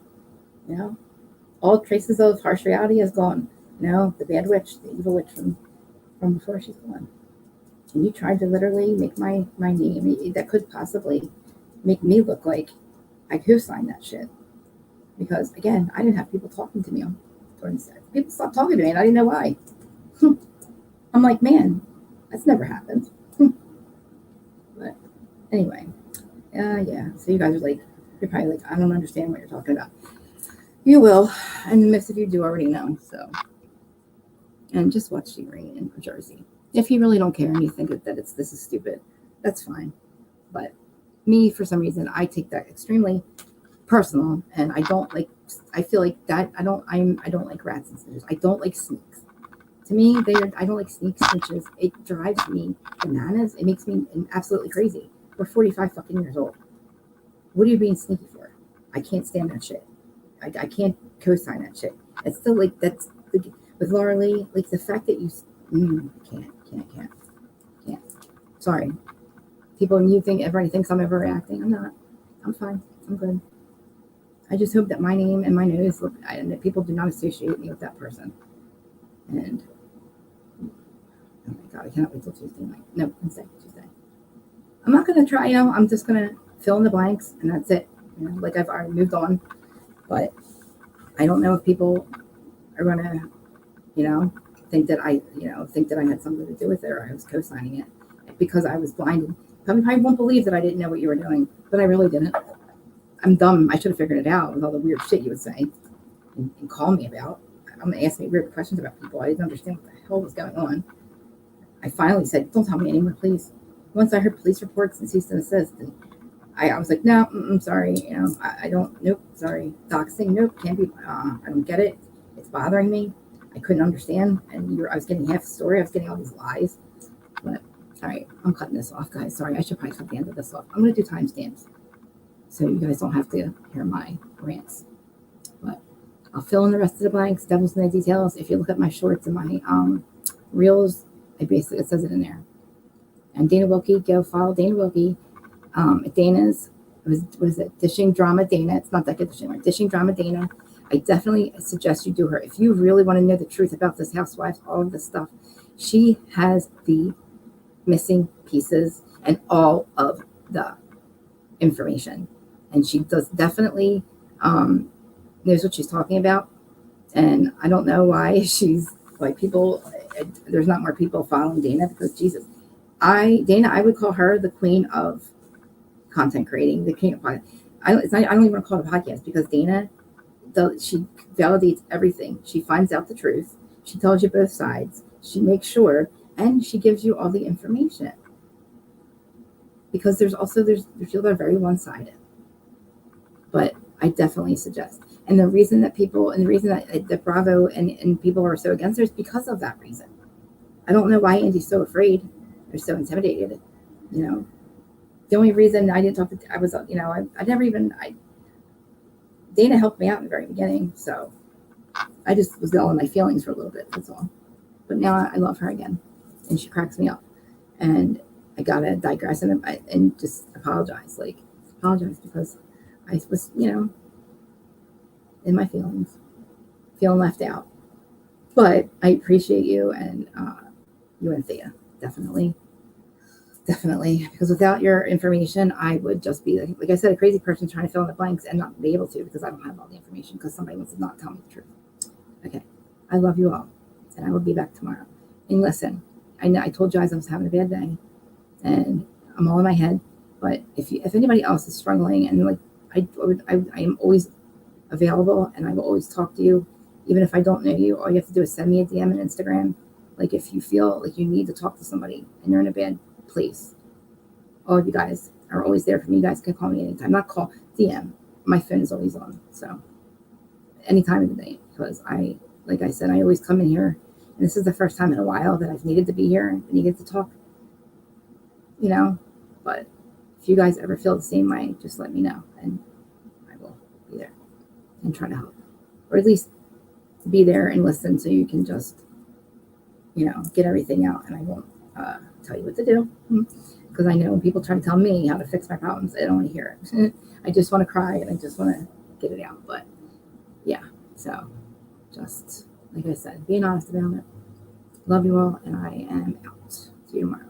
S1: All traces of harsh reality is gone. The bad witch, the evil witch from before, she's gone. And you tried to literally make my name that could possibly make me look like I co-signed that shit. Because again, I didn't have people talking to me on Twitter. People stopped talking to me and I didn't know why. I'm like, man, that's never happened. But anyway, yeah. So you guys are you're probably I don't understand what you're talking about. You will, and most of you do already know. So, and just watch the rain in New Jersey. If you really don't care and you think that this is stupid, that's fine. But me, for some reason, I take that extremely personal, and I don't I feel like that. I don't like rats and snitches. I don't like sneaks. To me, I don't like sneaks, snitches. It drives me bananas. It makes me absolutely crazy. We're 45 fucking years old. What are you being sneaky for? I can't stand that shit. I can't co-sign that shit. It's still that's with Laura Lee, the fact that you can't. Sorry. People, you think everybody thinks I'm overreacting. I'm not. I'm fine. I'm good. I just hope that my name and my nose and that people do not associate me with that person. And oh my God, I cannot wait till Tuesday night. No, Tuesday. I'm not gonna try. I'm just gonna fill in the blanks, and that's it. I've already moved on. But I don't know if people are going to, think that I had something to do with it, or I was co-signing it because I was blinded. I won't believe that I didn't know what you were doing, but I really didn't. I'm dumb. I should have figured it out with all the weird shit you would say and call me about. I'm gonna ask me weird questions about people. I didn't understand what the hell was going on. I finally said, "Don't tell me anymore, please." Once I heard police reports and cease and desist, and I was like, "No, sorry. I don't. Nope, sorry. Doxing, nope, can't be. I don't get it. It's bothering me. I couldn't understand, and I was getting half the story. I was getting all these lies. But all right, I'm cutting this off, guys. Sorry, I should probably cut the end of this off. I'm gonna do timestamps so you guys don't have to hear my rants. But I'll fill in the rest of the blanks. Devil's in the details. If you look at my shorts and my reels, it says it in there. And Dana Wilkie, go follow Dana Wilkie. Dana's was it Dishing Drama Dana? It's not that good anymore. Dishing Drama Dana. I definitely suggest you do her if you really want to know the truth about this housewives, all of this stuff. She has the missing pieces and all of the information, and she does definitely knows what she's talking about. And I don't know why she's like people. There's not more people following Dana because Jesus, I would call her the queen of content creating. The king of podcast. I don't even want to call it a podcast because Dana, she validates everything. She finds out the truth. She tells you both sides. She makes sure, and she gives you all the information. Because there's people that are very one-sided. But I definitely suggest. And the reason that Bravo and people are so against her is because of that reason. I don't know why Andy's so afraid or so intimidated. The only reason I didn't talk to, Dana helped me out in the very beginning. So I just was all in my feelings for a little bit. That's all. But now I love her again. And she cracks me up. And I got to digress and just apologize. Apologize because I was, in my feelings, feeling left out. But I appreciate you and Thea, definitely. Because without your information, I would just be, like I said, a crazy person trying to fill in the blanks and not be able to because I don't have all the information because somebody wants to not tell me the truth. Okay. I love you all. And I will be back tomorrow. And listen, I told you guys I was having a bad day and I'm all in my head. But if anybody else is struggling and I am always available and I will always talk to you, even if I don't know you. All you have to do is send me a DM on Instagram. If you feel like you need to talk to somebody and you're in a bad place, all of you guys are always there for me. You guys can call me anytime. Not call, DM. My phone is always on. So any time of the day, because like I said, I always come in here, and this is the first time in a while that I've needed to be here and needed to talk. But if you guys ever feel the same way, just let me know, and I will be there and try to help, or at least be there and listen, so you can just, get everything out, and I won't tell you what to do, because I know when people try to tell me how to fix my problems, I don't want to hear it. I just want to cry and I just want to get it out. But yeah, so just like I said, being honest about it. Love you all, and I am out. See you tomorrow.